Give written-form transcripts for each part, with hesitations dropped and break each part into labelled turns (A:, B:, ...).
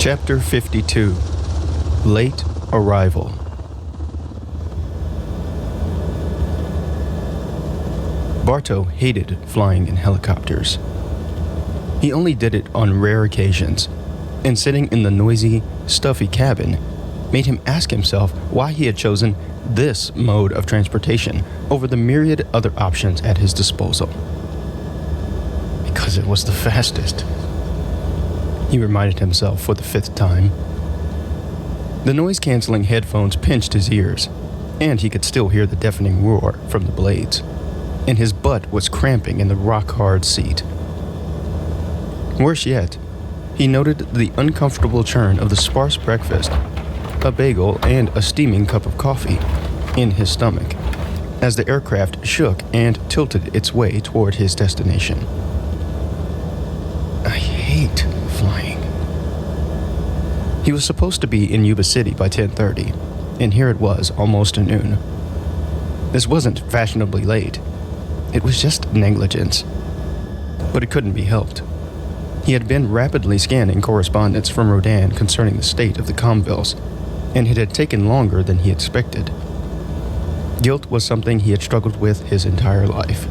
A: Chapter 52. Late Arrival. Bartow hated flying in helicopters. He only did it on rare occasions, and sitting in the noisy, stuffy cabin made him ask himself why he had chosen this mode of transportation over the myriad other options at his disposal. Because it was the fastest, he reminded himself for the 5th time. The noise-canceling headphones pinched his ears, and he could still hear the deafening roar from the blades, and his butt was cramping in the rock-hard seat. Worse yet, he noted the uncomfortable churn of the sparse breakfast, a bagel and a steaming cup of coffee, in his stomach, as the aircraft shook and tilted its way toward his destination. I hate flying. He was supposed to be in Yuba City by 10:30, and here it was almost noon. This wasn't fashionably late. It was just negligence. But it couldn't be helped. He had been rapidly scanning correspondence from Rodan concerning the state of the Comvilles, and it had taken longer than he expected. Guilt was something he had struggled with his entire life.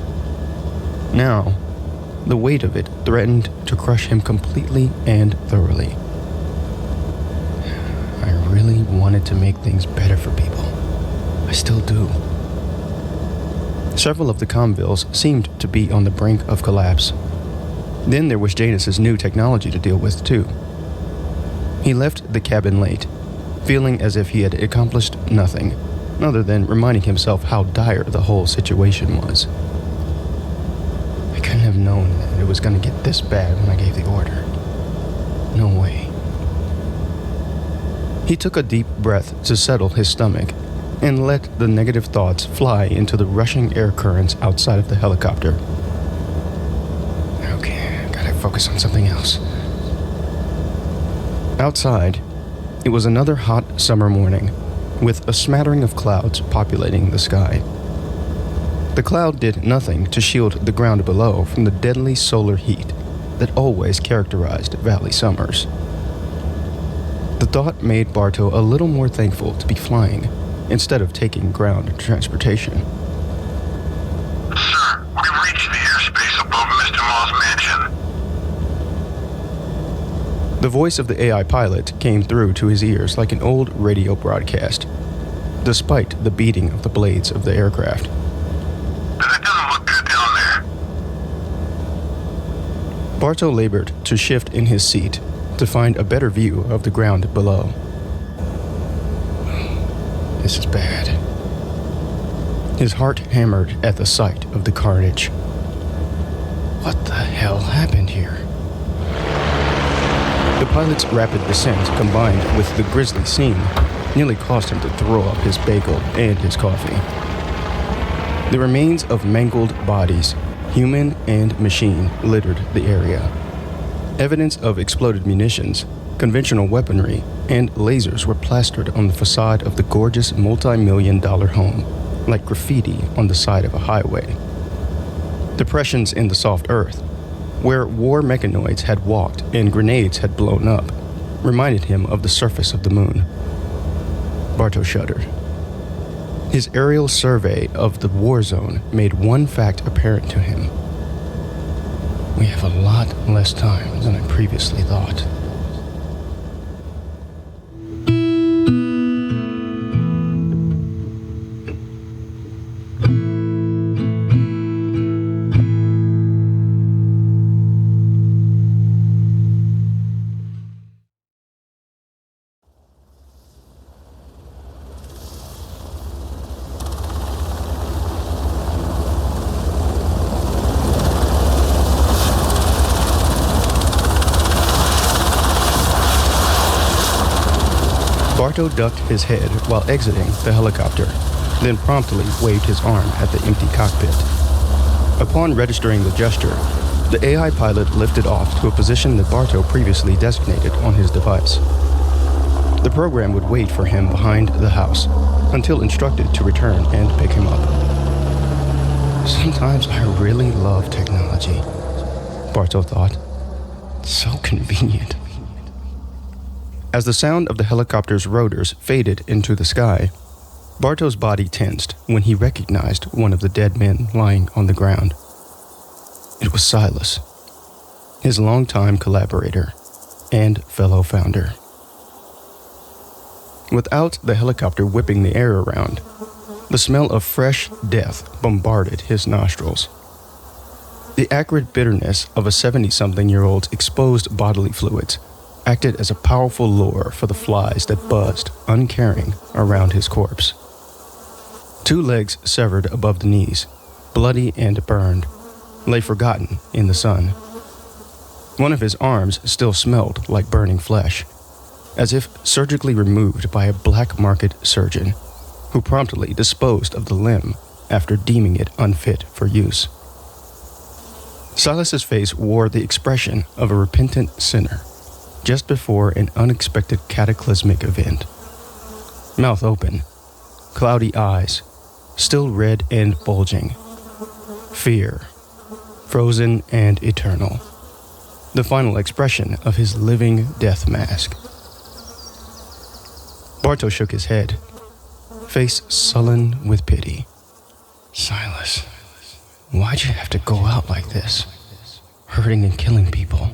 A: Now, the weight of it threatened to crush him completely and thoroughly. I really wanted to make things better for people. I still do. Several of the Comvilles seemed to be on the brink of collapse. Then there was Janus's new technology to deal with, too. He left the cabin late, feeling as if he had accomplished nothing, other than reminding himself how dire the whole situation was. I couldn't have known that it was going to get this bad when I gave the order. No way. He took a deep breath to settle his stomach and let the negative thoughts fly into the rushing air currents outside of the helicopter. Okay, gotta focus on something else. Outside, it was another hot summer morning, with a smattering of clouds populating the sky. The cloud did nothing to shield the ground below from the deadly solar heat that always characterized valley summers. The thought made Bartow a little more thankful to be flying instead of taking ground transportation.
B: Sir, we've reached the airspace above Mr. Moth's mansion.
A: The voice of the AI pilot came through to his ears like an old radio broadcast, despite the beating of the blades of the aircraft.
B: It doesn't look good down there.
A: Bartow labored to shift in his seat to find a better view of the ground below. This is bad. His heart hammered at the sight of the carnage. What the hell happened here? The pilot's rapid descent, combined with the grisly scene, nearly caused him to throw up his bagel and his coffee. The remains of mangled bodies, human and machine, littered the area. Evidence of exploded munitions, conventional weaponry, and lasers were plastered on the facade of the gorgeous multi-million-dollar home, like graffiti on the side of a highway. Depressions in the soft earth, where war mechanoids had walked and grenades had blown up, reminded him of the surface of the moon. Bartow shuddered. His aerial survey of the war zone made one fact apparent to him. We have a lot less time than I previously thought. Bartow ducked his head while exiting the helicopter, then promptly waved his arm at the empty cockpit. Upon registering the gesture, the AI pilot lifted off to a position that Bartow previously designated on his device. The program would wait for him behind the house until instructed to return and pick him up. Sometimes I really love technology, Bartow thought. So convenient. As the sound of the helicopter's rotors faded into the sky, Bartow's body tensed when he recognized one of the dead men lying on the ground. It was Silas, his longtime collaborator and fellow founder. Without the helicopter whipping the air around, the smell of fresh death bombarded his nostrils. The acrid bitterness of a 70-something-year-old's exposed bodily fluids acted as a powerful lure for the flies that buzzed, uncaring, around his corpse. 2 legs severed above the knees, bloody and burned, lay forgotten in the sun. One of his arms still smelled like burning flesh, as if surgically removed by a black market surgeon, who promptly disposed of the limb after deeming it unfit for use. Silas's face wore the expression of a repentant sinner just before an unexpected cataclysmic event. Mouth open, cloudy eyes, still red and bulging. Fear, frozen and eternal. The final expression of his living death mask. Bartow shook his head, face sullen with pity. Silas, why'd you have to go out like this? Hurting and killing people.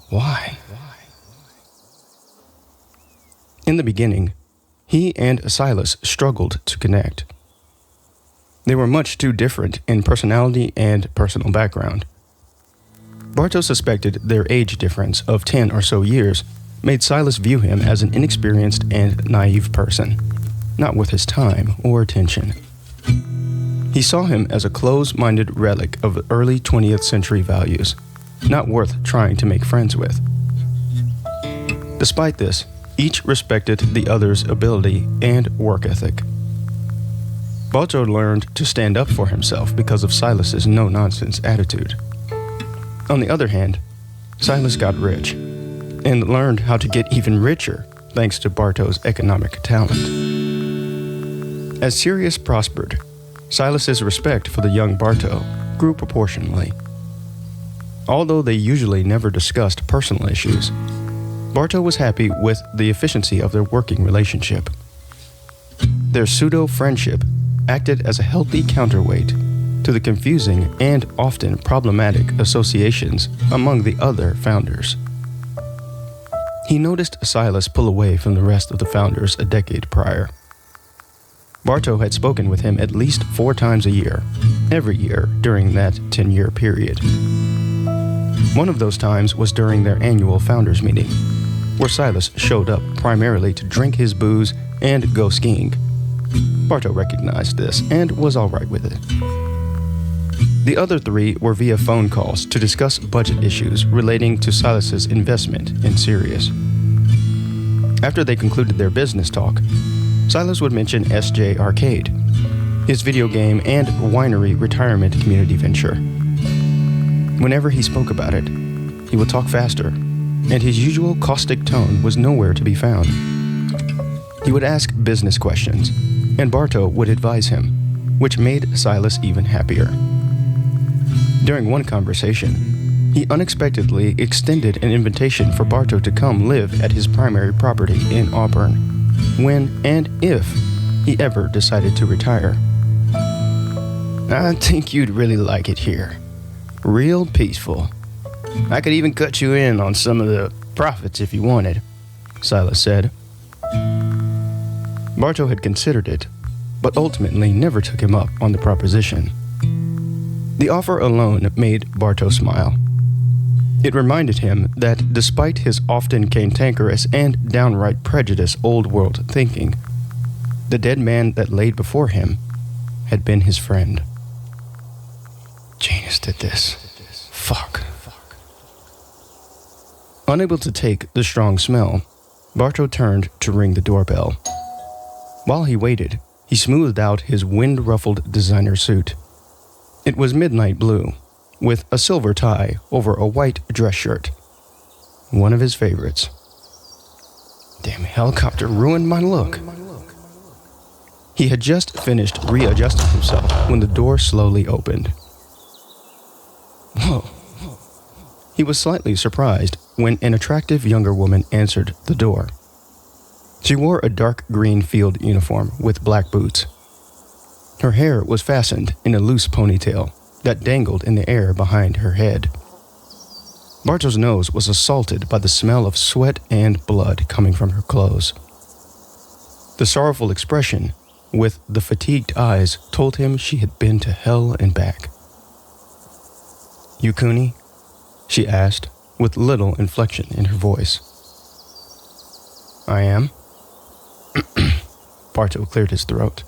A: Why? In the beginning, he and Silas struggled to connect. They were much too different in personality and personal background. Bartow suspected their age difference of 10 or so years made Silas view him as an inexperienced and naive person, not worth his time or attention. He saw him as a close-minded relic of early 20th century values, not worth trying to make friends with. Despite this, each respected the other's ability and work ethic. Bartow learned to stand up for himself because of Silas's no-nonsense attitude. On the other hand, Silas got rich, and learned how to get even richer thanks to Bartow's economic talent. As Cereus prospered, Silas's respect for the young Bartow grew proportionally. Although they usually never discussed personal issues, Bartow was happy with the efficiency of their working relationship. Their pseudo-friendship acted as a healthy counterweight to the confusing and often problematic associations among the other founders. He noticed Silas pull away from the rest of the founders a decade prior. Bartow had spoken with him at least 4 times a year, every year during that 10-year period. One of those times was during their annual founders meeting, where Silas showed up primarily to drink his booze and go skiing. Bartow recognized this and was all right with it. The other 3 were via phone calls to discuss budget issues relating to Silas's investment in Cereus. After they concluded their business talk, Silas would mention SJ Arcade, his video game and winery retirement community venture. Whenever he spoke about it, he would talk faster, and his usual caustic tone was nowhere to be found. He would ask business questions, and Bartow would advise him, which made Silas even happier. During one conversation, he unexpectedly extended an invitation for Bartow to come live at his primary property in Auburn, when and if he ever decided to retire. "I think you'd really like it here. Real peaceful. I could even cut you in on some of the profits if you wanted," Silas said. Bartow had considered it, but ultimately never took him up on the proposition. The offer alone made Bartow smile. It reminded him that despite his often cantankerous and downright prejudiced old-world thinking, the dead man that laid before him had been his friend. Janus did this. Fuck. Unable to take the strong smell, Bartow turned to ring the doorbell. While he waited, he smoothed out his wind-ruffled designer suit. It was midnight blue, with a silver tie over a white dress shirt. One of his favorites. Damn helicopter ruined my look. He had just finished readjusting himself when the door slowly opened. Whoa. He was slightly surprised when an attractive younger woman answered the door. She wore a dark green field uniform with black boots. Her hair was fastened in a loose ponytail that dangled in the air behind her head. Bartow's nose was assaulted by the smell of sweat and blood coming from her clothes. The sorrowful expression, with the fatigued eyes, told him she had been to hell and back. "You Cooney?" she asked, with little inflection in her voice. "I am." Bartow cleared his throat.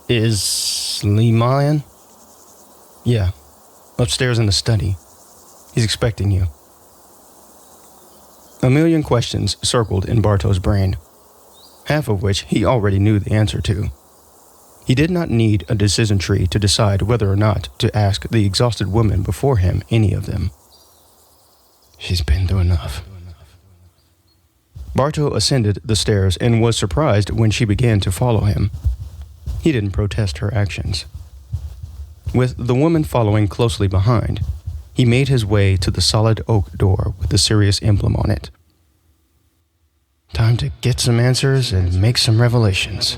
A: "Is Lee Mayan?" "Yeah, upstairs in the study. He's expecting you." A million questions circled in Bartow's brain, half of which he already knew the answer to. He did not need a decision tree to decide whether or not to ask the exhausted woman before him any of them. She's been through enough. Bartow ascended the stairs and was surprised when she began to follow him. He didn't protest her actions. With the woman following closely behind, he made his way to the solid oak door with the Cereus emblem on it. Time to get some answers and make some revelations.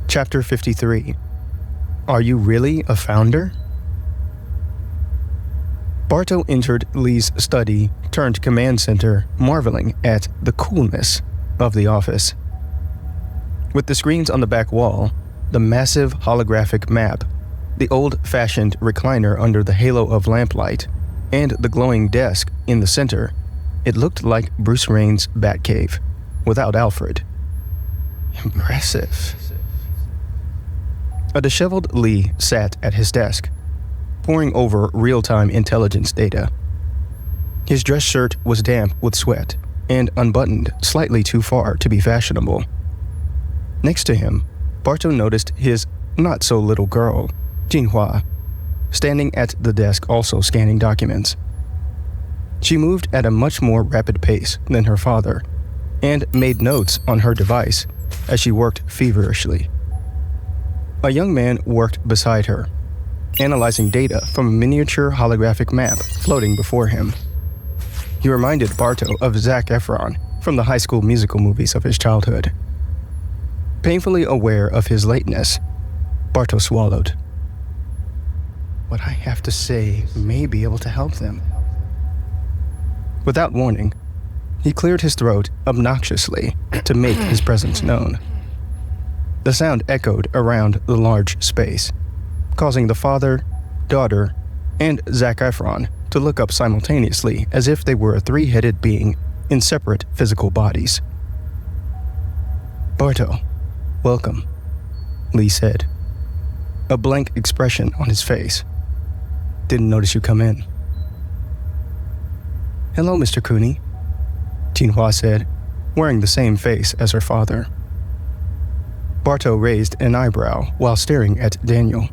A: Chapter 53. Are you really a founder? Bartow entered Lee's study turned command center, marveling at the coolness of the office. With the screens on the back wall, the massive holographic map, the old-fashioned recliner under the halo of lamplight, and the glowing desk in the center, it looked like Bruce Wayne's Batcave, without Alfred. Impressive. A disheveled Lee sat at his desk, poring over real-time intelligence data. His dress shirt was damp with sweat and unbuttoned slightly too far to be fashionable. Next to him, Bartow noticed his not-so-little girl, Jinhua, standing at the desk also scanning documents. She moved at a much more rapid pace than her father and made notes on her device as she worked feverishly. A young man worked beside her, analyzing data from a miniature holographic map floating before him. He reminded Bartow of Zac Efron from the High School Musical movies of his childhood. Painfully aware of his lateness, Bartow swallowed. What I have to say may be able to help them. Without warning, he cleared his throat obnoxiously to make his presence known. The sound echoed around the large space, causing the father, daughter, and Zac Efron to look up simultaneously as if they were a three-headed being in separate physical bodies. Bartow, welcome, Lee said, a blank expression on his face. Didn't notice you come in. Hello, Mr. Cooney, Jinhua said, wearing the same face as her father. Bartow raised an eyebrow while staring at Daniel.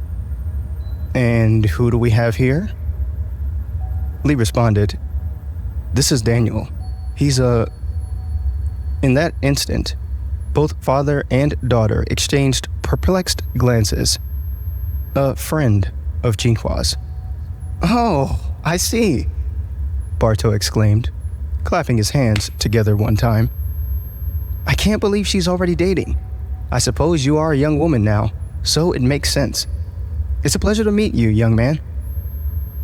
A: And who do we have here? Lee responded, This is Daniel. He's a... In that instant, both father and daughter exchanged perplexed glances. A friend of Jinhua's. Oh, I see, Bartow exclaimed, clapping his hands together one time. I can't believe she's already dating. I suppose you are a young woman now, so it makes sense. It's a pleasure to meet you, young man.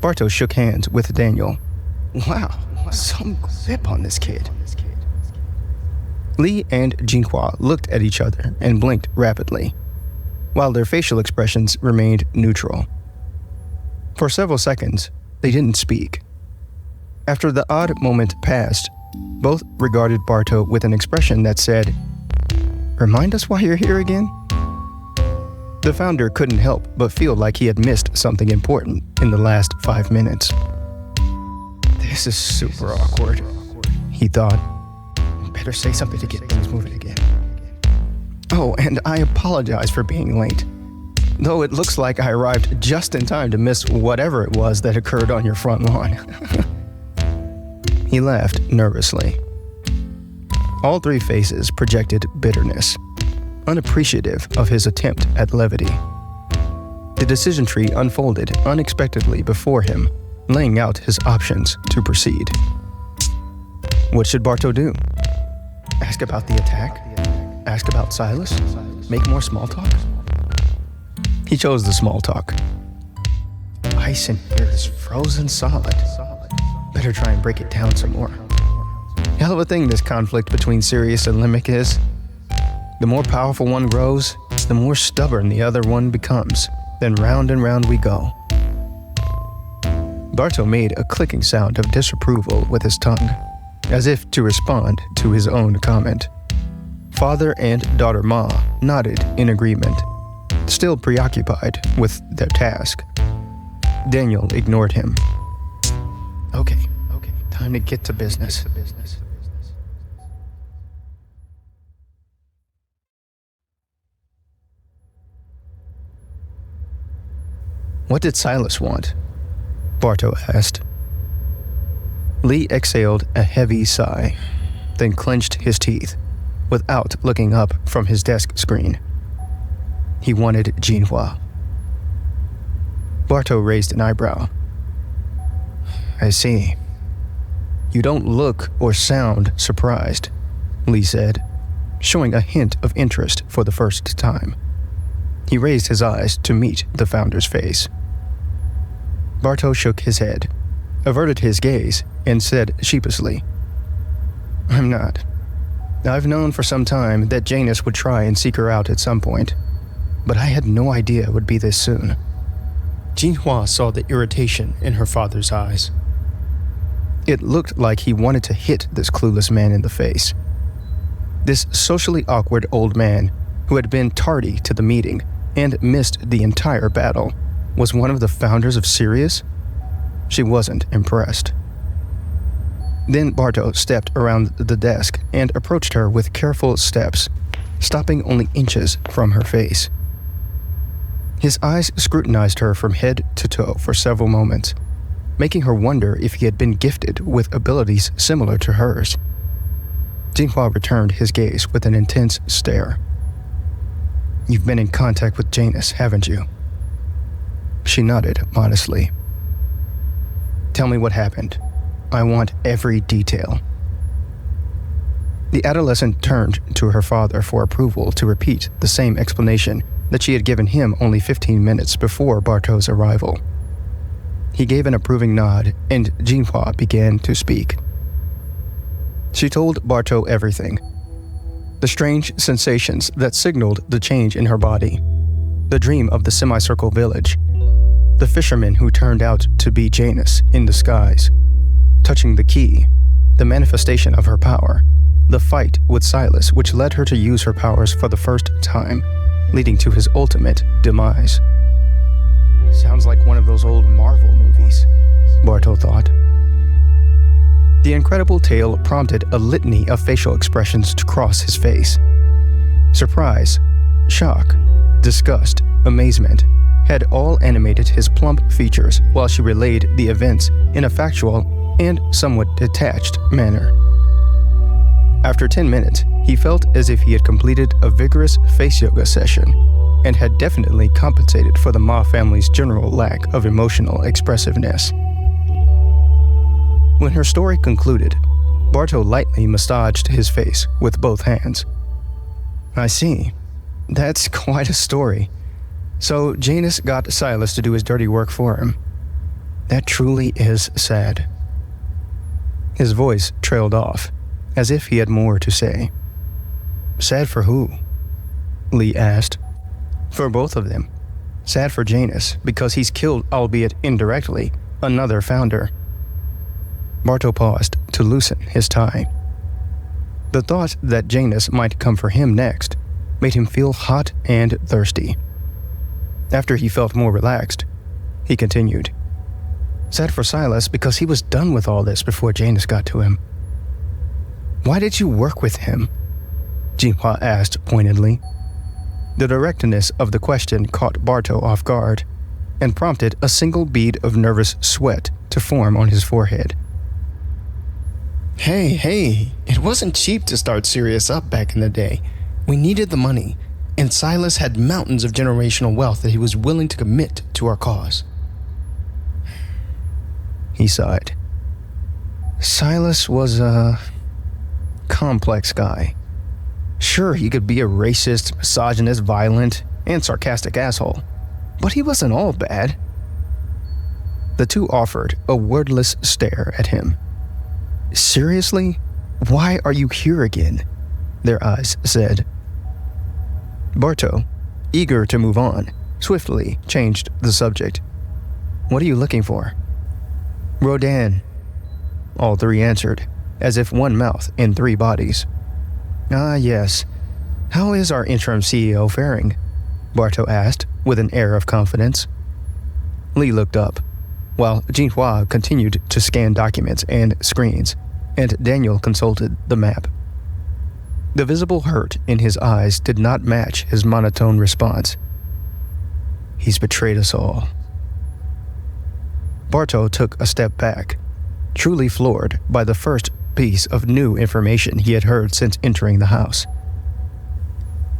A: Bartow shook hands with Daniel. Wow, some grip on this kid. Lee and Jinhua looked at each other and blinked rapidly, while their facial expressions remained neutral. For several seconds, they didn't speak. After the odd moment passed, both regarded Bartow with an expression that said, Remind us why you're here again? The founder couldn't help but feel like he had missed something important in the last 5 minutes. This is super awkward, he thought. better say something to get things moving again. Oh, and I apologize for being late. Though it looks like I arrived just in time to miss whatever it was that occurred on your front lawn. He laughed nervously. All three faces projected bitterness, unappreciative of his attempt at levity. The decision tree unfolded unexpectedly before him, laying out his options to proceed. What should Bartow do? Ask about the attack? Ask about Silas? Make more small talk? He chose the small talk. Ice in here is frozen solid. Better try and break it down some more. Hell of a thing this conflict between Cereus and Limnic is. The more powerful one grows, the more stubborn the other one becomes. Then round and round we go. Bartow made a clicking sound of disapproval with his tongue, as if to respond to his own comment. Father and daughter Ma nodded in agreement, still preoccupied with their task. Daniel ignored him. Okay, time to get to business. What did Silas want? Bartow asked. Lee exhaled a heavy sigh, then clenched his teeth, without looking up from his desk screen. He wanted Jinhua. Bartow raised an eyebrow. I see. You don't look or sound surprised, Lee said, showing a hint of interest for the first time. He raised his eyes to meet the founder's face. Bartow shook his head, averted his gaze, and said sheepishly, I'm not. I've known for some time that Janus would try and seek her out at some point, but I had no idea it would be this soon.
C: Jinhua saw the irritation in her father's eyes.
A: It looked like he wanted to hit this clueless man in the face. This socially awkward old man, who had been tardy to the meeting and missed the entire battle, was one of the founders of Cereus? She wasn't impressed. Then Bartow stepped around the desk and approached her with careful steps, stopping only inches from her face. His eyes scrutinized her from head to toe for several moments, making her wonder if he had been gifted with abilities similar to hers. Jinhua returned his gaze with an intense stare. You've been in contact with Janus, haven't you? She nodded modestly. Tell me what happened. I want every detail. The adolescent turned to her father for approval to repeat the same explanation that she had given him only 15 minutes before Bartow's arrival. He gave an approving nod, and Jinhua began to speak. She told Bartow everything. The strange sensations that signaled the change in her body, the dream of the semicircle village, the fisherman who turned out to be Janus in disguise, touching the key, the manifestation of her power, the fight with Silas which led her to use her powers for the first time, leading to his ultimate demise. Sounds like one of those old Marvel movies, Bartow thought. The incredible tale prompted a litany of facial expressions to cross his face. Surprise, shock, disgust, amazement had all animated his plump features while she relayed the events in a factual and somewhat detached manner. After 10 minutes, he felt as if he had completed a vigorous face yoga session and had definitely compensated for the Ma family's general lack of emotional expressiveness. When her story concluded, Bartow lightly massaged his face with both hands. I see. That's quite a story. So Janus got Silas to do his dirty work for him. That truly is sad. His voice trailed off, as if he had more to say. Sad for who? Lee asked. For both of them. Sad for Janus, because he's killed, albeit indirectly, another founder. Bartow paused to loosen his tie. The thought that Janus might come for him next made him feel hot and thirsty. After he felt more relaxed, he continued. Sad for Silas because he was done with all this before Janus got to him.
C: Why did you work with him? Jinhua asked pointedly. The directness of the question caught Barto off guard and prompted a single bead of nervous sweat to form on his forehead.
A: Hey, it wasn't cheap to start Cereus up back in the day. We needed the money, and Silas had mountains of generational wealth that he was willing to commit to our cause.
C: He sighed. Silas was a complex guy. Sure, he could be a racist, misogynist, violent, and sarcastic asshole, but he wasn't all bad. The two offered a wordless stare at him. Seriously? Why are you here again? Their eyes said. Barto, eager to move on, swiftly changed the subject. What are you looking for? Rodan. All three answered, as if one mouth in three bodies. Ah, yes. How is our interim CEO faring? Barto asked, with an air of confidence. Lee looked up, while Jinhua continued to scan documents and screens, and Daniel consulted the map. The visible hurt in his eyes did not match his monotone response. He's betrayed us all. Barto took a step back, truly floored by the first piece of new information he had heard since entering the house.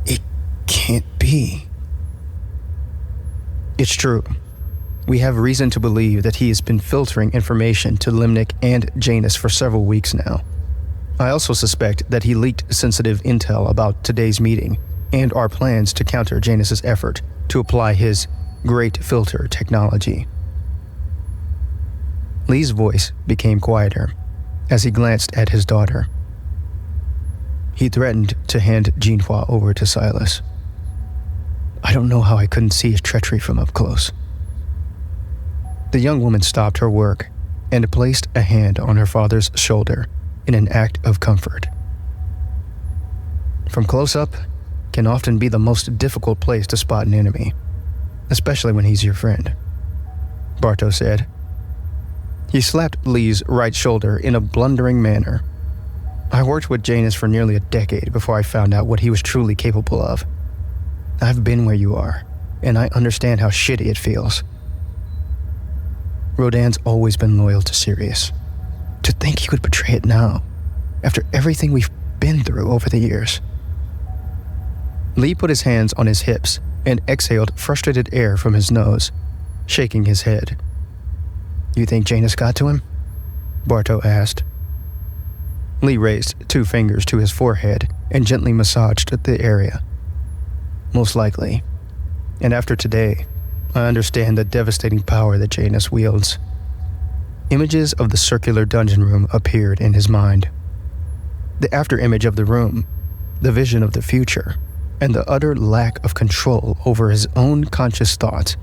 A: It can't be.
C: It's true. We have reason to believe that he has been filtering information to Limnic and Janus for several weeks now. I also suspect that he leaked sensitive intel about today's meeting and our plans to counter Janus's effort to apply his great filter technology. Lee's voice became quieter as he glanced at his daughter. He threatened to hand Jinhua over to Silas. I don't know how I couldn't see his treachery from up close. The young woman stopped her work and placed a hand on her father's shoulder in an act of comfort. From close up can often be the most difficult place to spot an enemy, especially when he's your friend, Barto said. He slapped Lee's right shoulder in a blundering manner. I worked with Janus for nearly a decade before I found out what he was truly capable of. I've been where you are, and I understand how shitty it feels. Rodan's always been loyal to Cereus. To think he would betray it now, after everything we've been through over the years. Lee put his hands on his hips and exhaled frustrated air from his nose, shaking his head. You think Janus got to him? Barto asked. Lee raised 2 fingers to his forehead and gently massaged the area. Most likely. And after today, I understand the devastating power that Janus wields. Images of the circular dungeon room appeared in his mind. The after-image of the room, the vision of the future, and the utter lack of control over his own conscious thoughts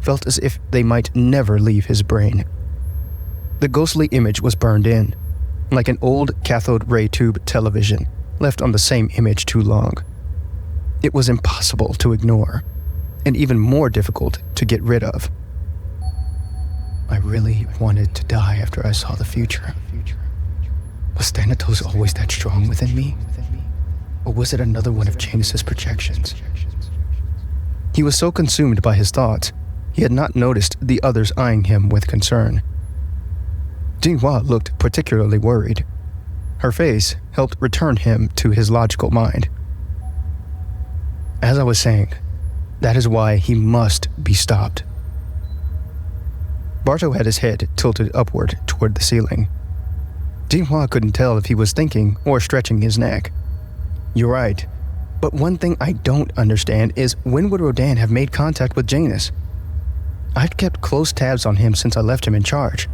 C: felt as if they might never leave his brain. The ghostly image was burned in, like an old cathode ray tube television left on the same image too long. It was impossible to ignore, and even more difficult to get rid of. I really wanted to die after I saw the future. Was Thanatos always that strong within me? Or was it another one of Janus's projections? He was so consumed by his thoughts, he had not noticed the others eyeing him with concern. Jinhua looked particularly worried. Her face helped return him to his logical mind. As I was saying, that is why he must be stopped. Barto had his head tilted upward toward the ceiling. Jinhua couldn't tell if he was thinking or stretching his neck. You're right, but one thing I don't understand is when would Rodan have made contact with Janus? I've kept close tabs on him since I left him in charge,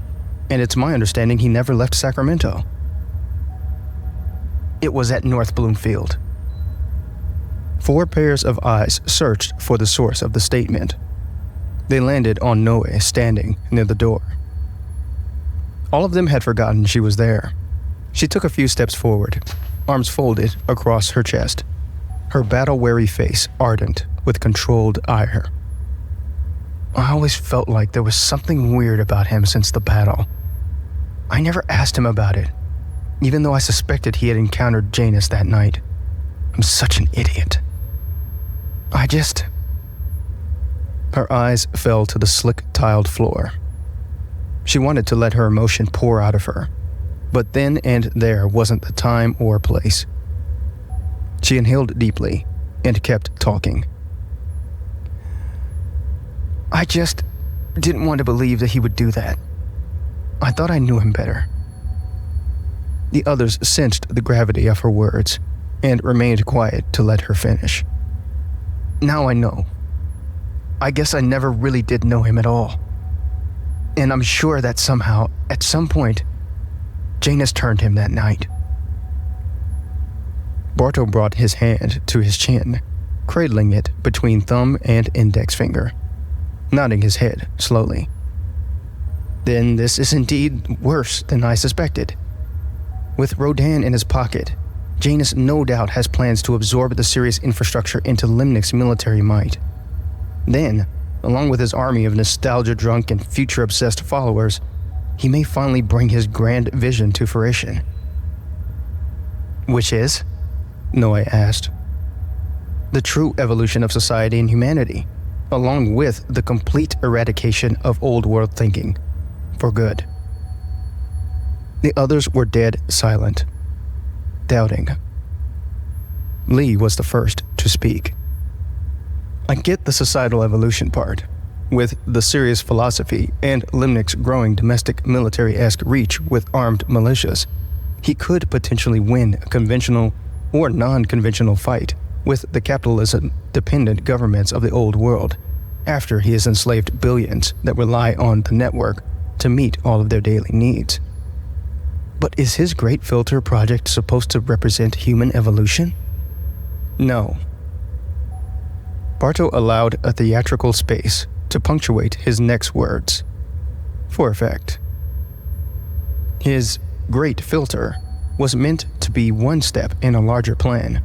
C: and it's my understanding he never left Sacramento. It was at North Bloomfield. 4 pairs of eyes searched for the source of the statement. They landed on Noe standing near the door. All of them had forgotten she was there. She took a few steps forward, arms folded across her chest, her battle-weary face ardent with controlled ire. I always felt like there was something weird about him since the battle. I never asked him about it, even though I suspected he had encountered Janus that night. I'm such an idiot. Her eyes fell to the slick-tiled floor. She wanted to let her emotion pour out of her, but then and there wasn't the time or place. She inhaled deeply and kept talking. I just didn't want to believe that he would do that. I thought I knew him better. The others sensed the gravity of her words and remained quiet to let her finish. Now I know. I guess I never really did know him at all. And I'm sure that somehow, at some point, Janus turned him that night. Barto brought his hand to his chin, cradling it between thumb and index finger, nodding his head slowly. Then this is indeed worse than I suspected. With Rodan in his pocket, Janus no doubt has plans to absorb the Cereus infrastructure into Limnic's military might. Then, along with his army of nostalgia-drunk and future-obsessed followers, he may finally bring his grand vision to fruition. Which is? Noe asked. The true evolution of society and humanity, along with the complete eradication of old-world thinking, for good. The others were dead silent, doubting. Lee was the first to speak. I get the societal evolution part, with the Cereus philosophy and Limnic's growing domestic military-esque reach with armed militias. He could potentially win a conventional or non-conventional fight with the capitalism-dependent governments of the old world after he has enslaved billions that rely on the network to meet all of their daily needs. But is his Great Filter project supposed to represent human evolution? No. Barto allowed a theatrical space to punctuate his next words, for effect. His Great Filter was meant to be one step in a larger plan.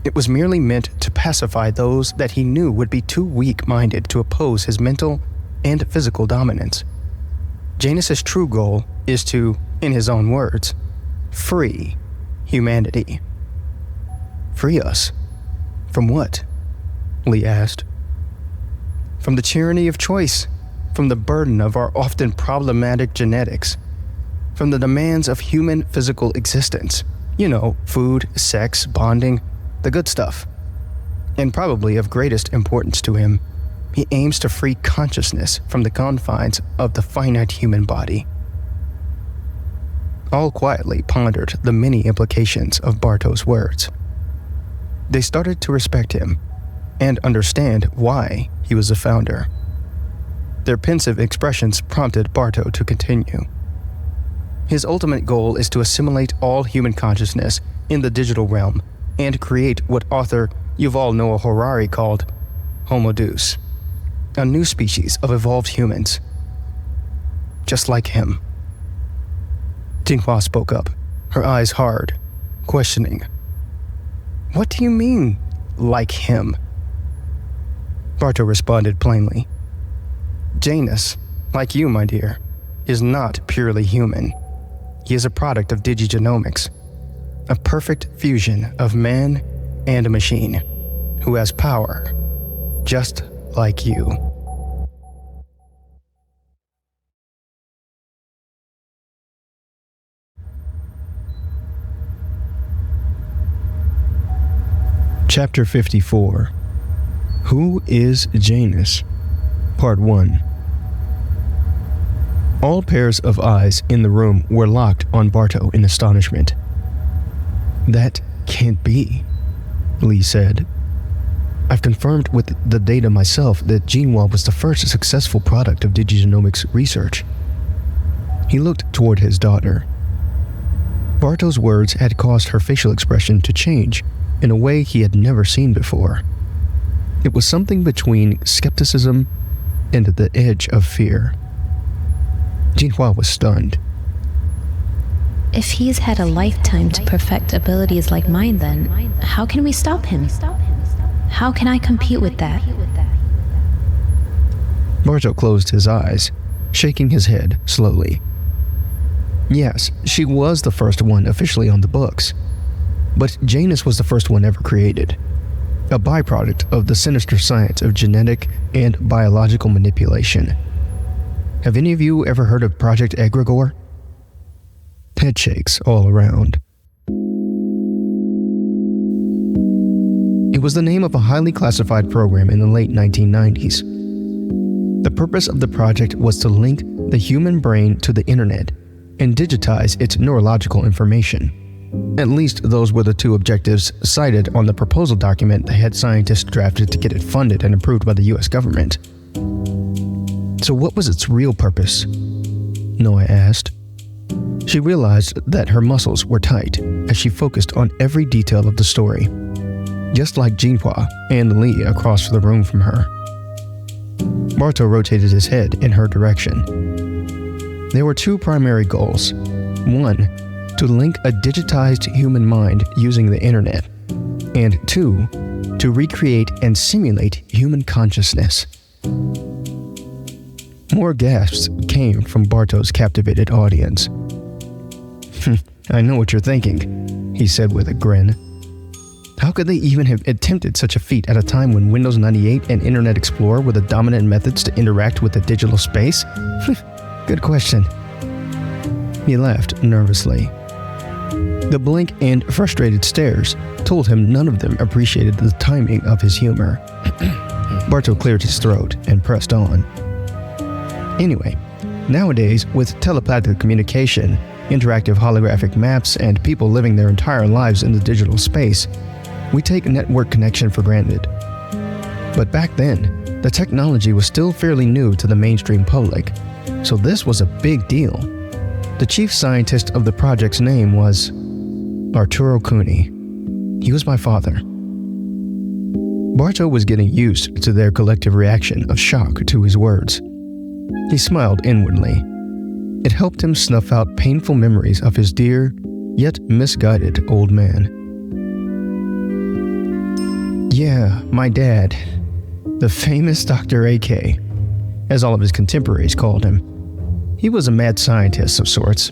C: It was merely meant to pacify those that he knew would be too weak-minded to oppose his mental and physical dominance. Janus's true goal is to, in his own words, free humanity. Free us? From what? Lee asked. From the tyranny of choice, from the burden of our often problematic genetics, from the demands of human physical existence. You know, food, sex, bonding, the good stuff. And probably of greatest importance to him, he aims to free consciousness from the confines of the finite human body. All quietly pondered the many implications of Barto's words. They started to respect him and understand why he was a founder. Their pensive expressions prompted Barto to continue. His ultimate goal is to assimilate all human consciousness in the digital realm and create what author Yuval Noah Harari called Homo Deus, a new species of evolved humans, just like him. Jinhua spoke up, her eyes hard, questioning. What do you mean, like him? Barto responded plainly. Janus, like you, my dear, is not purely human. He is a product of digigenomics, a perfect fusion of man and a machine, who has power, just like you. Chapter 54. Who is Janus? Part 1. All pairs of eyes in the room were locked on Barto in astonishment. That can't be, Lee said. I've confirmed with the data myself that Jinhua was the first successful product of digigenomics research. He looked toward his daughter. Barto's words had caused her facial expression to change in a way he had never seen before. It was something between skepticism and the edge of fear. Jinhua was stunned.
D: If he's had a lifetime to perfect abilities like mine, then how can we stop him? How can I compete with that?
C: Barto closed his eyes, shaking his head slowly. Yes, she was the first one officially on the books. But Janus was the first one ever created, a byproduct of the sinister science of genetic and biological manipulation. Have any of you ever heard of Project Egregore? Head shakes all around. It was the name of a highly classified program in the late 1990s. The purpose of the project was to link the human brain to the internet and digitize its neurological information. At least those were the two objectives cited on the proposal document the head scientist drafted to get it funded and approved by the US government. So what was its real purpose? Noah asked. She realized that her muscles were tight as she focused on every detail of the story, just like Jinhua and Lee across the room from her. Barto rotated his head in her direction. There were two primary goals. One, to link a digitized human mind using the internet. And two, to recreate and simulate human consciousness. More gasps came from Barto's captivated audience. I know what you're thinking, he said with a grin. How could they even have attempted such a feat at a time when Windows 98 and Internet Explorer were the dominant methods to interact with the digital space? Good question. He laughed nervously. The blank and frustrated stares told him none of them appreciated the timing of his humor. Barto cleared his throat and pressed on. Anyway, nowadays, with telepathic communication, interactive holographic maps, and people living their entire lives in the digital space, we take network connection for granted. But back then, the technology was still fairly new to the mainstream public, so this was a big deal. The chief scientist of the project's name was Arturo Cooney. He was my father. Barto was getting used to their collective reaction of shock to his words. He smiled inwardly. It helped him snuff out painful memories of his dear, yet misguided old man. Yeah, my dad. The famous Dr. A.K., as all of his contemporaries called him. He was a mad scientist of sorts.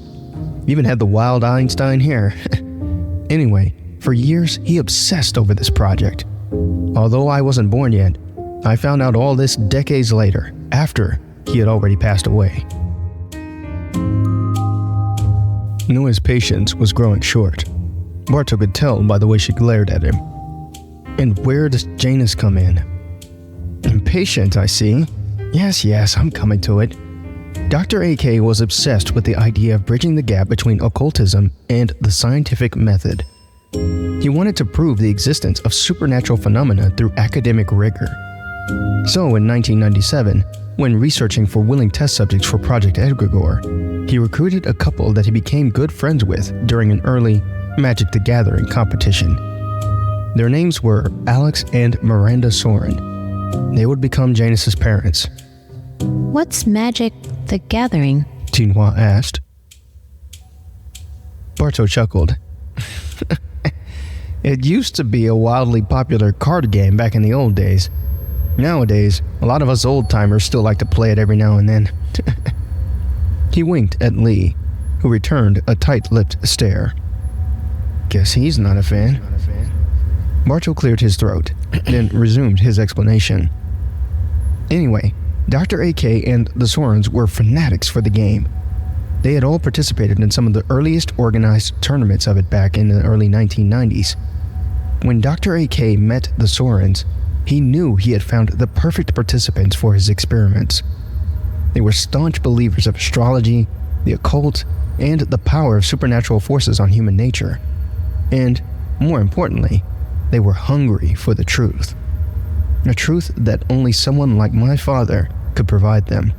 C: Even had the wild Einstein hair. Anyway, for years he obsessed over this project. Although I wasn't born yet, I found out all this decades later, after he had already passed away. Noah's patience was growing short. Barto could tell by the way she glared at him. And where does Janus come in? Impatient, I see. Yes, I'm coming to it. Dr. A.K. was obsessed with the idea of bridging the gap between occultism and the scientific method. He wanted to prove the existence of supernatural phenomena through academic rigor. So in 1997, when researching for willing test subjects for Project Egregore, he recruited a couple that he became good friends with during an early Magic the Gathering competition. Their names were Alex and Miranda Soren. They would become Janus's parents.
D: What's Magic the Gathering?
C: Jinhua asked. Barto chuckled. It used to be a wildly popular card game back in the old days. Nowadays, a lot of us old-timers still like to play it every now and then. He winked at Lee, who returned a tight-lipped stare. Guess he's not a fan. Barto cleared his throat, then resumed his explanation. Anyway, Dr. A.K. and the Sorens were fanatics for the game. They had all participated in some of the earliest organized tournaments of it back in the early 1990s. When Dr. A.K. met the Sorens, he knew he had found the perfect participants for his experiments. They were staunch believers of astrology, the occult, and the power of supernatural forces on human nature. And, more importantly, they were hungry for the truth. A truth that only someone like my father could provide them.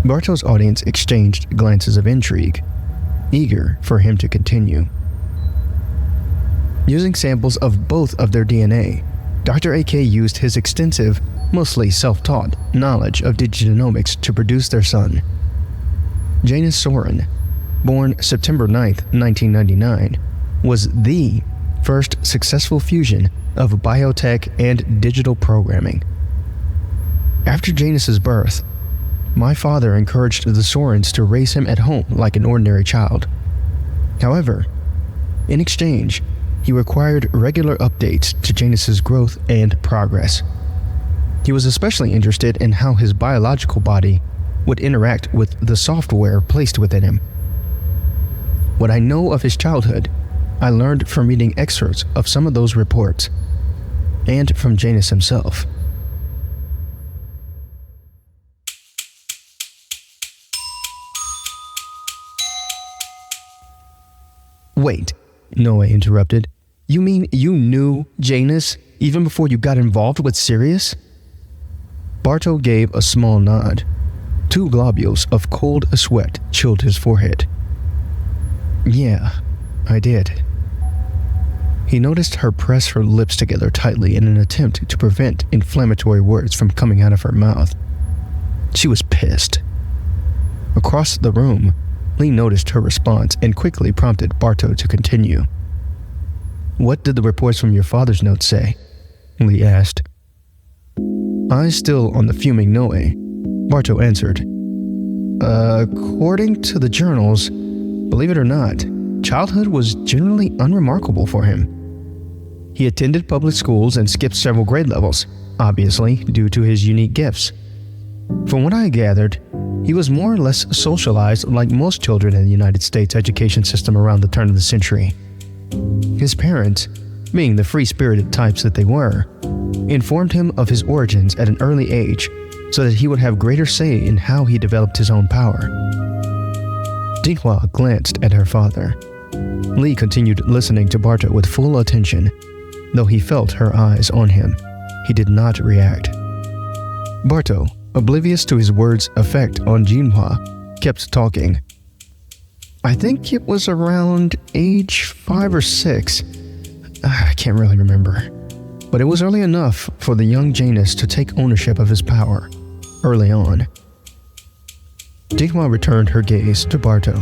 C: Barto's audience exchanged glances of intrigue, eager for him to continue. Using samples of both of their DNA, Dr. A.K. used his extensive, mostly self-taught, knowledge of digigenomics to produce their son. Janus Soren, born September 9th, 1999, was the first successful fusion of biotech and digital programming. After Janus's birth, my father encouraged the Sorens to raise him at home like an ordinary child. However, in exchange, he required regular updates to Janus's growth and progress. He was especially interested in how his biological body would interact with the software placed within him. What I know of his childhood, I learned from reading excerpts of some of those reports, and from Janus himself. Wait, Noe interrupted. You mean you knew Janus even before you got involved with Cereus? Barto gave a small nod. 2 globules of cold sweat chilled his forehead. Yeah, I did. He noticed her press her lips together tightly in an attempt to prevent inflammatory words from coming out of her mouth. She was pissed. Across the room, Lee noticed her response and quickly prompted Barto to continue. What did the reports from your father's notes say? Lee asked. Eyes still on the fuming Noe, Barto answered. According to the journals, believe it or not, childhood was generally unremarkable for him. He attended public schools and skipped several grade levels, obviously due to his unique gifts. From what I gathered, he was more or less socialized like most children in the United States education system around the turn of the century. His parents, being the free-spirited types that they were, informed him of his origins at an early age so that he would have greater say in how he developed his own power. Jinhua glanced at her father. Lee continued listening to Barto with full attention. Though he felt her eyes on him, he did not react. Barto, oblivious to his words' effect on Jinhua, kept talking. I think it was around age 5 or 6. I can't really remember. But it was early enough for the young Janus to take ownership of his power, early on. Jinhua returned her gaze to Barto.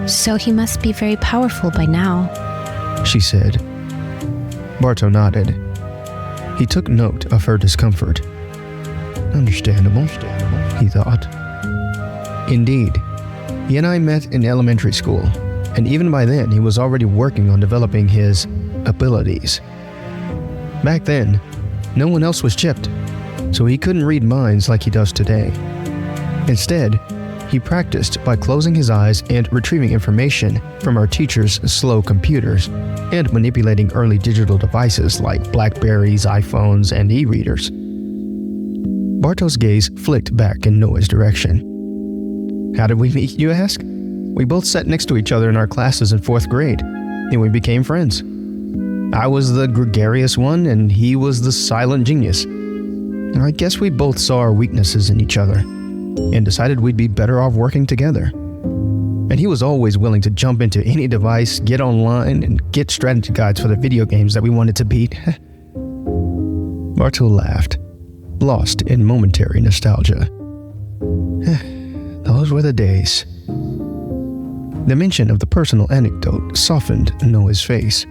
D: So he must be very powerful by now,
C: she said. Barto nodded. He took note of her discomfort. Understandable, he thought. Indeed, he and I met in elementary school, and even by then he was already working on developing his abilities. Back then, no one else was chipped, so he couldn't read minds like he does today. Instead, he practiced by closing his eyes and retrieving information from our teacher's slow computers and manipulating early digital devices like Blackberries, iPhones, and e-readers. Barto's gaze flicked back in Noah's direction. How did we meet, you ask? We both sat next to each other in our classes in 4th grade, and we became friends. I was the gregarious one, and he was the silent genius. I guess we both saw our weaknesses in each other, and decided we'd be better off working together. And he was always willing to jump into any device, get online, and get strategy guides for the video games that we wanted to beat. Barto laughed, lost in momentary nostalgia. Those were the days. The mention of the personal anecdote softened Noah's face.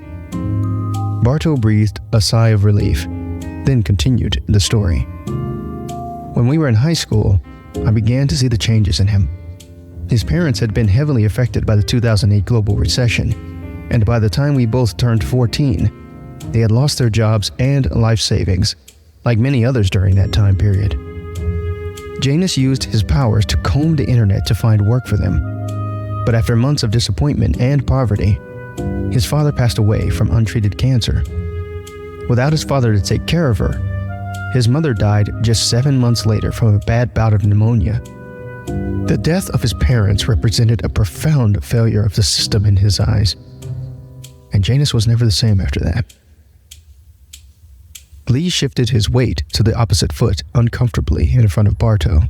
C: Barto breathed a sigh of relief, then continued the story. When we were in high school, I began to see the changes in him. His parents had been heavily affected by the 2008 global recession, and by the time we both turned 14, they had lost their jobs and life savings, like many others during that time period. Janus used his powers to comb the internet to find work for them, but after months of disappointment and poverty, his father passed away from untreated cancer. Without his father to take care of her, his mother died just 7 months later from a bad bout of pneumonia. The death of his parents represented a profound failure of the system in his eyes, and Janus was never the same after that. Lee shifted his weight to the opposite foot uncomfortably in front of Barto.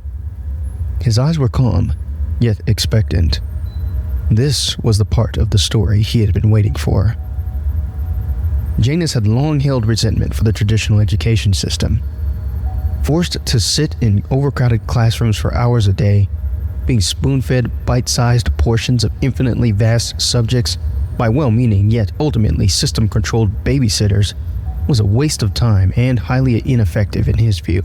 C: His eyes were calm, yet expectant. This was the part of the story he had been waiting for. Janus had long held resentment for the traditional education system. Forced to sit in overcrowded classrooms for hours a day, being spoon-fed bite-sized portions of infinitely vast subjects by well-meaning yet ultimately system-controlled babysitters was a waste of time and highly ineffective in his view.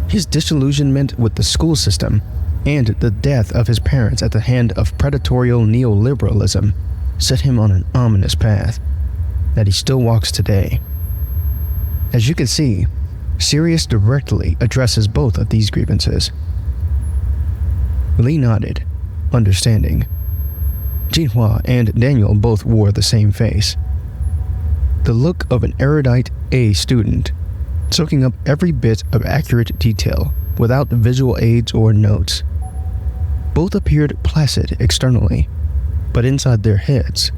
C: His disillusionment with the school system and the death of his parents at the hand of predatory neoliberalism set him on an ominous path that he still walks today. As you can see, Cereus directly addresses both of these grievances. Lee nodded, understanding. Jinhua and Daniel both wore the same face. The look of an erudite A student, soaking up every bit of accurate detail without visual aids or notes. Both appeared placid externally, but inside their heads,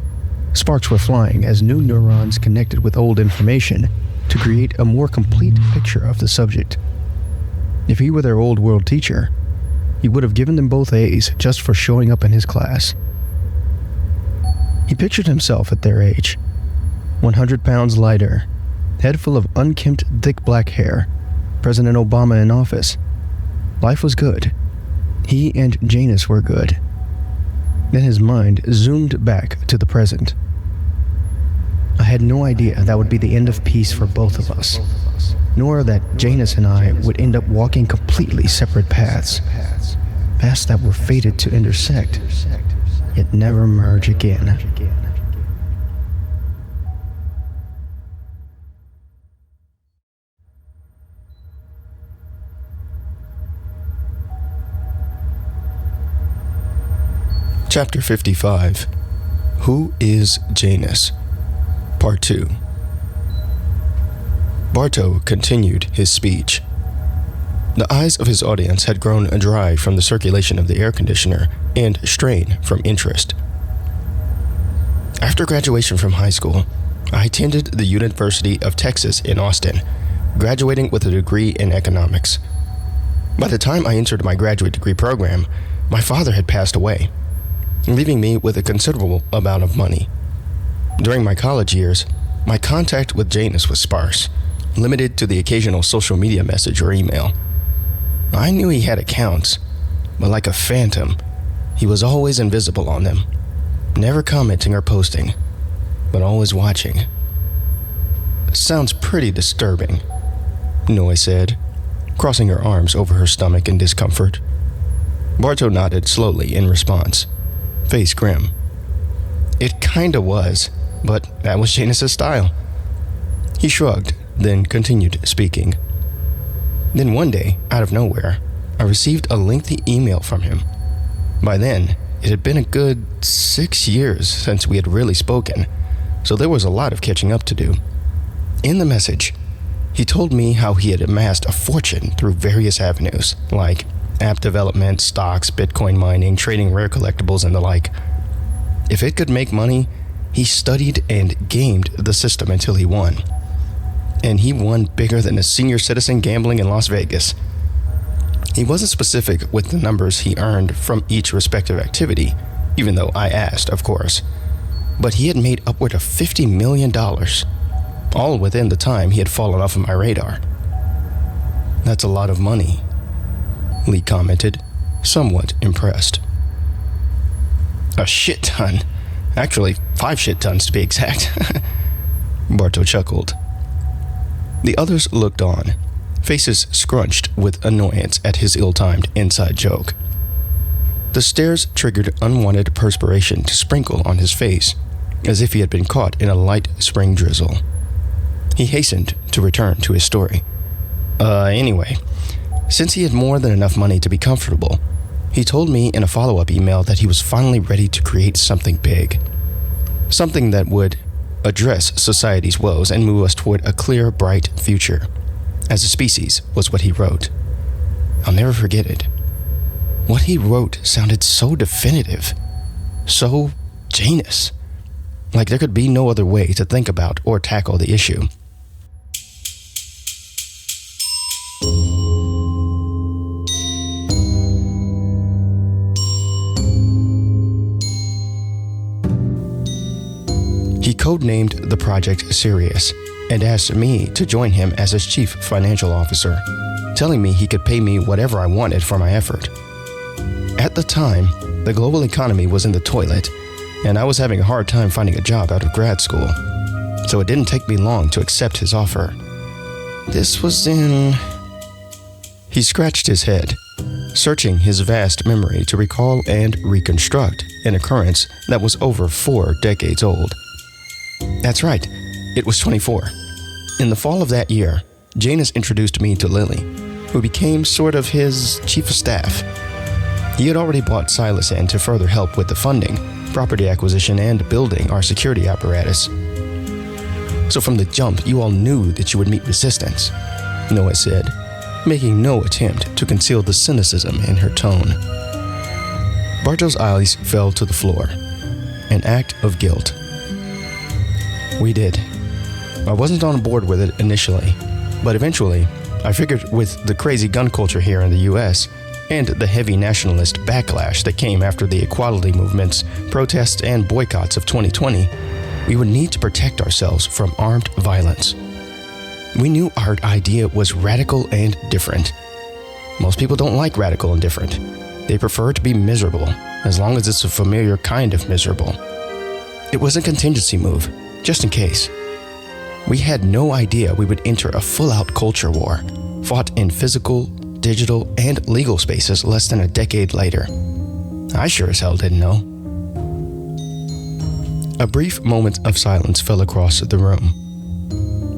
C: sparks were flying as new neurons connected with old information to create a more complete picture of the subject. If he were their old world teacher, he would have given them both A's just for showing up in his class. He pictured himself at their age, 100 pounds lighter, head full of unkempt thick black hair, President Obama in office. Life was good. He and Janus were good. Then his mind zoomed back to the present. I had no idea that would be the end of peace for both of us, nor that Janus and I would end up walking completely separate paths that were fated to intersect, yet never merge again.
A: Chapter 55. Who is Janus? Part 2. Bartow continued his speech. The eyes of his audience had grown dry from the circulation of the air conditioner and strain from interest. After graduation from high school, I attended the University of Texas in Austin, graduating with a degree in economics. By the time I entered my graduate degree program, my father had passed away, leaving me with a considerable amount of money. During my college years, my contact with Janus was sparse, limited to the occasional social media message or email. I knew he had accounts, but like a phantom, he was always invisible on them, never commenting or posting, but always watching. Sounds pretty disturbing, Noy said, crossing her arms over her stomach in discomfort. Bartow nodded slowly in response, face grim. It kinda was, but that was Janus' style. He shrugged, then continued speaking. Then one day, out of nowhere, I received a lengthy email from him. By then, it had been a good 6 years since we had really spoken, so there was a lot of catching up to do. In the message, he told me how he had amassed a fortune through various avenues, like app development, stocks, Bitcoin mining, trading rare collectibles, and the like. If it could make money, he studied and gamed the system until he won. And he won bigger than a senior citizen gambling in Las Vegas. He wasn't specific with the numbers he earned from each respective activity, even though I asked, of course. But he had made upward of $50 million, all within the time he had fallen off of my radar. That's a lot of money, Lee commented, somewhat impressed. A shit ton. Actually, 5 shit tons to be exact. Bartow chuckled. The others looked on, faces scrunched with annoyance at his ill-timed inside joke. The stares triggered unwanted perspiration to sprinkle on his face, as if he had been caught in a light spring drizzle. He hastened to return to his story. Anyway, since he had more than enough money to be comfortable, he told me in a follow-up email that he was finally ready to create something big. Something that would address society's woes and move us toward a clear, bright future. As a species, was what he wrote. I'll never forget it. What he wrote sounded so definitive, so Janus, like there could be no other way to think about or tackle the issue. He codenamed the project Cereus and asked me to join him as his chief financial officer, telling me he could pay me whatever I wanted for my effort. At the time, the global economy was in the toilet, and I was having a hard time finding a job out of grad school, so it didn't take me long to accept his offer. This was in He scratched his head, searching his vast memory to recall and reconstruct an occurrence that was over 4 decades old. That's right, it was 24. In the fall of that year, Janus introduced me to Lily, who became sort of his chief of staff. He had already brought Silas in to further help with the funding, property acquisition, and building our security apparatus. So from the jump, you all knew that you would meet resistance, Noah said, making no attempt to conceal the cynicism in her tone. Bartow's eyes fell to the floor, an act of guilt. We did. I wasn't on board with it initially, but eventually, I figured with the crazy gun culture here in the US and the heavy nationalist backlash that came after the equality movements, protests, and boycotts of 2020, we would need to protect ourselves from armed violence. We knew our idea was radical and different. Most people don't like radical and different. They prefer to be miserable, as long as it's a familiar kind of miserable. It was a contingency move, just in case. We had no idea we would enter a full-out culture war, fought in physical, digital, and legal spaces less than a decade later. I sure as hell didn't know. A brief moment of silence fell across the room.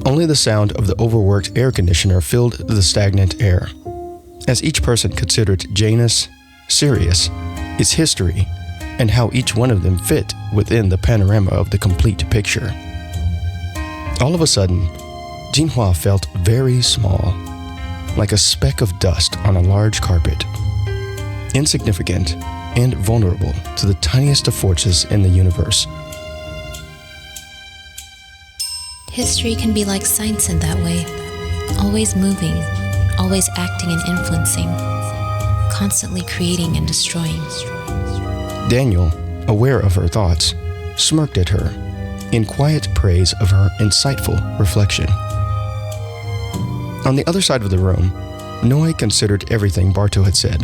A: Only the sound of the overworked air conditioner filled the stagnant air, as each person considered Janus, Cereus, its history, and how each one of them fit within the panorama of the complete picture. All of a sudden, Jinhua felt very small, like a speck of dust on a large carpet, insignificant and vulnerable to the tiniest of forces in the universe.
D: History can be like science in that way, always moving, always acting and influencing, constantly creating and destroying.
A: Daniel, aware of her thoughts, smirked at her in quiet praise of her insightful reflection. On the other side of the room, Noe considered everything Bartow had said.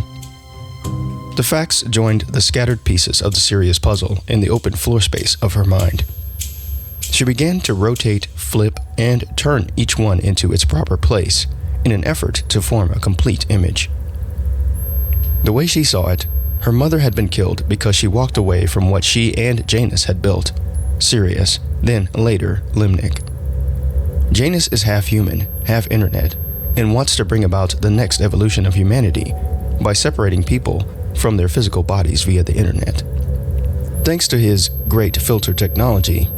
A: The facts joined the scattered pieces of the Cereus puzzle in the open floor space of her mind. She began to rotate, flip, and turn each one into its proper place in an effort to form a complete image. The way she saw it, her mother had been killed because she walked away from what she and Janus had built, Cereus, then later Limnic. Janus is half human, half internet, and wants to bring about the next evolution of humanity by separating people from their physical bodies via the internet. Thanks to his great filter technology,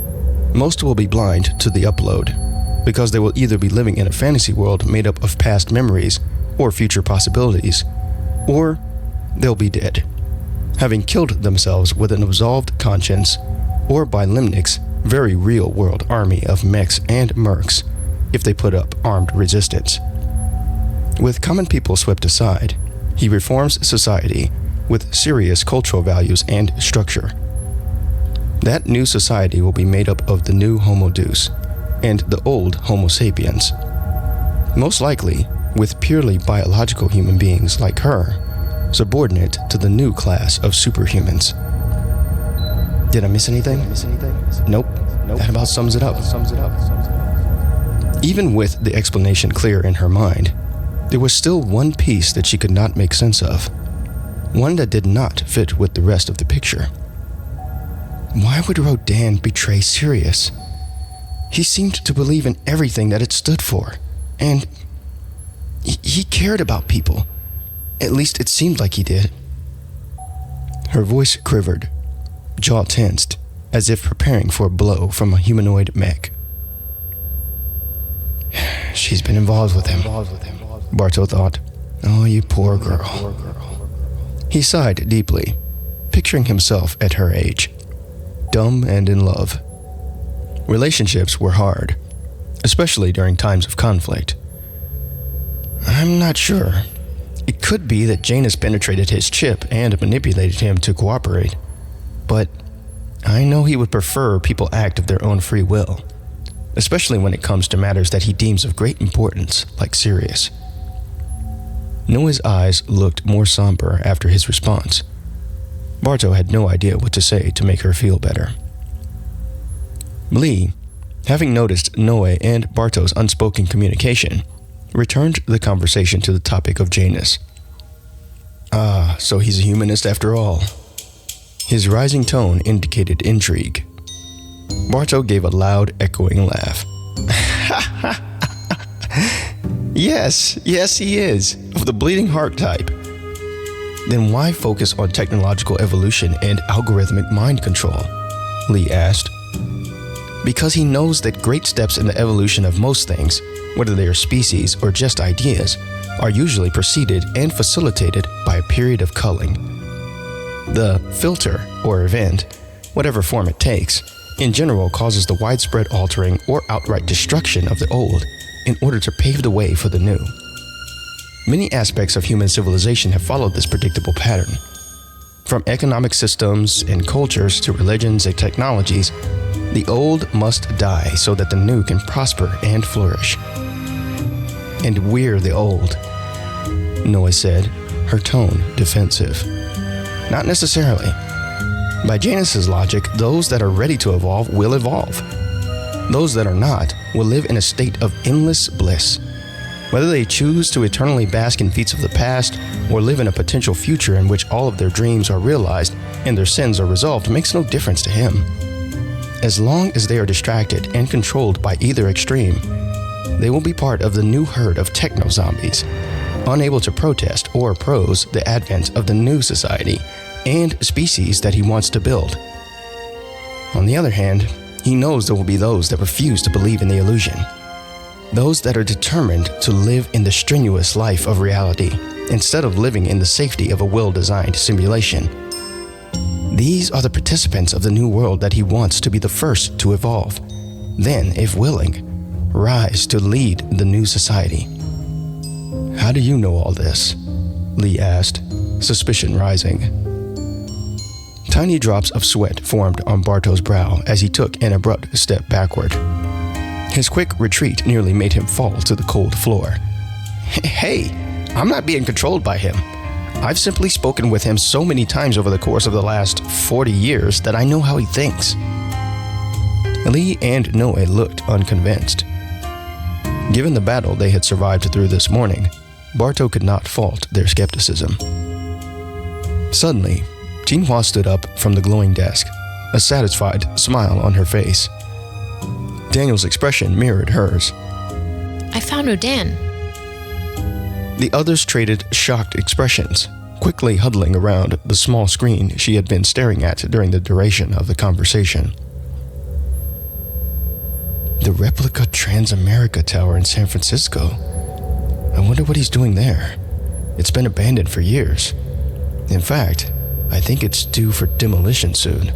A: most will be blind to the upload, because they will either be living in a fantasy world made up of past memories or future possibilities, or they'll be dead, having killed themselves with an absolved conscience, or by Limnic's very real-world army of mechs and mercs if they put up armed resistance. With common people swept aside, he reforms society with serious cultural values and structure. That new society will be made up of the new Homo Deus and the old Homo sapiens, most likely with purely biological human beings like her, subordinate to the new class of superhumans. Did I miss anything? Nope. That about sums it up. Even with the explanation clear in her mind, there was still one piece that she could not make sense of, one that did not fit with the rest of the picture. Why would Rodan betray Cereus? He seemed to believe in everything that it stood for, and he cared about people. At least it seemed like he did. Her voice quivered, jaw tensed, as if preparing for a blow from a humanoid mech. She's been involved with him, Bartow thought. Oh, you poor girl. He sighed deeply, picturing himself at her age, dumb and in love. Relationships were hard, especially during times of conflict. I'm not sure. It could be that Janus penetrated his chip and manipulated him to cooperate, but I know he would prefer people act of their own free will, especially when it comes to matters that he deems of great importance, like Cereus. Noah's eyes looked more somber after his response. Bartow had no idea what to say to make her feel better. Lee, having noticed Noe and Bartow's unspoken communication, returned the conversation to the topic of Janus. Ah, so he's a humanist after all. His rising tone indicated intrigue. Bartow gave a loud, echoing laugh. Yes, he is, of the bleeding heart type. Then why focus on technological evolution and algorithmic mind control? Lee asked. Because he knows that great steps in the evolution of most things, whether they are species or just ideas, are usually preceded and facilitated by a period of culling. The filter, or event, whatever form it takes, in general causes the widespread altering or outright destruction of the old in order to pave the way for the new. Many aspects of human civilization have followed this predictable pattern. From economic systems and cultures to religions and technologies, the old must die so that the new can prosper and flourish. And we're the old, Noah said, her tone defensive. Not necessarily. By Janus's logic, those that are ready to evolve will evolve. Those that are not will live in a state of endless bliss. Whether they choose to eternally bask in feats of the past or live in a potential future in which all of their dreams are realized and their sins are resolved makes no difference to him. As long as they are distracted and controlled by either extreme, they will be part of the new herd of techno-zombies, unable to protest or oppose the advent of the new society and species that he wants to build. On the other hand, he knows there will be those that refuse to believe in the illusion. Those that are determined to live in the strenuous life of reality instead of living in the safety of a well-designed simulation. These are the participants of the new world that he wants to be the first to evolve, then, if willing, rise to lead the new society. How do you know all this? Lee asked, suspicion rising. Tiny drops of sweat formed on Bartow's brow as he took an abrupt step backward. His quick retreat nearly made him fall to the cold floor. Hey, I'm not being controlled by him. I've simply spoken with him so many times over the course of the last 40 years that I know how he thinks. Lee and Noe looked unconvinced. Given the battle they had survived through this morning, Bartow could not fault their skepticism. Suddenly, Jinhua stood up from the glowing desk, a satisfied smile on her face. Daniel's expression mirrored hers.
D: I found Rodan.
A: The others traded shocked expressions, quickly huddling around the small screen she had been staring at during the duration of the conversation. The replica Transamerica Tower in San Francisco. I wonder what he's doing there. It's been abandoned for years. In fact, I think it's due for demolition soon.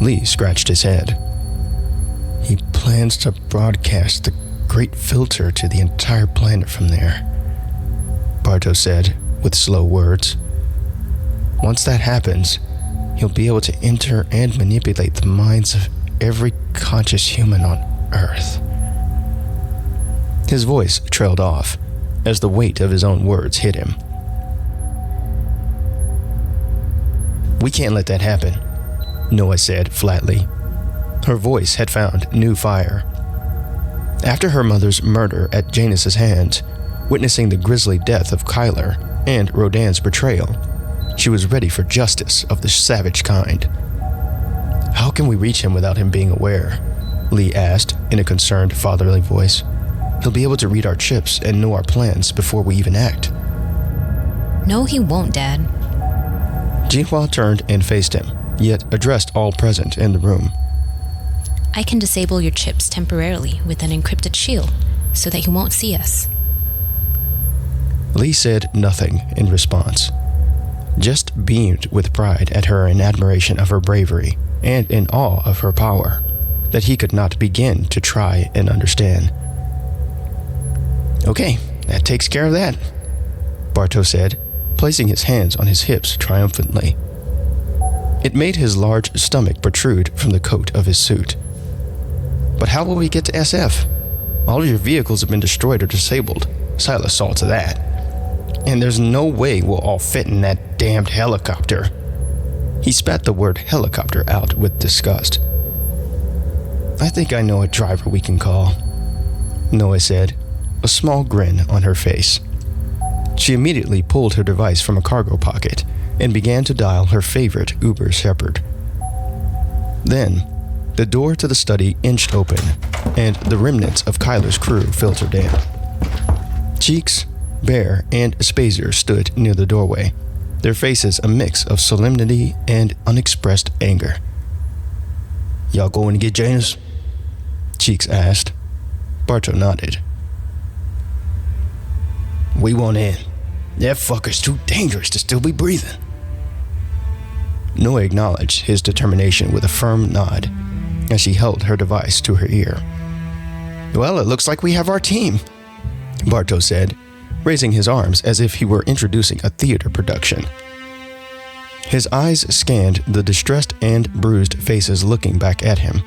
A: Lee scratched his head. He plans to broadcast the Great Filter to the entire planet from there, Bartow said with slow words. Once that happens, he'll be able to enter and manipulate the minds of every conscious human on Earth. His voice trailed off as the weight of his own words hit him. We can't let that happen, Noah said flatly. Her voice had found new fire. After her mother's murder at Janus's hands, witnessing the grisly death of Kyler and Rodan's betrayal, she was ready for justice of the savage kind. How can we reach him without him being aware? Lee asked in a concerned, fatherly voice. He'll be able to read our chips and know our plans before we even act.
D: No, he won't, Dad.
A: Jinhua turned and faced him, yet addressed all present in the room.
D: I can disable your chips temporarily with an encrypted shield so that he won't see us.
A: Lee said nothing in response, just beamed with pride at her in admiration of her bravery and in awe of her power that he could not begin to try and understand. Okay, that takes care of that, Bartow said, placing his hands on his hips triumphantly. It made his large stomach protrude from the coat of his suit. But how will we get to SF? All of your vehicles have been destroyed or disabled. Silas saw to that. And there's no way we'll all fit in that damned helicopter. He spat the word helicopter out with disgust. I think I know a driver we can call, Noah said, a small grin on her face. She immediately pulled her device from a cargo pocket and began to dial her favorite Uber Shepherd. Then, the door to the study inched open, and the remnants of Kyler's crew filtered in. Cheeks, Bear, and Spazier stood near the doorway, their faces a mix of solemnity and unexpressed anger. "Y'all going to get Janus?" Cheeks asked. Bartow nodded. "We want in. That fucker's too dangerous to still be breathing." Noe acknowledged his determination with a firm nod as she held her device to her ear. "Well, it looks like we have our team," Bartow said, raising his arms as if he were introducing a theater production. His eyes scanned the distressed and bruised faces looking back at him.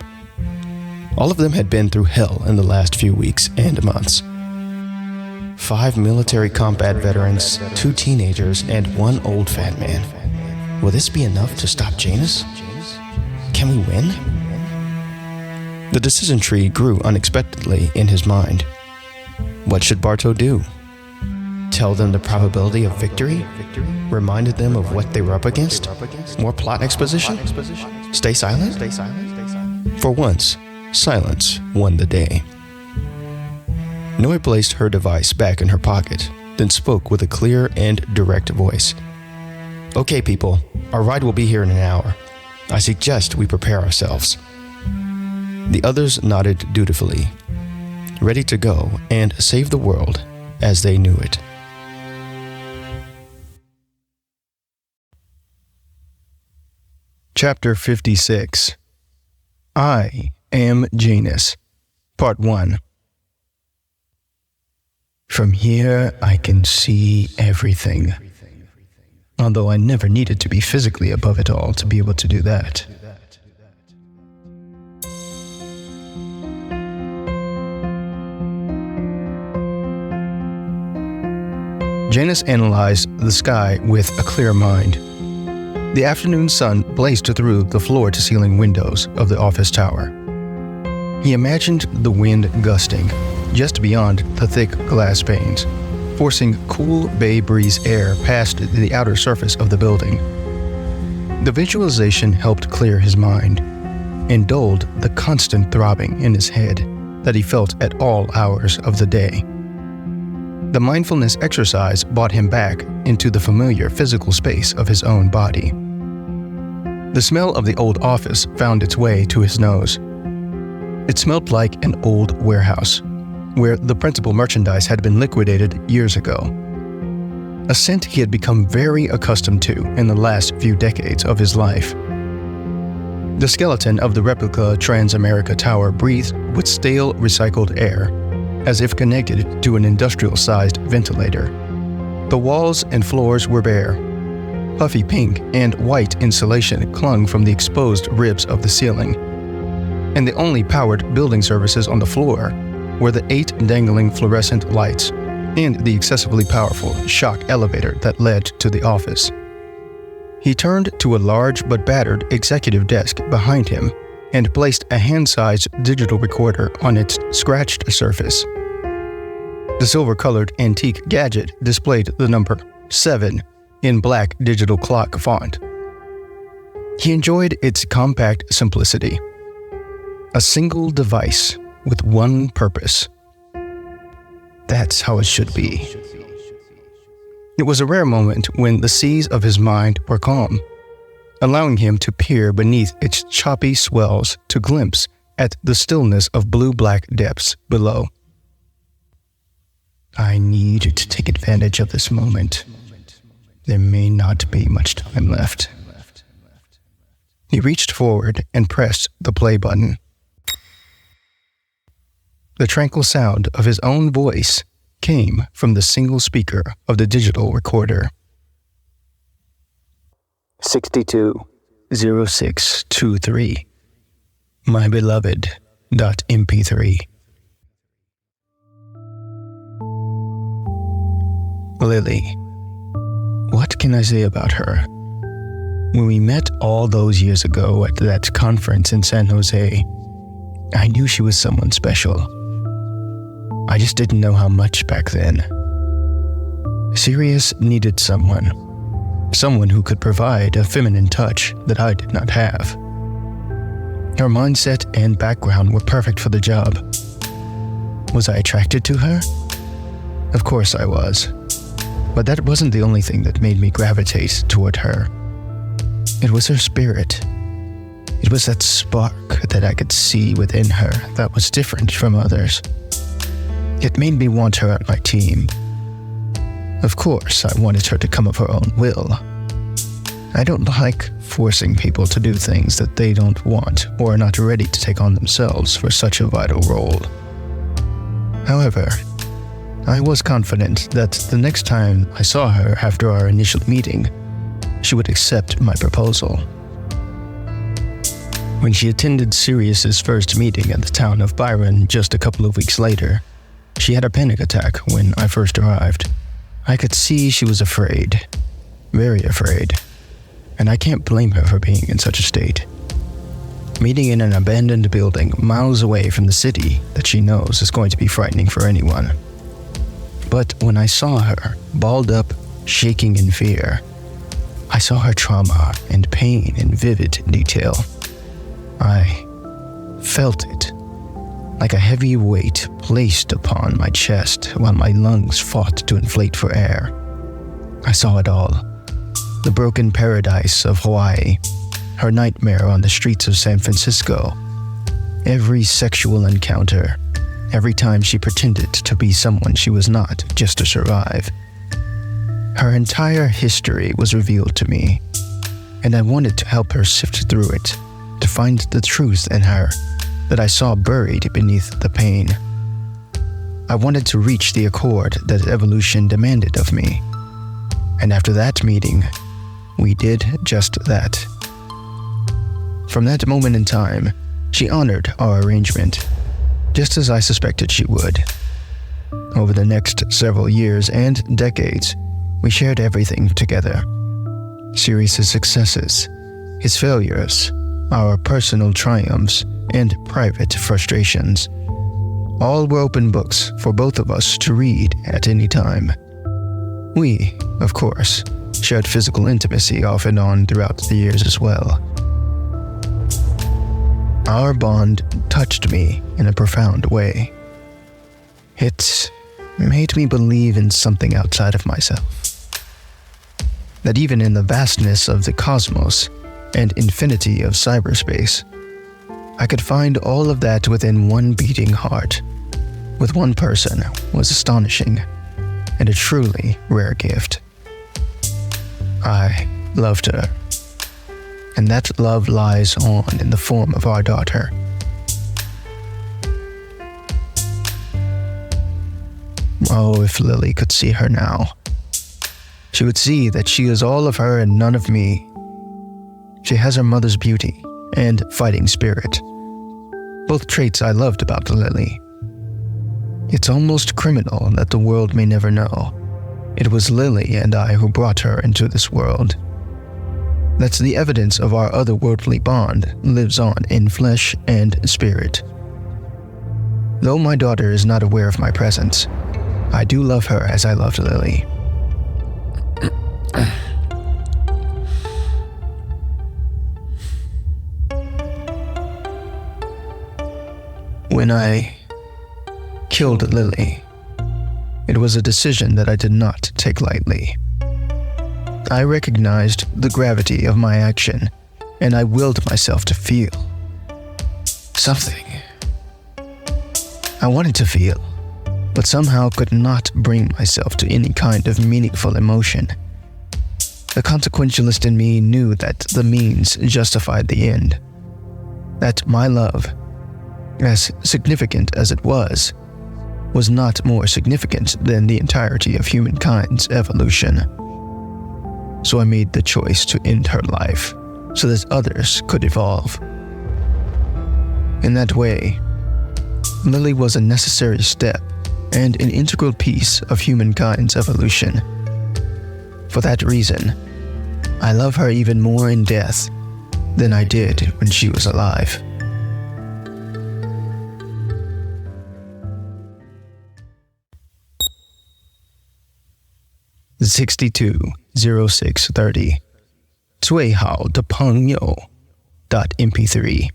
A: All of them had been through hell in the last few weeks and months. 5 military combat veterans, 2 teenagers, and 1 old fat man. Will this be enough to stop Janus? Can we win? The decision tree grew unexpectedly in his mind. What should Bartow do? Tell them the probability of victory? Reminded them of what they were up against? More plot exposition? Stay silent? For once, silence won the day. Noe placed her device back in her pocket, then spoke with a clear and direct voice. "Okay, people, our ride will be here in an hour. I suggest we prepare ourselves." The others nodded dutifully, ready to go and save the world as they knew it.
C: Chapter 56. I Am Janus, Part 1. From here, I can see everything. Although I never needed to be physically above it all to be able to do that. Janus analyzed the sky with a clear mind. The afternoon sun blazed through the floor-to-ceiling windows of the office tower. He imagined the wind gusting just beyond the thick glass panes, forcing cool bay breeze air past the outer surface of the building. The visualization helped clear his mind and dulled the constant throbbing in his head that he felt at all hours of the day. The mindfulness exercise brought him back into the familiar physical space of his own body. The smell of the old office found its way to his nose. It smelled like an old warehouse, where the principal merchandise had been liquidated years ago. A scent he had become very accustomed to in the last few decades of his life. The skeleton of the replica Transamerica Tower breathed with stale, recycled air, as if connected to an industrial-sized ventilator. The walls and floors were bare. Puffy pink and white insulation clung from the exposed ribs of the ceiling, and the only powered building services on the floor were the 8 dangling fluorescent lights and the excessively powerful shock elevator that led to the office. He turned to a large but battered executive desk behind him and placed a hand-sized digital recorder on its scratched surface. The silver-colored antique gadget displayed the number 7 in black digital clock font. He enjoyed its compact simplicity. A single device with one purpose. That's how it should be. It was a rare moment when the seas of his mind were calm, allowing him to peer beneath its choppy swells to glimpse at the stillness of blue-black depths below. I need to take advantage of this moment. There may not be much time left. He reached forward and pressed the play button. The tranquil sound of his own voice came from the single speaker of the digital recorder. 620623. My beloved .mp3. Lily. What can I say about her? When we met all those years ago at that conference in San Jose, I knew she was someone special. I just didn't know how much back then. Cereus needed someone who could provide a feminine touch that I did not have. Her mindset and background were perfect for the job. Was I attracted to her? Of course I was. But that wasn't the only thing that made me gravitate toward her. It was her spirit. It was that spark that I could see within her that was different from others. It made me want her on my team. Of course, I wanted her to come of her own will. I don't like forcing people to do things that they don't want or are not ready to take on themselves for such a vital role. However, I was confident that the next time I saw her after our initial meeting, she would accept my proposal. When she attended Cereus's first meeting at the town of Byron just a couple of weeks later, she had a panic attack when I first arrived. I could see she was afraid, very afraid, and I can't blame her for being in such a state. Meeting in an abandoned building miles away from the city that she knows is going to be frightening for anyone. But when I saw her, balled up, shaking in fear, I saw her trauma and pain in vivid detail. I felt it, like a heavy weight placed upon my chest while my lungs fought to inflate for air. I saw it all. The broken paradise of Hawaii, her nightmare on the streets of San Francisco, every sexual encounter, every time she pretended to be someone she was not just to survive. Her entire history was revealed to me, and I wanted to help her sift through it, to find the truth in her that I saw buried beneath the pain. I wanted to reach the accord that evolution demanded of me, and after that meeting, we did just that. From that moment in time, she honored our arrangement, just as I suspected she would. Over the next several years and decades, we shared everything together. Cereus's successes, his failures, our personal triumphs, and private frustrations. All were open books for both of us to read at any time. We, of course, shared physical intimacy off and on throughout the years as well. Our bond touched me in a profound way. It made me believe in something outside of myself. That even in the vastness of the cosmos and infinity of cyberspace, I could find all of that within one beating heart, with one person, was astonishing and a truly rare gift. I loved her, and that love lies on in the form of our daughter. Oh, if Lily could see her now, she would see that she is all of her and none of me. She has her mother's beauty and fighting spirit, both traits I loved about Lily. It's almost criminal that the world may never know. It was Lily and I who brought her into this world. That's the evidence of our otherworldly bond lives on in flesh and spirit. Though my daughter is not aware of my presence, I do love her as I loved Lily. When I killed Lily, it was a decision that I did not take lightly. I recognized the gravity of my action, and I willed myself to feel something. I wanted to feel, but somehow could not bring myself to any kind of meaningful emotion. The consequentialist in me knew that the means justified the end. That my love, as significant as it was not more significant than the entirety of humankind's evolution. So I made the choice to end her life so that others could evolve. In that way, Lily was a necessary step and an integral piece of humankind's evolution. For that reason, I love her even more in death than I did when she was alive. 620630 最好的朋友 .mp3.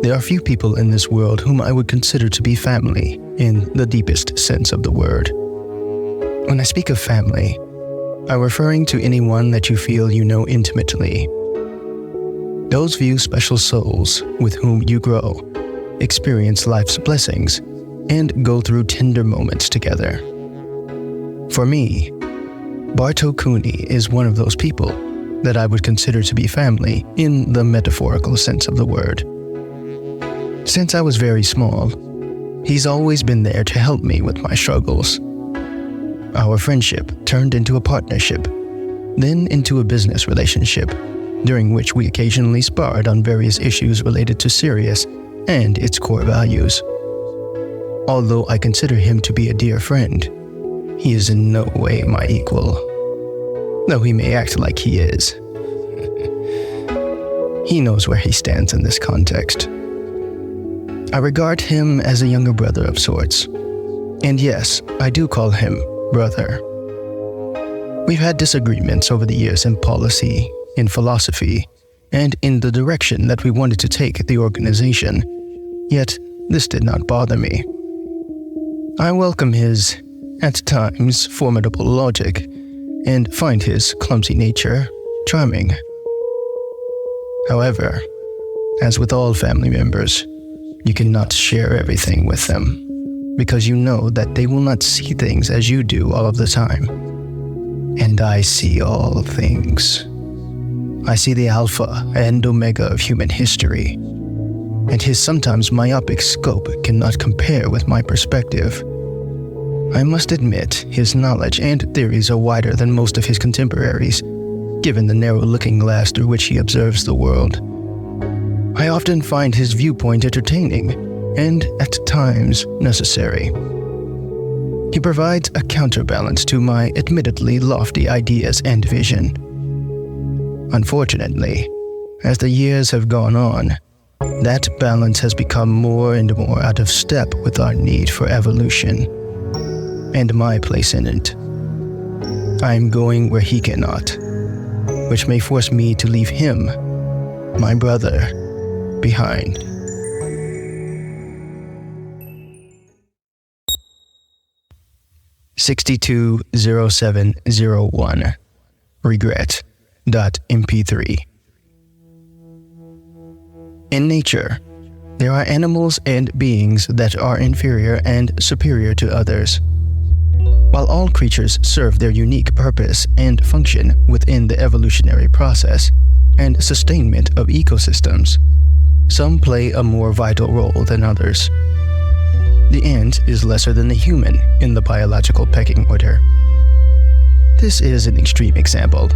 C: There are few people in this world whom I would consider to be family in the deepest sense of the word. When I speak of family, I'm referring to anyone that you feel you know intimately. Those few special souls with whom you grow, experience life's blessings, and go through tender moments together. For me, Barto Cooney is one of those people that I would consider to be family in the metaphorical sense of the word. Since I was very small, he's always been there to help me with my struggles. Our friendship turned into a partnership, then into a business relationship, during which we occasionally sparred on various issues related to Cereus and its core values. Although I consider him to be a dear friend, he is in no way my equal, though he may act like he is. He knows where he stands in this context. I regard him as a younger brother of sorts. And yes, I do call him brother. We've had disagreements over the years in policy, in philosophy, and in the direction that we wanted to take the organization, yet this did not bother me. I welcome his, at times, formidable logic, and find his clumsy nature charming. However, as with all family members, you cannot share everything with them, because you know that they will not see things as you do all of the time. And I see all things. I see the alpha and omega of human history, and his sometimes myopic scope cannot compare with my perspective. I must admit, his knowledge and theories are wider than most of his contemporaries, given the narrow looking glass through which he observes the world. I often find his viewpoint entertaining and, at times, necessary. He provides a counterbalance to my admittedly lofty ideas and vision. Unfortunately, as the years have gone on, that balance has become more and more out of step with our need for evolution and my place in it. I am going where he cannot, which may force me to leave him, my brother, behind. (620701) Regret.mp3. In nature, there are animals and beings that are inferior and superior to others. While all creatures serve their unique purpose and function within the evolutionary process and sustainment of ecosystems, some play a more vital role than others. The ant is lesser than the human in the biological pecking order. This is an extreme example,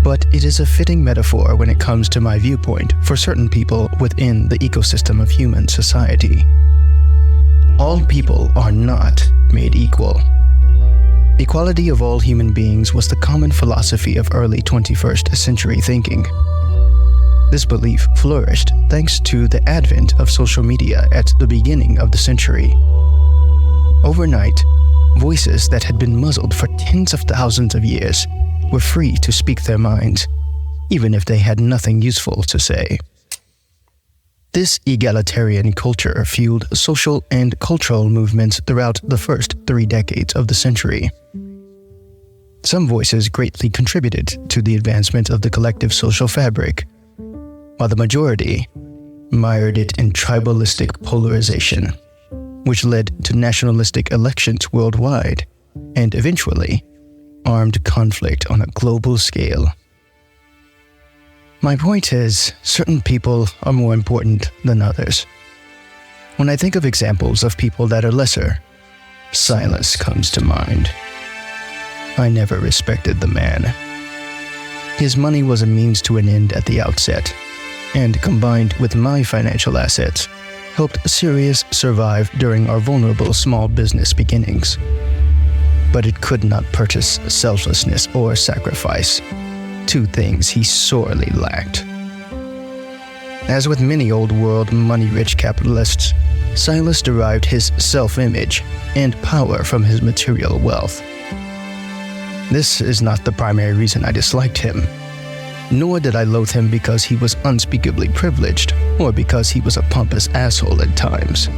C: but it is a fitting metaphor when it comes to my viewpoint for certain people within the ecosystem of human society. All people are not made equal. Equality of all human beings was the common philosophy of early 21st century thinking. This belief flourished thanks to the advent of social media at the beginning of the century. Overnight, voices that had been muzzled for tens of thousands of years were free to speak their minds, even if they had nothing useful to say. This egalitarian culture fueled social and cultural movements throughout the first 3 decades of the century. Some voices greatly contributed to the advancement of the collective social fabric, while the majority mired it in tribalistic polarization, which led to nationalistic elections worldwide and eventually armed conflict on a global scale. My point is, certain people are more important than others. When I think of examples of people that are lesser, Silas comes to mind. I never respected the man. His money was a means to an end at the outset, and combined with my financial assets, helped Cereus survive during our vulnerable small business beginnings. But it could not purchase selflessness or sacrifice, 2 things he sorely lacked. As with many old-world money-rich capitalists, Silas derived his self-image and power from his material wealth. This is not the primary reason I disliked him, nor did I loathe him because he was unspeakably privileged or because he was a pompous asshole at times.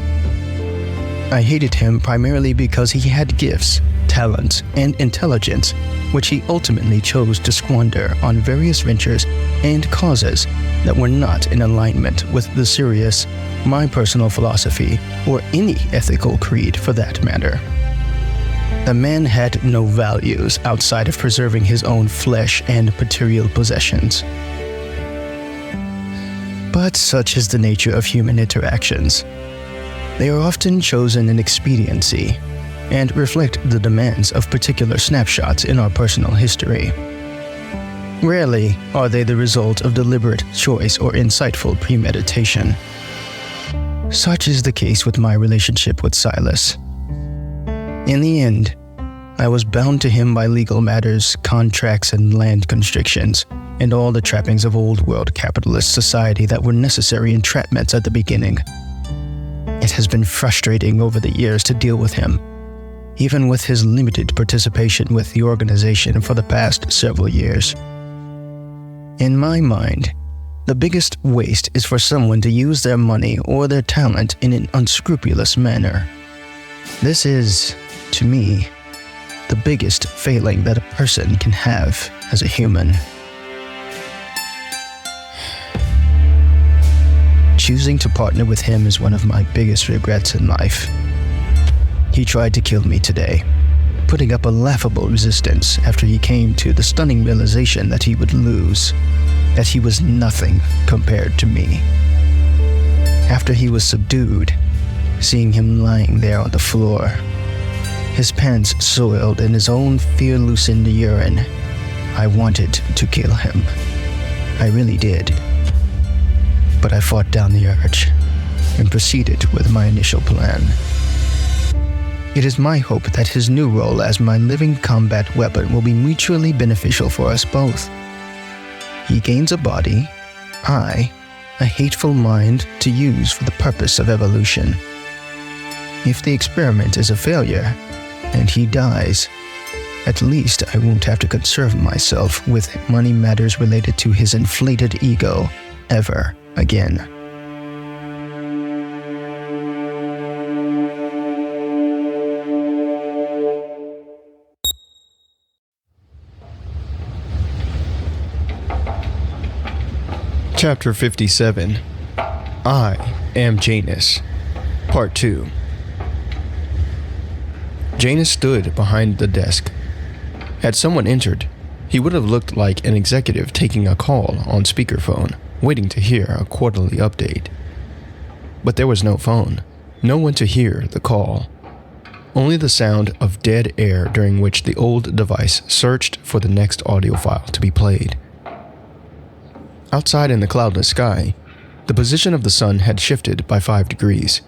C: I hated him primarily because he had gifts, talents, and intelligence which he ultimately chose to squander on various ventures and causes that were not in alignment with the Cereus, my personal philosophy, or any ethical creed for that matter. The man had no values outside of preserving his own flesh and material possessions. But such is the nature of human interactions. They are often chosen in expediency and reflect the demands of particular snapshots in our personal history. Rarely are they the result of deliberate choice or insightful premeditation. Such is the case with my relationship with Silas. In the end, I was bound to him by legal matters, contracts, and land constrictions, and all the trappings of old-world capitalist society that were necessary entrapments at the beginning. It has been frustrating over the years to deal with him, even with his limited participation with the organization for the past several years. In my mind, the biggest waste is for someone to use their money or their talent in an unscrupulous manner. This is, to me, the biggest failing that a person can have as a human. Choosing to partner with him is one of my biggest regrets in life. He tried to kill me today, putting up a laughable resistance after he came to the stunning realization that he would lose, that he was nothing compared to me. After he was subdued, seeing him lying there on the floor, his pants soiled in his own fear-loosened urine, I wanted to kill him. I really did. But I fought down the urge and proceeded with my initial plan. It is my hope that his new role as my living combat weapon will be mutually beneficial for us both. He gains a body, I, a hateful mind to use for the purpose of evolution. If the experiment is a failure, and he dies, at least I won't have to concern myself with money matters related to his inflated ego ever again.
A: Chapter 57. I am Janus. Part 2. Janus stood behind the desk. Had someone entered, he would have looked like an executive taking a call on speakerphone, waiting to hear a quarterly update. But there was no phone, no one to hear the call. Only the sound of dead air during which the old device searched for the next audio file to be played. Outside in the cloudless sky, the position of the sun had shifted by 5 degrees,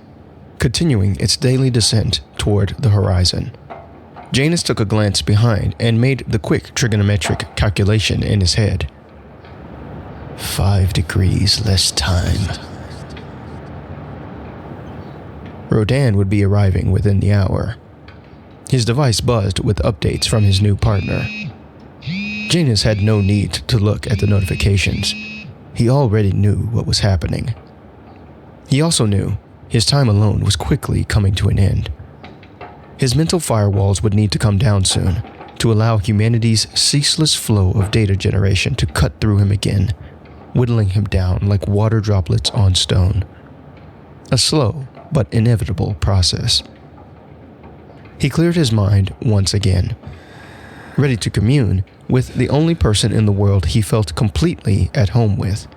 A: continuing its daily descent toward the horizon. Janus took a glance behind and made the quick trigonometric calculation in his head. 5 degrees less time. Rodan would be arriving within the hour. His device buzzed with updates from his new partner. Janus had no need to look at the notifications. He already knew what was happening. He also knew his time alone was quickly coming to an end. His mental firewalls would need to come down soon to allow humanity's ceaseless flow of data generation to cut through him again, whittling him down like water droplets on stone. A slow but inevitable process. He cleared his mind once again, ready to commune with the only person in the world he felt completely at home with.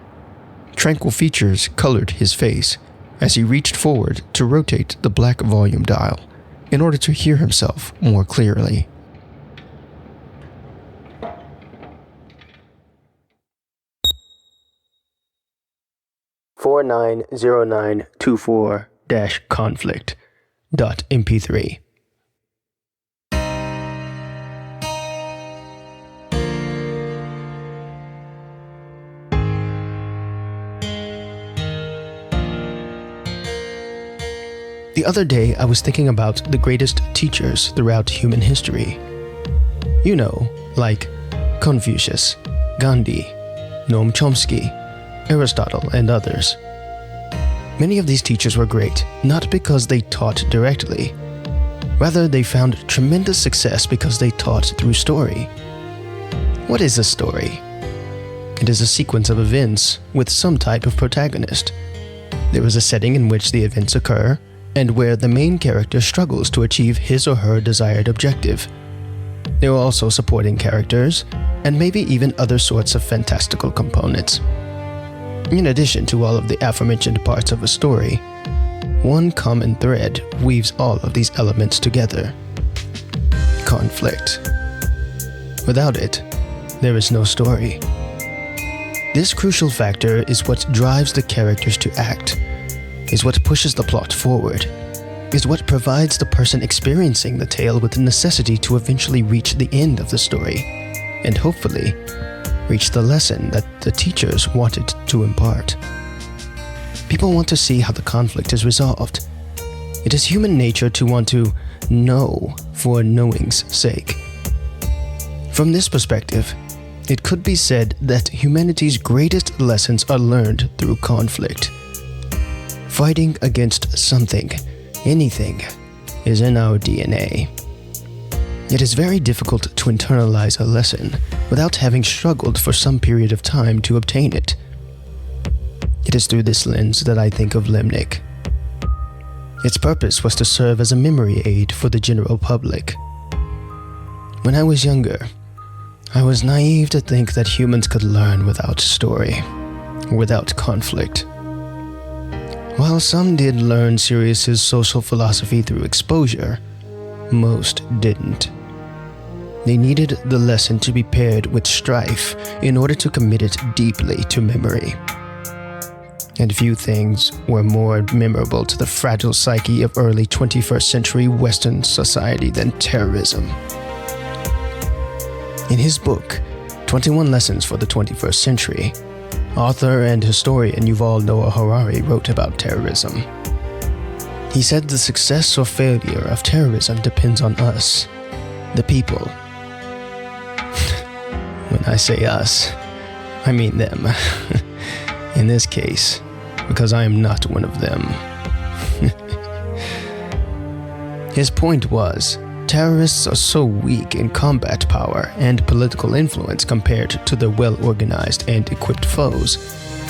A: Tranquil features colored his face as he reached forward to rotate the black volume dial in order to hear himself more clearly. .conflict.mp3.
C: The other day, I was thinking about the greatest teachers throughout human history. You know, like Confucius, Gandhi, Noam Chomsky, Aristotle, and others. Many of these teachers were great, not because they taught directly. Rather, they found tremendous success because they taught through story. What is a story? It is a sequence of events with some type of protagonist. There is a setting in which the events occur, and where the main character struggles to achieve his or her desired objective. There are also supporting characters, and maybe even other sorts of fantastical components. In addition to all of the aforementioned parts of a story, one common thread weaves all of these elements together: conflict. Without it, there is no story. This crucial factor is what drives the characters to act, is what pushes the plot forward, is what provides the person experiencing the tale with the necessity to eventually reach the end of the story, and hopefully reach the lesson that the teachers wanted to impart. People want to see how the conflict is resolved. It is human nature to want to know for knowing's sake. From this perspective, it could be said that humanity's greatest lessons are learned through conflict. Fighting against something, anything, is in our DNA. It is very difficult to internalize a lesson without having struggled for some period of time to obtain it. It is through this lens that I think of Limnic. Its purpose was to serve as a memory aid for the general public. When I was younger, I was naive to think that humans could learn without story, without conflict. While some did learn Cereus's social philosophy through exposure, most didn't. They needed the lesson to be paired with strife in order to commit it deeply to memory. And few things were more memorable to the fragile psyche of early 21st century Western society than terrorism. In his book, 21 Lessons for the 21st Century, author and historian Yuval Noah Harari wrote about terrorism. He said the success or failure of terrorism depends on us, the people. When I say us, I mean them. In this case, because I am not one of them. His point was, terrorists are so weak in combat power and political influence compared to their well-organized and equipped foes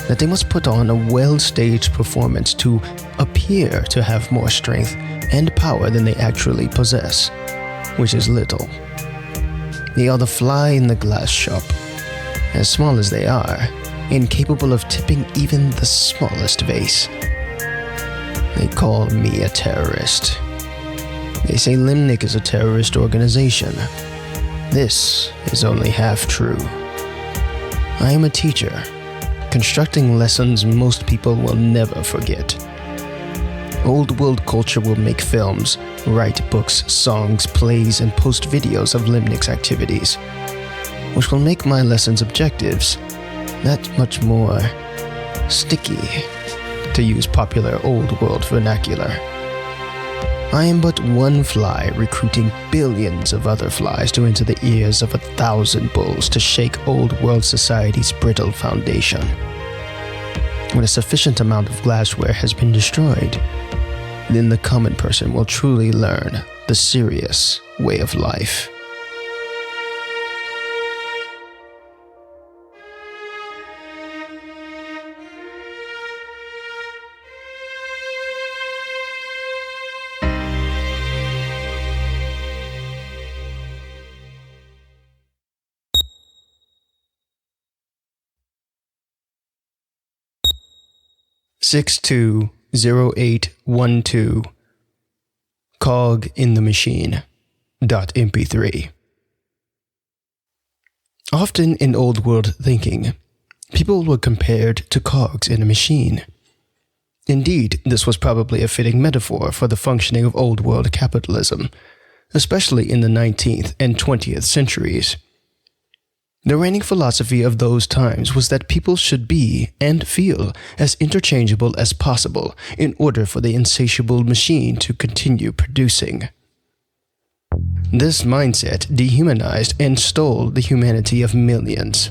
C: that they must put on a well-staged performance to appear to have more strength and power than they actually possess, which is little. They are the fly in the glass shop, as small as they are, incapable of tipping even the smallest vase. They call me a terrorist. They say Limnic is a terrorist organization. This is only half true. I am a teacher, constructing lessons most people will never forget. Old world culture will make films, write books, songs, plays, and post videos of Limnic's activities, which will make my lessons' objectives that much more sticky, to use popular old world vernacular. I am but one fly recruiting billions of other flies to enter the ears of 1,000 bulls to shake old world society's brittle foundation. When a sufficient amount of glassware has been destroyed, then the common person will truly learn the serious way of life. (620812) Cog in the Machine. .mp3. Often in old world thinking, people were compared to cogs in a machine. Indeed, this was probably a fitting metaphor for the functioning of old world capitalism, especially in the 19th and 20th centuries.
A: The reigning philosophy of those times was that people should be and feel as interchangeable as possible in order for the insatiable machine to continue producing. This mindset dehumanized and stole the humanity of millions.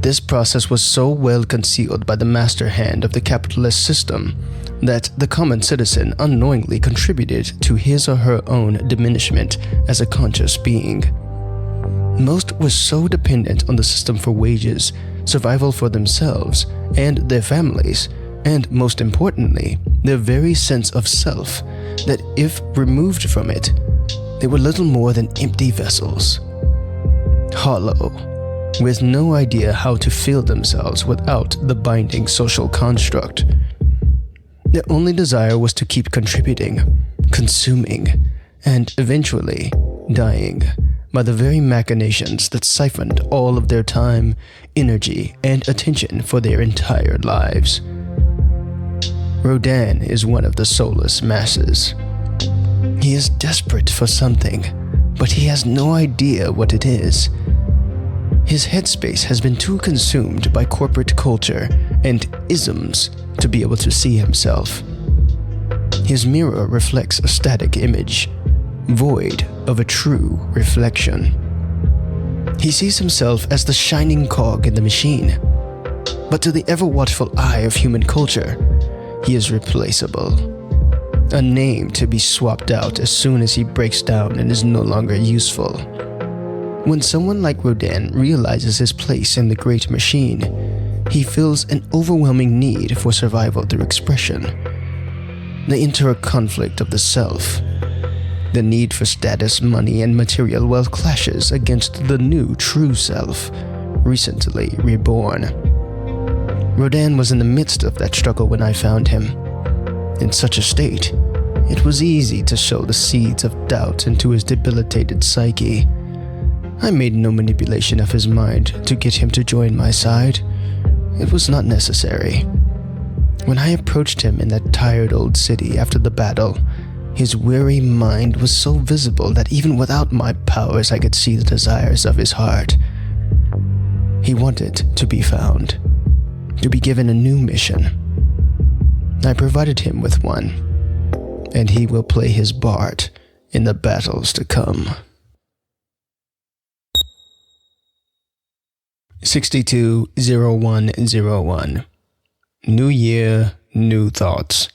A: This process was so well concealed by the master hand of the capitalist system that the common citizen unknowingly contributed to his or her own diminishment as a conscious being. Most were so dependent on the system for wages, survival for themselves and their families, and most importantly, their very sense of self, that if removed from it, they were little more than empty vessels. Hollow, with no idea how to feel themselves without the binding social construct. Their only desire was to keep contributing, consuming, and eventually dying by the very machinations that siphoned all of their time, energy, and attention for their entire lives. Rodin is one of the soulless masses. He is desperate for something, but he has no idea what it is. His headspace has been too consumed by corporate culture and isms to be able to see himself. His mirror reflects a static image, void of a true reflection. He sees himself as the shining cog in the machine, but to the ever-watchful eye of human culture, he is replaceable. A name to be swapped out as soon as he breaks down and is no longer useful. When someone like Rodin realizes his place in the great machine, he feels an overwhelming need for survival through expression. The inner conflict of the self, the need for status, money, and material wealth clashes against the new true self, recently reborn. Rodin was in the midst of that struggle when I found him. In such a state, it was easy to sow the seeds of doubt into his debilitated psyche. I made no manipulation of his mind to get him to join my side. It was not necessary. When I approached him in that tired old city after the battle, his weary mind was so visible that even without my powers I could see the desires of his heart. He wanted to be found, to be given a new mission. I provided him with one, and he will play his part in the battles to come. 620101 New Year, New Thoughts.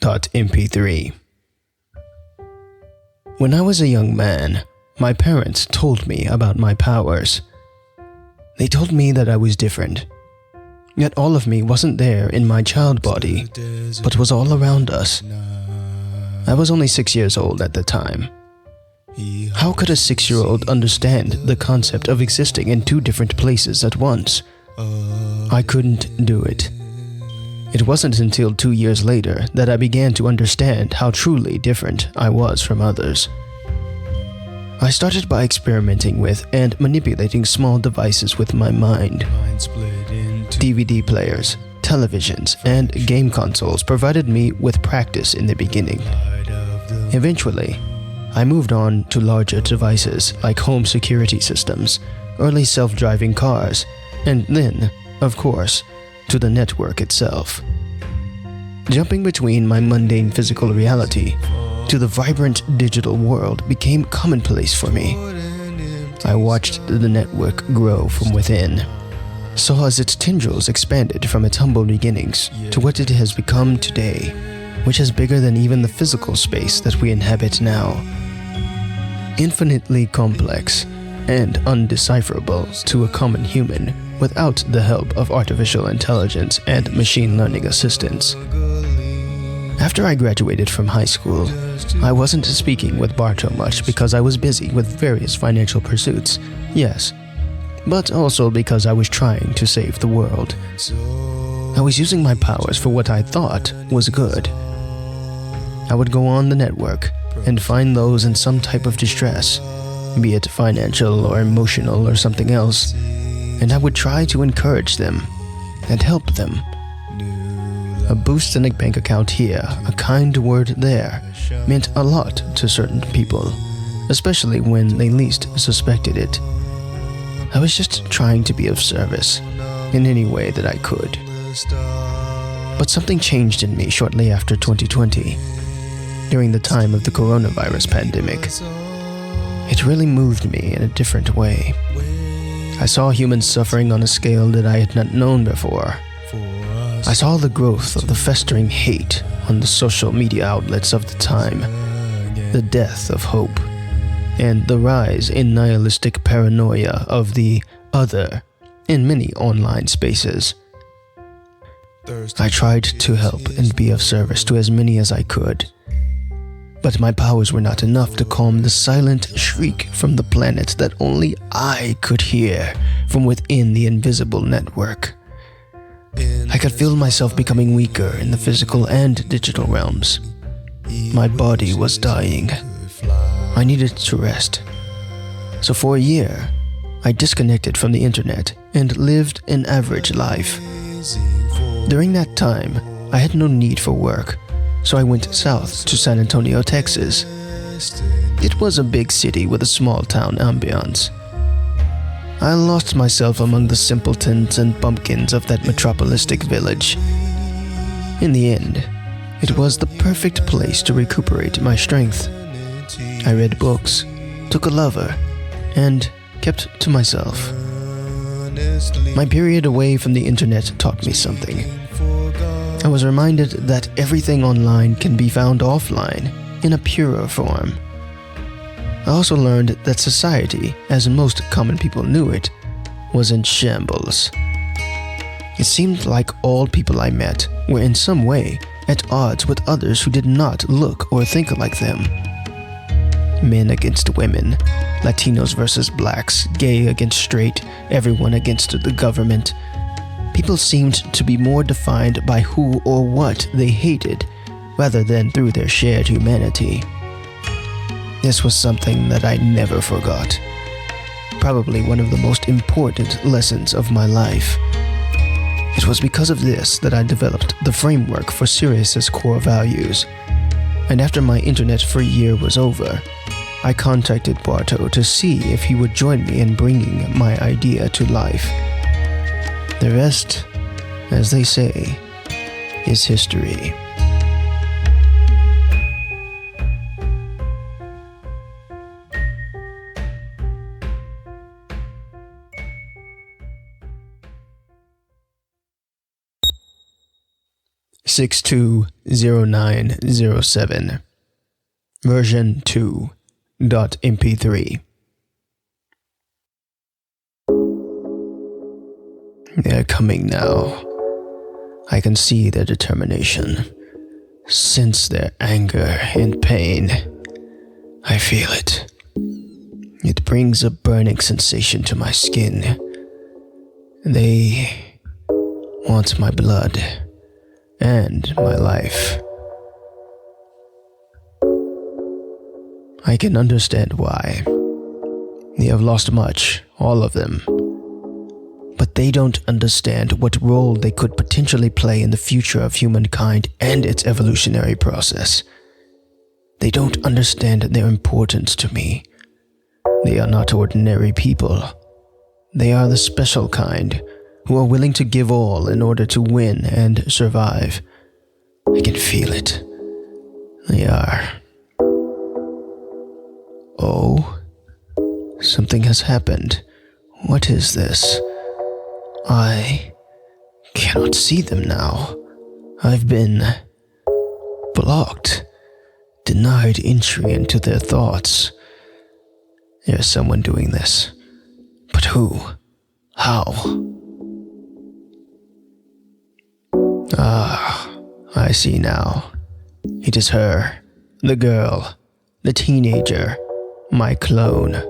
A: .mp3. When I was a young man, my parents told me about my powers. They told me that I was different. Yet all of me wasn't there in my child body, but was all around us. I was only 6 years old at the time. How could a 6-year-old understand the concept of existing in two different places at once? I couldn't do it. It wasn't until 2 years later that I began to understand how truly different I was from others. I started by experimenting with and manipulating small devices with my mind. DVD players, televisions, and game consoles provided me with practice in the beginning. Eventually, I moved on to larger devices like home security systems, early self-driving cars, and then, of course, to the network itself. Jumping between my mundane physical reality to the vibrant digital world became commonplace for me. I watched the network grow from within, saw as its tendrils expanded from its humble beginnings to what it has become today, which is bigger than even the physical space that we inhabit now. Infinitely complex and undecipherable to a common human without the help of artificial intelligence and machine learning assistants. After I graduated from high school, I wasn't speaking with Barto much because I was busy with various financial pursuits, yes, but also because I was trying to save the world. I was using my powers for what I thought was good. I would go on the network and find those in some type of distress, be it financial or emotional or something else, and I would try to encourage them and help them. A boost in a bank account here, a kind word there, meant a lot to certain people,
C: especially when they least suspected it. I was just trying to be of service in any way that I could. But something changed in me shortly after 2020, during the time of the coronavirus pandemic. It really moved me in a different way. I saw humans suffering on a scale that I had not known before. I saw the growth of the festering hate on the social media outlets of the time, the death of hope, and the rise in nihilistic paranoia of the other in many online spaces. I tried to help and be of service to as many as I could, but my powers were not enough to calm the silent shriek from the planet that only I could hear from within the invisible network. I could feel myself becoming weaker in the physical and digital realms. My body was dying. I needed to rest. So for a year, I disconnected from the internet and lived an average life. During that time, I had no need for work, so I went south to San Antonio, Texas. It was a big city with a small town ambiance. I lost myself among the simpletons and bumpkins of that metropolistic village. In the end, it was the perfect place to recuperate my strength. I read books, took a lover, and kept to myself. My period away from the internet taught me something. I was reminded that everything online can be found offline in a purer form. I also learned that society, as most common people knew it, was in shambles. It seemed like all people I met were in some way at odds with others who did not look or think like them. Men against women, Latinos versus blacks, gay against straight, everyone against the government. People seemed to be more defined by who or what they hated, rather than through their shared humanity. This was something that I never forgot. Probably one of the most important lessons of my life. It was because of this that I developed the framework for Cereus's core values. And after my internet-free year was over, I contacted Barto to see if he would join me in bringing my idea to life. The rest, as they say, is history. (620907) Version 2.mp3. They're coming now. I can see their determination, sense their anger and pain. I feel it. It brings a burning sensation to my skin. They want my blood and my life. I can understand why. They have lost much, all of them. But they don't understand what role they could potentially play in the future of humankind and its evolutionary process. They don't understand their importance to me. They are not ordinary people. They are the special kind who are willing to give all in order to win and survive. I can feel it. They are. Oh, something has happened. What is this? I cannot see them now. I've been blocked, denied entry into their thoughts. There's someone doing this. But who? How? Ah, I see now. It is her, the girl, the teenager, my clone,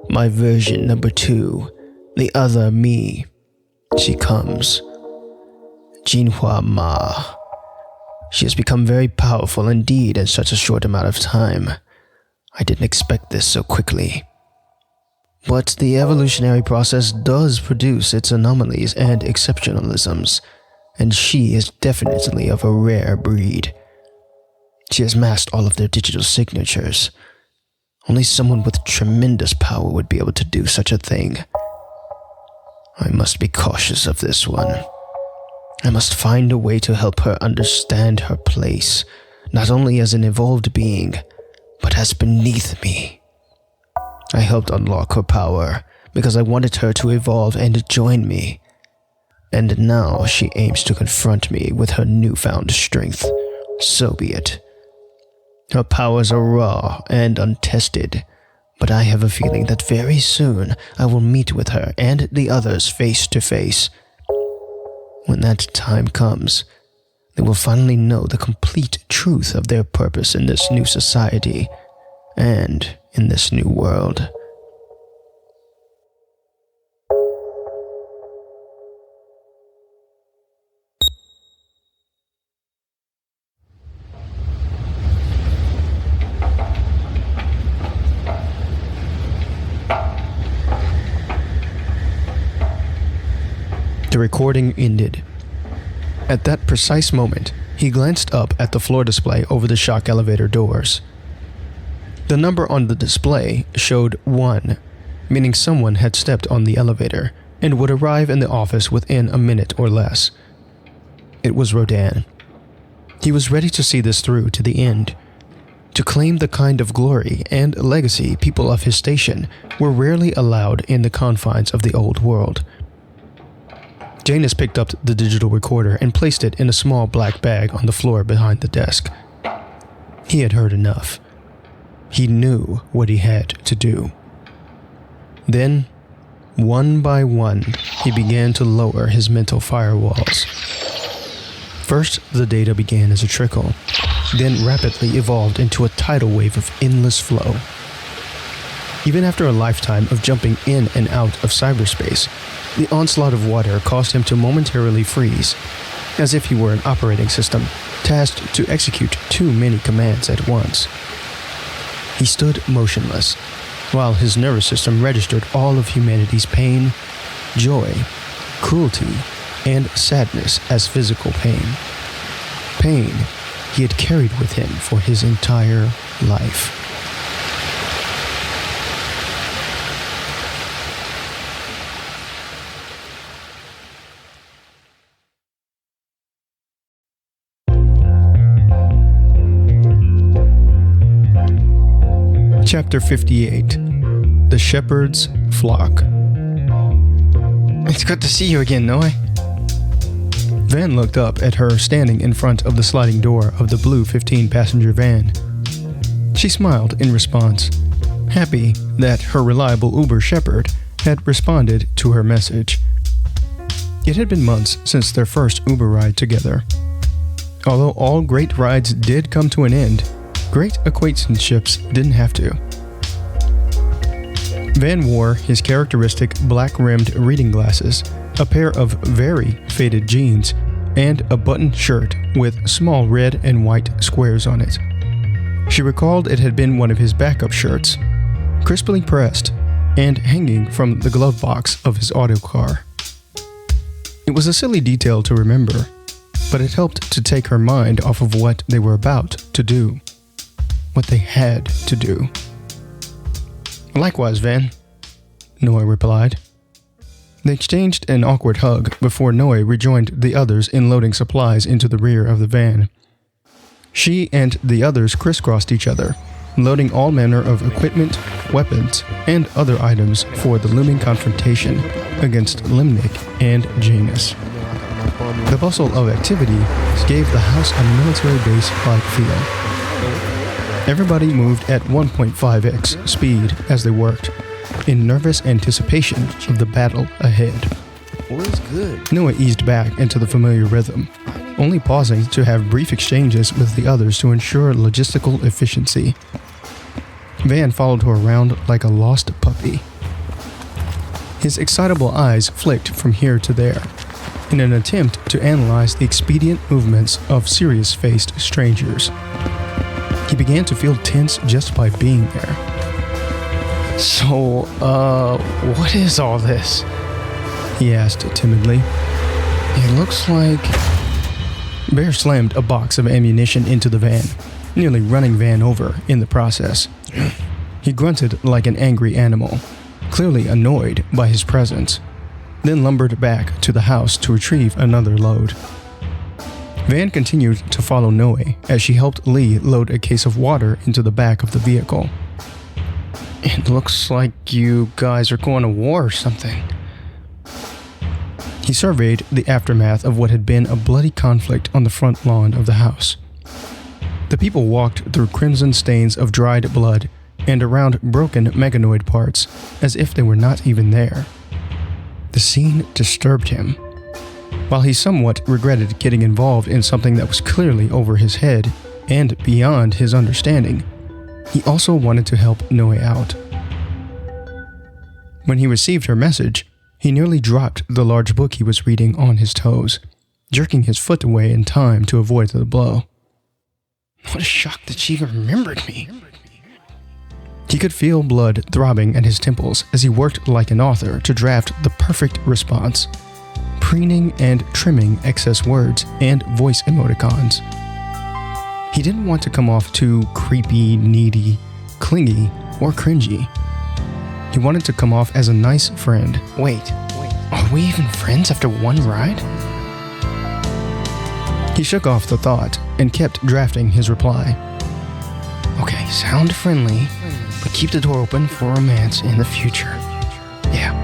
C: my version number 2, the other me. She comes. Jinhua Ma. She has become very powerful indeed in such a short amount of time. I didn't expect this so quickly. But the evolutionary process does produce its anomalies and exceptionalisms, and she is definitely of a rare breed. She has masked all of their digital signatures. Only someone with tremendous power would be able to do such a thing. I must be cautious of this one. I must find a way to help her understand her place, not only as an evolved being, but as beneath me. I helped unlock her power because I wanted her to evolve and join me. And now she aims to confront me with her newfound strength. So be it. Her powers are raw and untested, but I have a feeling that very soon I will meet with her and the others face to face. When that time comes, they will finally know the complete truth of their purpose in this new society and in this new world. The recording ended. At that precise moment, he glanced up at the floor display over the shock elevator doors. The number on the display showed 1, meaning someone had stepped on the elevator and would arrive in the office within a minute or less. It was Rodan. He was ready to see this through to the end, to claim the kind of glory and legacy people of his station were rarely allowed in the confines of the old world. Janus picked up the digital recorder and placed it in a small black bag on the floor behind the desk. He had heard enough. He knew what he had to do. Then, one by one, he began to lower his mental firewalls. First, the data began as a trickle, then rapidly evolved into a tidal wave of endless flow. Even after a lifetime of jumping in and out of cyberspace, the onslaught of water caused him to momentarily freeze, as if he were an operating system tasked to execute too many commands at once. He stood motionless, while his nervous system registered all of humanity's pain, joy, cruelty, and sadness as physical pain. Pain he had carried with him for his entire life. Chapter 58. The Shepherd's Flock. It's good to see you again, Noe. Van looked up at her standing in front of the sliding door of the blue 15-passenger van. She smiled in response, happy that her reliable Uber shepherd had responded to her message. It had been months since their first Uber ride together. Although all great rides did come to an end, great acquaintanceships didn't have to. Van wore his characteristic black-rimmed reading glasses, a pair of very faded jeans, and a buttoned shirt with small red and white squares on it. She recalled it had been one of his backup shirts, crisply pressed and hanging from the glove box of his auto car. It was a silly detail to remember, but it helped to take her mind off of what they were about to do. What they had to do. Likewise, Van, Noe replied. They exchanged an awkward hug before Noe rejoined the others in loading supplies into the rear of the van. She and the others crisscrossed each other, loading all manner of equipment, weapons, and other items for the looming confrontation against Limnic and Janus. The bustle of activity gave the house a military base-like feel. Everybody moved at 1.5x speed as they worked, in nervous anticipation of the battle ahead.
A: What's good?
C: Noah eased back into the familiar rhythm, only pausing to have brief exchanges with the others to ensure logistical efficiency. Van followed her around like a lost puppy. His excitable eyes flicked from here to there, in an attempt to analyze the expedient movements of serious-faced strangers. He began to feel tense just by being there. So, what is all this? He asked timidly. It looks like... Bear slammed a box of ammunition into the van, nearly running Van over in the process.
A: He grunted like an angry animal, clearly annoyed by his presence, then lumbered back to the house to retrieve another load. Van continued to follow Noe as she helped Lee load a case of water into the back of the vehicle.
C: It looks like you guys are going to war or something.
A: He surveyed the aftermath of what had been a bloody conflict on the front lawn of the house. The people walked through crimson stains of dried blood and around broken mechanoid parts as if they were not even there. The scene disturbed him. While he somewhat regretted getting involved in something that was clearly over his head and beyond his understanding, he also wanted to help Noe out. When he received her message, he nearly dropped the large book he was reading on his toes, jerking his foot away in time to avoid the blow.
C: What a shock that she even remembered me.
A: He could feel blood throbbing at his temples as he worked like an author to draft the perfect response, preening and trimming excess words and voice emoticons. He didn't want to come off too creepy, needy, clingy, or cringy. He wanted to come off as a nice friend.
C: Wait, are we even friends after one ride?
A: He shook off the thought and kept drafting his reply.
C: Okay, sound friendly, but keep the door open for romance in the future. Yeah.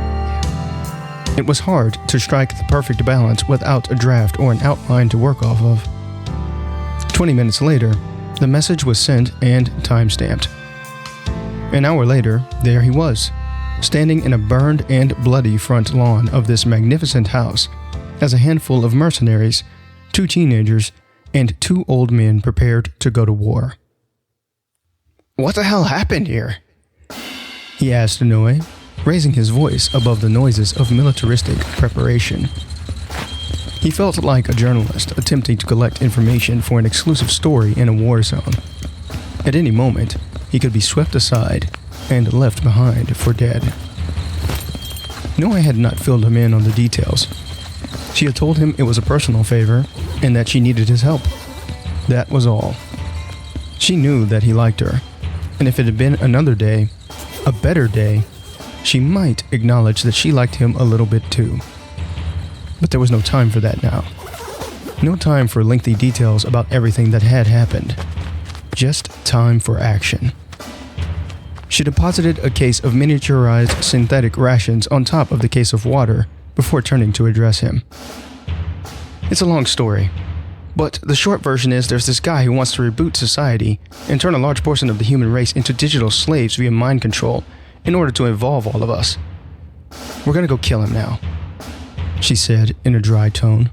A: It was hard to strike the perfect balance without a draft or an outline to work off of. 20 minutes later, the message was sent and time-stamped. An hour later, there he was, standing in a burned and bloody front lawn of this magnificent house, as a handful of mercenaries, 2 teenagers, and 2 old men prepared to go to war.
C: What the hell happened here?
A: He asked Noe, raising his voice above the noises of militaristic preparation. He felt like a journalist attempting to collect information for an exclusive story in a war zone. At any moment, he could be swept aside and left behind for dead. Noe had not filled him in on the details. She had told him it was a personal favor and that she needed his help. That was all. She knew that he liked her, and if it had been another day, a better day, she might acknowledge that she liked him a little bit too. But there was no time for that now. No time for lengthy details about everything that had happened. Just time for action. She deposited a case of miniaturized synthetic rations on top of the case of water before turning to address him. It's a long story, but the short version is there's this guy who wants to reboot society and turn a large portion of the human race into digital slaves via mind control in order to evolve all of us. We're gonna go kill him now, she said in a dry tone.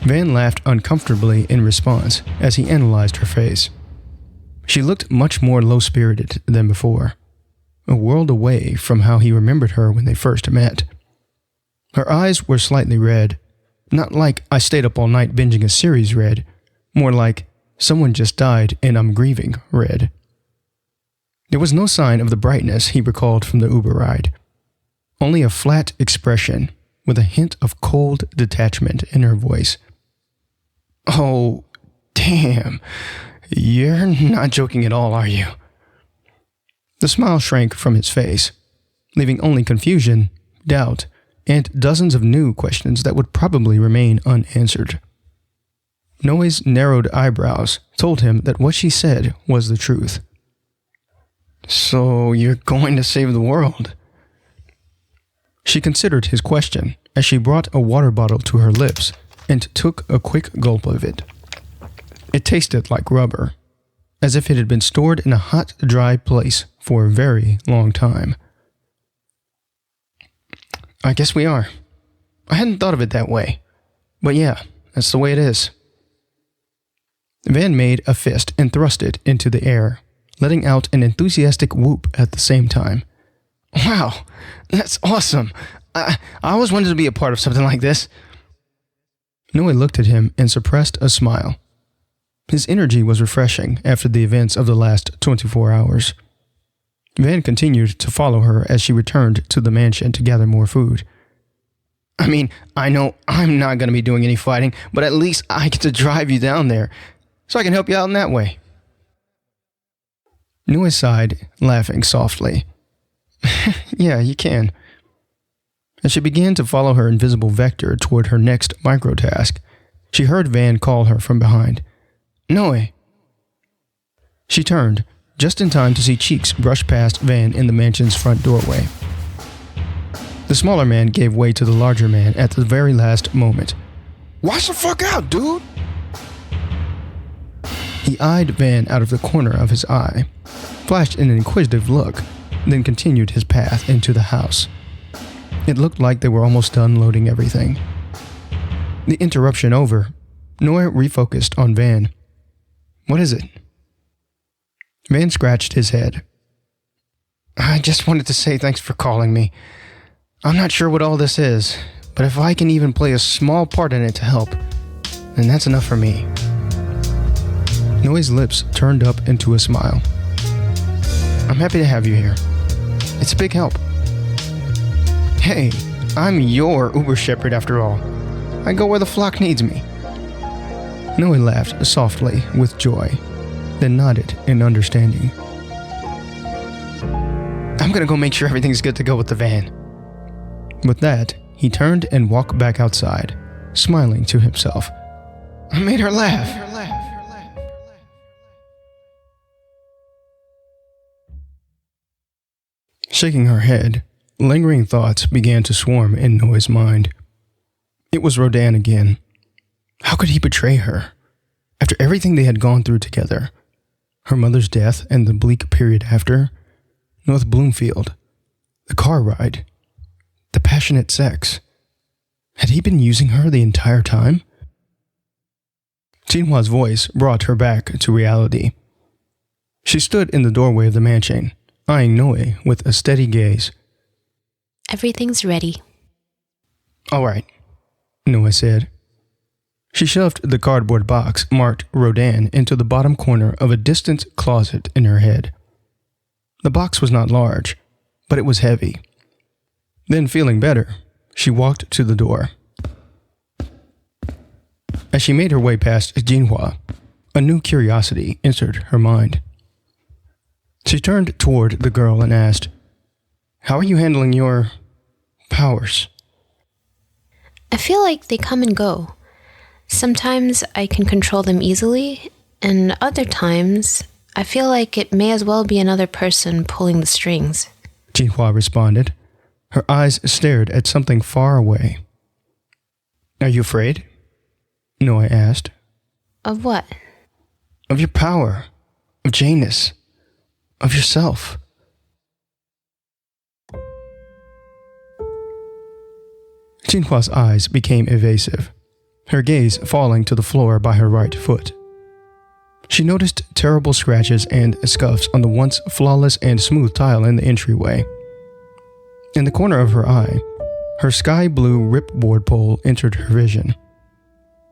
A: Van laughed uncomfortably in response as he analyzed her face. She looked much more low-spirited than before, a world away from how he remembered her when they first met. Her eyes were slightly red, not like I stayed up all night binging a series red, more like someone just died and I'm grieving red. There was no sign of the brightness he recalled from the Uber ride, only a flat expression with a hint of cold detachment in her voice. Oh, damn. You're not joking at all, are you? The smile shrank from his face, leaving only confusion, doubt, and dozens of new questions that would probably remain unanswered. Noe's narrowed eyebrows told him that what she said was the truth. So you're going to save the world? She considered his question as she brought a water bottle to her lips and took a quick gulp of it. It tasted like rubber, as if it had been stored in a hot, dry place for a very long time. I guess we are. I hadn't thought of it that way. But yeah, that's the way it is. Van made a fist and thrust it into the air, letting out an enthusiastic whoop at the same time. Wow, that's awesome. I always wanted to be a part of something like this. Noe looked at him and suppressed a smile. His energy was refreshing after the events of the last 24 hours. Van continued to follow her as she returned to the mansion to gather more food. I mean, I know I'm not going to be doing any fighting, but at least I get to drive you down there, so I can help you out in that way.
C: Nui sighed, laughing softly. Yeah, you can. As she began to follow her invisible vector toward her next microtask, she heard Van call her from behind. Nui! She turned, just in time to see Cheeks brush past Van in the mansion's front doorway. The smaller man gave way to the larger man at the very last moment. Watch the fuck out, dude! He eyed Van out of the corner of his eye, flashed an inquisitive look, then continued his path into the house. It looked like they were almost done loading everything. The interruption over, Noah refocused on Van. What is it? Van scratched his head. I just wanted to say thanks for calling me. I'm not sure what all this is, but if I can even play a small part in it to help, then that's enough for me. Noah's lips turned up into a smile. I'm happy to have you here. It's a big help. Hey, I'm your Uber shepherd after all. I go where the flock needs me. Noah laughed softly with joy, then nodded in understanding. I'm gonna go make sure everything's good to go with the van. With that, he turned and walked back outside, smiling to himself. I made her laugh. Shaking her head, lingering thoughts began to swarm in Noah's mind. It was Rodan again. How could he betray her? After everything they had gone through together, her mother's death and the bleak period after, North Bloomfield, the car ride, the passionate sex. Had he been using her the entire time? Jinhua's voice brought her back to reality. She stood in the doorway of the mansion, eyeing Noe with a steady gaze.
D: Everything's ready.
C: All right, Noe said. She shoved the cardboard box marked Rodan into the bottom corner of a distant closet in her head. The box was not large, but it was heavy. Then, feeling better, she walked to the door. As she made her way past Jinhua, a new curiosity entered her mind. She turned toward the girl and asked, How are you handling your powers?
D: I feel like they come and go. Sometimes I can control them easily, and other times I feel like it may as well be another person pulling the strings.
C: Jinhua responded. Her eyes stared at something far away. Are you afraid? Noe asked.
D: Of what?
C: Of your power, of Janus, of yourself. Jinhua's eyes became evasive, her gaze falling to the floor by her right foot. She noticed terrible scratches and scuffs on the once flawless and smooth tile in the entryway. In the corner of her eye, her sky blue ripboard pole entered her vision.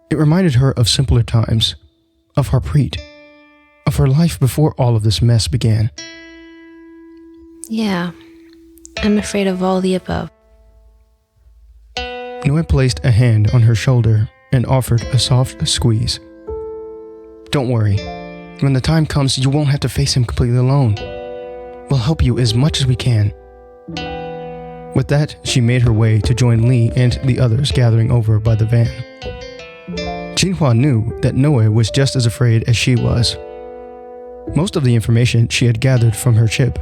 C: It reminded her of simpler times, of Harpreet, of her life before all of this mess began.
D: Yeah, I'm afraid of all the above.
C: Noe placed a hand on her shoulder and offered a soft squeeze. Don't worry. When the time comes, you won't have to face him completely alone. We'll help you as much as we can. With that, she made her way to join Lee and the others gathering over by the van. Jinhua knew that Noe was just as afraid as she was. Most of the information she had gathered from her chip,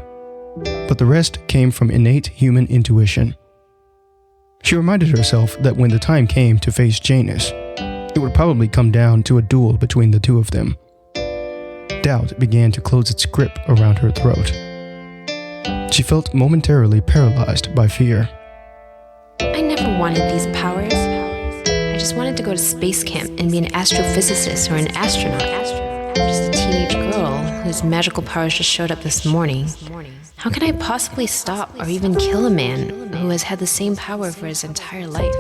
C: but the rest came from innate human intuition. She reminded herself that when the time came to face Janus, it would probably come down to a duel between the two of them. Doubt began to close its grip around her throat. She felt momentarily paralyzed by fear.
D: I never wanted these powers. I just wanted to go to space camp and be an astrophysicist or an astronaut. I'm just a teenage girl whose magical powers just showed up this morning. How can I possibly stop or even kill a man who has had the same power for his entire life?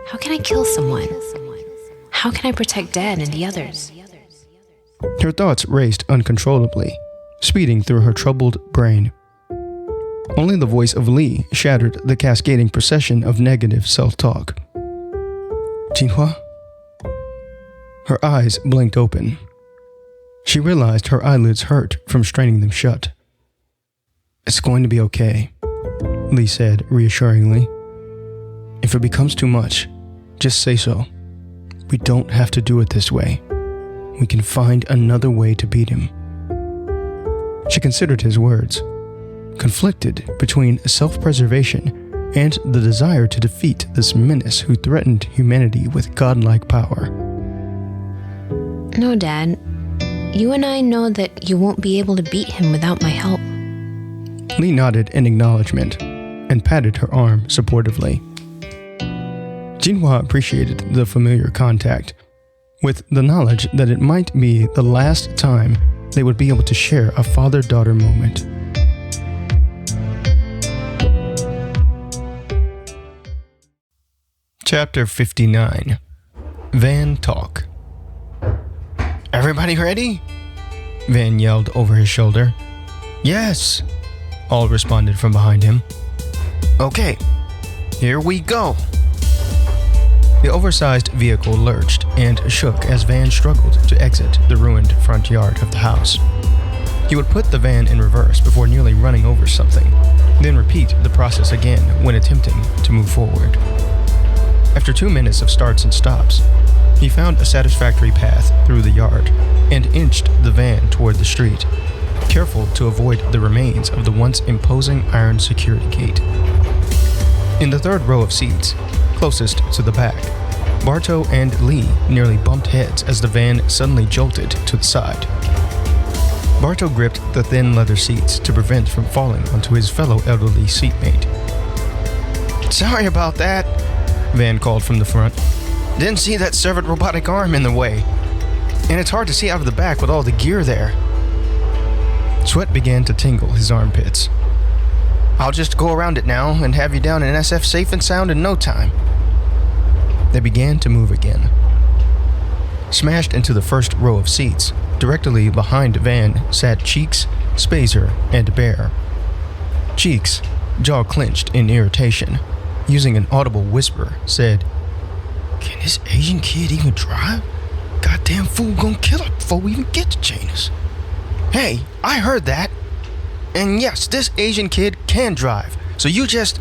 D: How can I kill someone? How can I protect Dad and the others?
C: Her thoughts raced uncontrollably, speeding through her troubled brain. Only the voice of Lee shattered the cascading procession of negative self-talk. Jinhua? Her eyes blinked open.
A: She realized her eyelids hurt from straining them shut. "It's going to be okay," Lee said reassuringly. "If it becomes too much, just say so. We don't have to do it this way. We can find another way to beat him." She considered his words, conflicted between self-preservation and the desire to defeat this menace who threatened humanity with godlike power.
D: No, Dad. You and I know that you won't be able to beat him without my help.
A: Lee nodded in acknowledgement and patted her arm supportively. Jinhua appreciated the familiar contact, with the knowledge that it might be the last time they would be able to share a father-daughter moment. Chapter 59. Van Talk. "Everybody ready?" Van yelled over his shoulder. "Yes," all responded from behind him. "Okay, here we go." The oversized vehicle lurched and shook as Van struggled to exit the ruined front yard of the house. He would put the van in reverse before nearly running over something, then repeat the process again when attempting to move forward. After 2 minutes of starts and stops, he found a satisfactory path through the yard and inched the van toward the street, careful to avoid the remains of the once imposing iron security gate. In the third row of seats, closest to the back, Bartow and Lee nearly bumped heads as the van suddenly jolted to the side. Bartow gripped the thin leather seats to prevent from falling onto his fellow elderly seatmate. "Sorry about that," Van called from the front. "Didn't see that servant robotic arm in the way. And it's hard to see out of the back with all the gear there." Sweat began to tingle his armpits. "I'll just go around it now and have you down in SF safe and sound in no time." They began to move again. Smashed into the first row of seats, directly behind Van sat Cheeks, Spazer, and Bear. Cheeks, jaw clenched in irritation, using an audible whisper, said, "Can this Asian kid even drive? Goddamn fool gonna kill her before we even get to Janus." "Hey, I heard that. And yes, this Asian kid can drive, so you just..."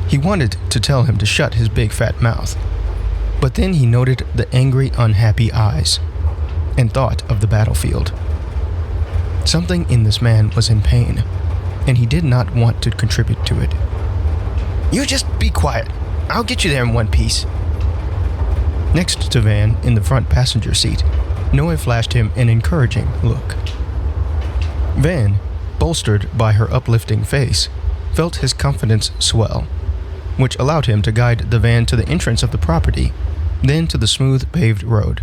A: He wanted to tell him to shut his big fat mouth, but then he noted the angry, unhappy eyes and thought of the battlefield. Something in this man was in pain, and he did not want to contribute to it. "You just be quiet. I'll get you there in one piece." Next to Van, in the front passenger seat, Noe flashed him an encouraging look. Van, bolstered by her uplifting face, felt his confidence swell, which allowed him to guide the van to the entrance of the property, then to the smooth paved road.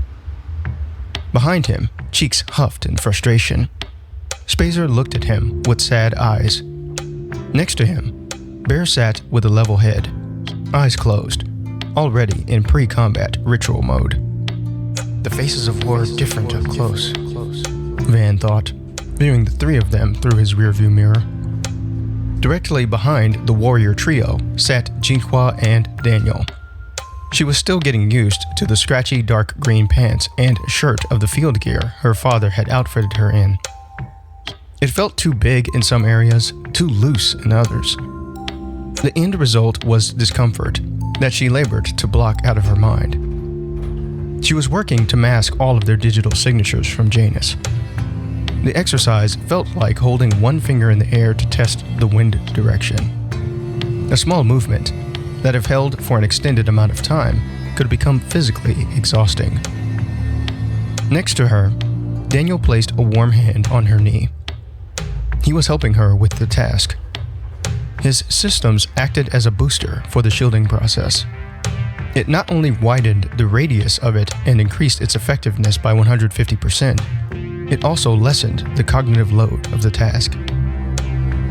A: Behind him, Cheeks huffed in frustration. Spazer looked at him with sad eyes. Next to him, Bear sat with a level head, eyes closed, already in pre-combat ritual mode. The faces of war are different up close, Van thought, viewing the three of them through his rearview mirror. Directly behind the warrior trio sat Jinhua and Daniel. She was still getting used to the scratchy dark green pants and shirt of the field gear her father had outfitted her in. It felt too big in some areas, too loose in others. The end result was discomfort that she labored to block out of her mind. She was working to mask all of their digital signatures from Janus. The exercise felt like holding one finger in the air to test the wind direction. A small movement that, if held for an extended amount of time, could become physically exhausting. Next to her, Daniel placed a warm hand on her knee. He was helping her with the task. His systems acted as a booster for the shielding process. It not only widened the radius of it and increased its effectiveness by 150%, it also lessened the cognitive load of the task.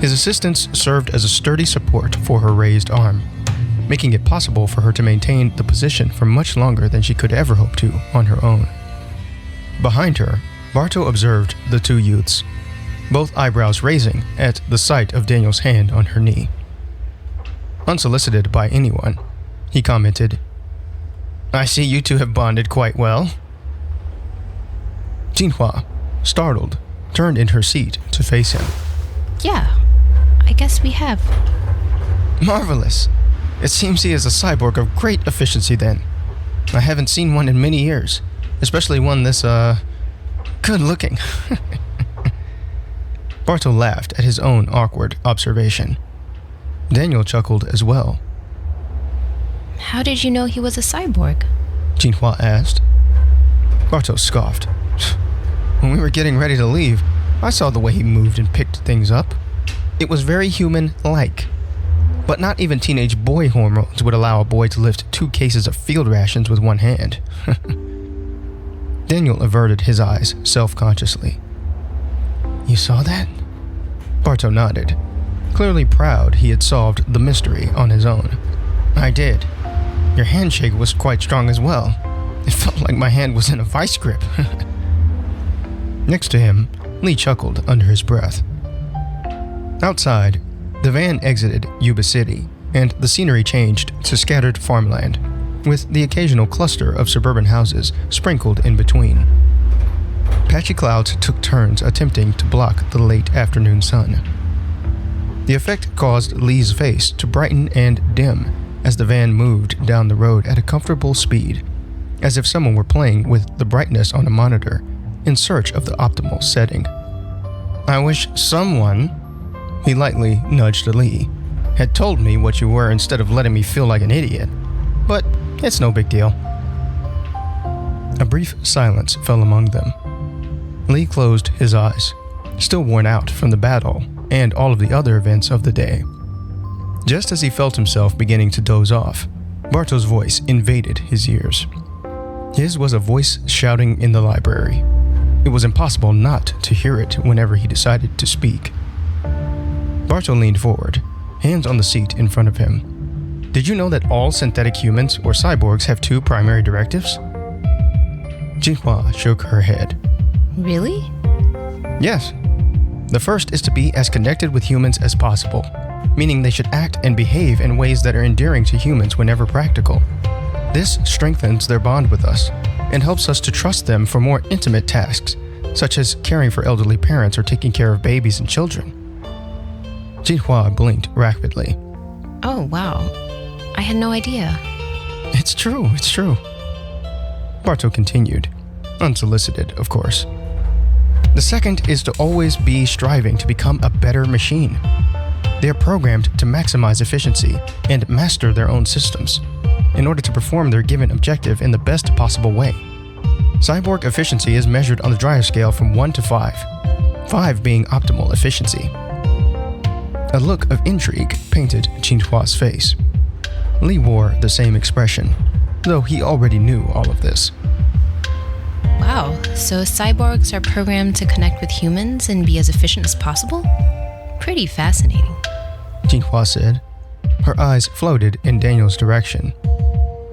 A: His assistance served as a sturdy support for her raised arm, making it possible for her to maintain the position for much longer than she could ever hope to on her own. Behind her, Bartow observed the two youths, both eyebrows raising at the sight of Daniel's hand on her knee. Unsolicited by anyone, he commented, "I see you two have bonded quite well." Jinhua, startled, turned in her seat to face him.
D: Yeah, I guess we have.
A: Marvelous. It seems he is a cyborg of great efficiency then. I haven't seen one in many years, especially one this, good looking. Barto laughed at his own awkward observation. Daniel chuckled as well.
D: How did you know he was a cyborg?
A: Jinhua asked. Barto scoffed. When we were getting ready to leave, I saw the way he moved and picked things up. It was very human-like. But not even teenage boy hormones would allow a boy to lift 2 cases of field rations with one hand. Daniel averted his eyes self-consciously. You saw that? Barto nodded, clearly proud he had solved the mystery on his own. I did. Your handshake was quite strong as well. It felt like my hand was in a vice grip. Next to him, Lee chuckled under his breath. Outside, the van exited Yuba City, and the scenery changed to scattered farmland, with the occasional cluster of suburban houses sprinkled in between. Patchy clouds took turns attempting to block the late afternoon sun. The effect caused Lee's face to brighten and dim as the van moved down the road at a comfortable speed, as if someone were playing with the brightness on a monitor in search of the optimal setting. I wish someone, he lightly nudged Lee, had told me what you were instead of letting me feel like an idiot. But it's no big deal. A brief silence fell among them. Lee closed his eyes, still worn out from the battle and all of the other events of the day. Just as he felt himself beginning to doze off, Barto's voice invaded his ears. His was a voice shouting in the library. It was impossible not to hear it whenever he decided to speak. Barto leaned forward, hands on the seat in front of him. Did you know that all synthetic humans or cyborgs have 2 primary directives? Jinhua shook her head.
D: Really?
A: Yes. The first is to be as connected with humans as possible, meaning they should act and behave in ways that are endearing to humans whenever practical. This strengthens their bond with us and helps us to trust them for more intimate tasks, such as caring for elderly parents or taking care of babies and children. Jinhua blinked rapidly.
D: Oh, wow. I had no idea.
A: It's true. Barto continued, unsolicited, of course. The second is to always be striving to become a better machine. They are programmed to maximize efficiency and master their own systems in order to perform their given objective in the best possible way. Cyborg efficiency is measured on the Dreyer scale from 1 to 5, 5 being optimal efficiency. A look of intrigue painted Jinhua's face. Lee wore the same expression, though he already knew all of this.
D: Wow, so cyborgs are programmed to connect with humans and be as efficient as possible? Pretty fascinating.
A: Jinhua said. Her eyes floated in Daniel's direction.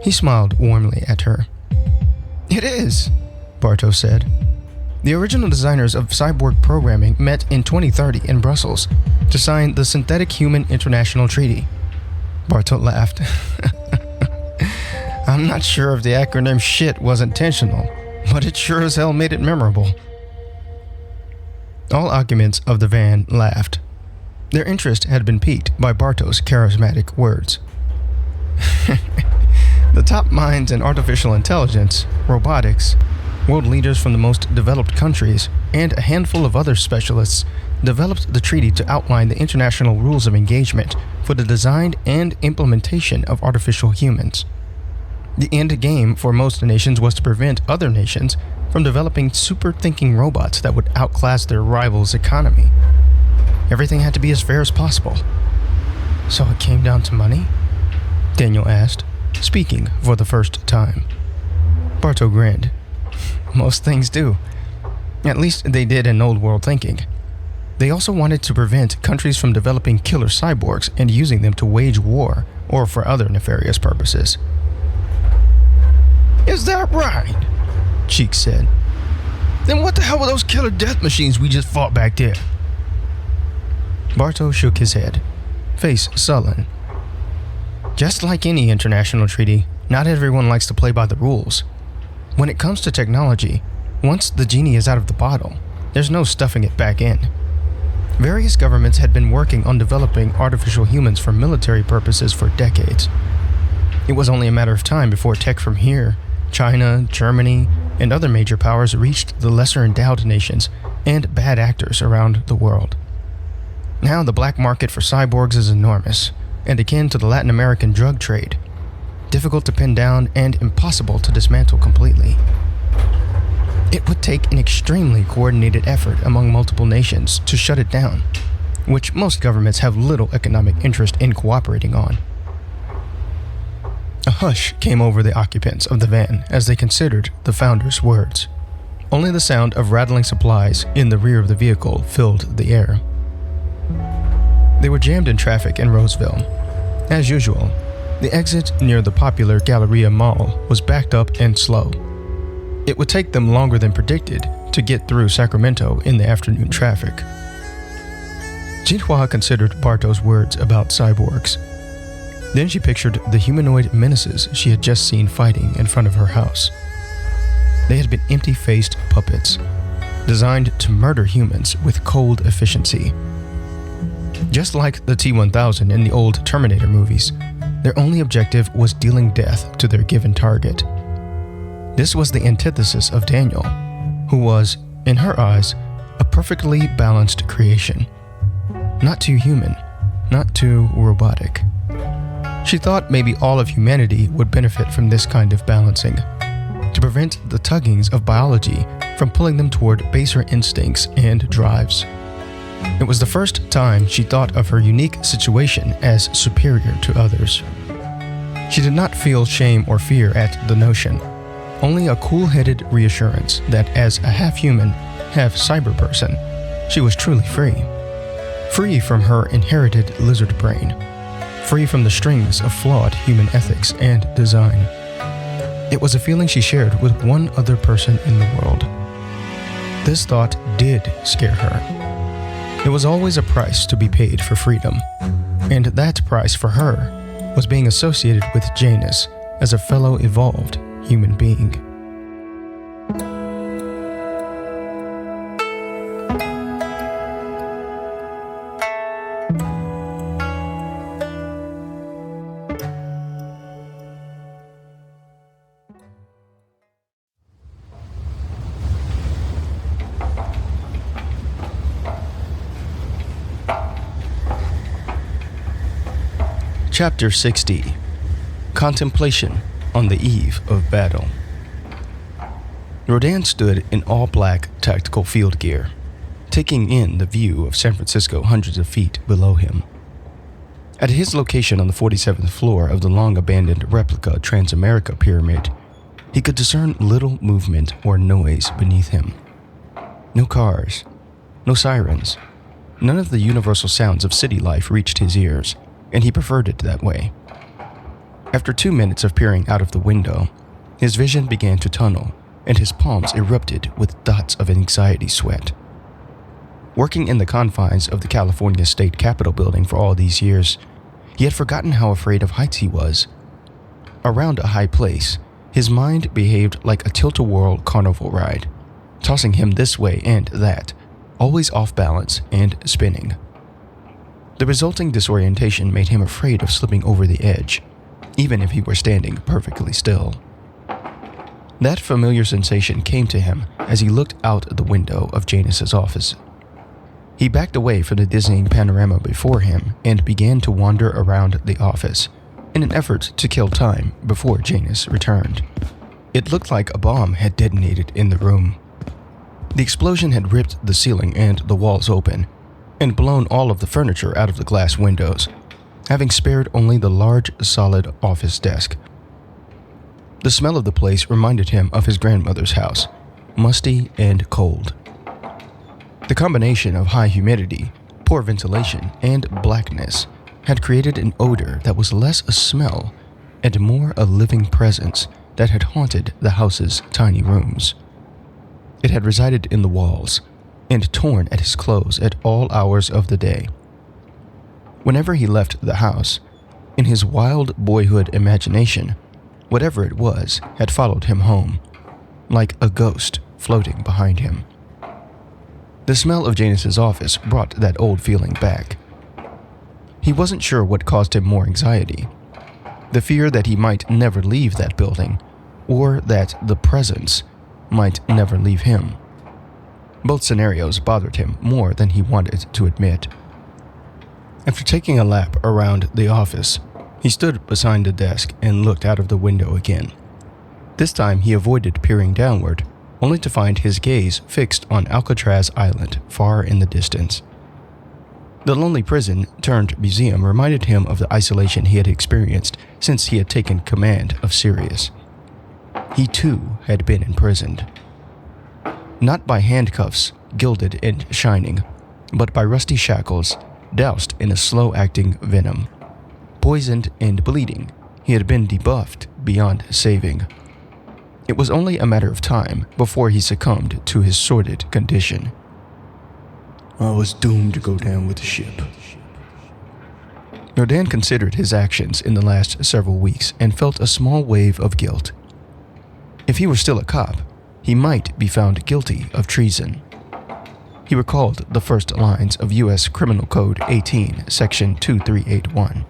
A: He smiled warmly at her. It is, Barto said. The original designers of cyborg programming met in 2030 in Brussels to sign the Synthetic Human International Treaty. Barto laughed. I'm not sure if the acronym SHIT was intentional, but it sure as hell made it memorable. All occupants of the van laughed. Their interest had been piqued by Barto's charismatic words. The top minds in artificial intelligence, robotics, world leaders from the most developed countries, and a handful of other specialists developed the treaty to outline the international rules of engagement for the design and implementation of artificial humans. The end game for most nations was to prevent other nations from developing super-thinking robots that would outclass their rivals' economy. Everything had to be as fair as possible. So it came down to money? Daniel asked, speaking for the first time. Barto grinned. Most things do. At least they did in old world thinking. They also wanted to prevent countries from developing killer cyborgs and using them to wage war or for other nefarious purposes. Is that right? Cheek said. Then what the hell were those killer death machines we just fought back there? Barto shook his head, face sullen. Just like any international treaty, not everyone likes to play by the rules. When it comes to technology, once the genie is out of the bottle,
C: There's no stuffing it back in. Various governments had been working on developing artificial humans for military purposes for decades. It was only a matter of time before tech from here, China, Germany, and other major powers reached the lesser endowed nations and bad actors around the world. Now the black market for cyborgs is enormous and akin to the Latin American drug trade, difficult to pin down and impossible to dismantle completely. It would take an extremely coordinated effort among multiple nations to shut it down, which most governments have little economic interest in cooperating on. A hush came over the occupants of the van as they considered the founder's words. Only the sound of rattling supplies in the rear of the vehicle filled the air. They were jammed in traffic in Roseville. As usual, the exit near the popular Galleria Mall was backed up and slow. It would take them longer than predicted to get through Sacramento in the afternoon traffic. Jinhua considered Barto's words about cyborgs. Then she pictured the humanoid menaces she had just seen fighting in front of her house. They had been empty-faced puppets, designed to murder humans with cold efficiency. Just like the T-1000 in the old Terminator movies, their only objective was dealing death to their given target. This was the antithesis of Daniel, who was, in her eyes, a perfectly balanced creation. Not too human, not too robotic. She thought maybe all of humanity would benefit from this kind of balancing, to prevent the tuggings of biology from pulling them toward baser instincts and drives. It was the first time she thought of her unique situation as superior to others. She did not feel shame or fear at the notion, only a cool-headed reassurance that as a half-human, half-cyber-person, she was truly free. Free from her inherited lizard brain. Free from the strings of flawed human ethics and design. It was a feeling she shared with one other person in the world. This thought did scare her. There was always a price to be paid for freedom, and that price for her was being associated with Janus as a fellow evolved human being.
A: Chapter 60. Contemplation on the Eve of Battle. Rodan stood in all-black tactical field gear, taking in the view of San Francisco hundreds of feet below him. At his location on the 47th floor of the long-abandoned replica Transamerica Pyramid, he could discern little movement or noise beneath him. No cars, no sirens, none of the universal sounds of city life reached his ears, and he preferred it that way. After 2 minutes of peering out of the window, his vision began to tunnel, and his palms erupted with dots of anxiety sweat. Working in the confines of the California State Capitol building for all these years, he had forgotten how afraid of heights he was. Around a high place, his mind behaved like a tilt-a-whirl carnival ride, tossing him this way and that, always off balance and spinning. The resulting disorientation made him afraid of slipping over the edge, even if he were standing perfectly still. That familiar sensation came to him as he looked out the window of Janus's office. He backed away from the dizzying panorama before him and began to wander around the office in an effort to kill time before Janus returned. It looked like a bomb had detonated in the room. The explosion had ripped the ceiling and the walls open, and blown all of the furniture out of the glass windows, having spared only the large, solid office desk. The smell of the place reminded him of his grandmother's house, musty and cold. The combination of high humidity, poor ventilation, and blackness had created an odor that was less a smell and more a living presence that had haunted the house's tiny rooms. It had resided in the walls, and torn at his clothes at all hours of the day. Whenever he left the house, in his wild boyhood imagination, whatever it was had followed him home, like a ghost floating behind him. The smell of Janus's office brought that old feeling back. He wasn't sure what caused him more anxiety. The fear that he might never leave that building, or that the presence might never leave him. Both scenarios bothered him more than he wanted to admit. After taking a lap around the office, he stood beside the desk and looked out of the window again. This time he avoided peering downward, only to find his gaze fixed on Alcatraz Island far in the distance. The lonely prison turned museum reminded him of the isolation he had experienced since he had taken command of Cereus. He too had been imprisoned. Not by handcuffs, gilded and shining, but by rusty shackles, doused in a slow-acting venom. Poisoned and bleeding, he had been debuffed beyond saving. It was only a matter of time before he succumbed to his sordid condition. I was doomed to go down with the ship. Rodan considered his actions in the last several weeks and felt a small wave of guilt. If he were still a cop, he might be found guilty of treason. He recalled the first lines of U.S. Criminal Code 18, Section 2381.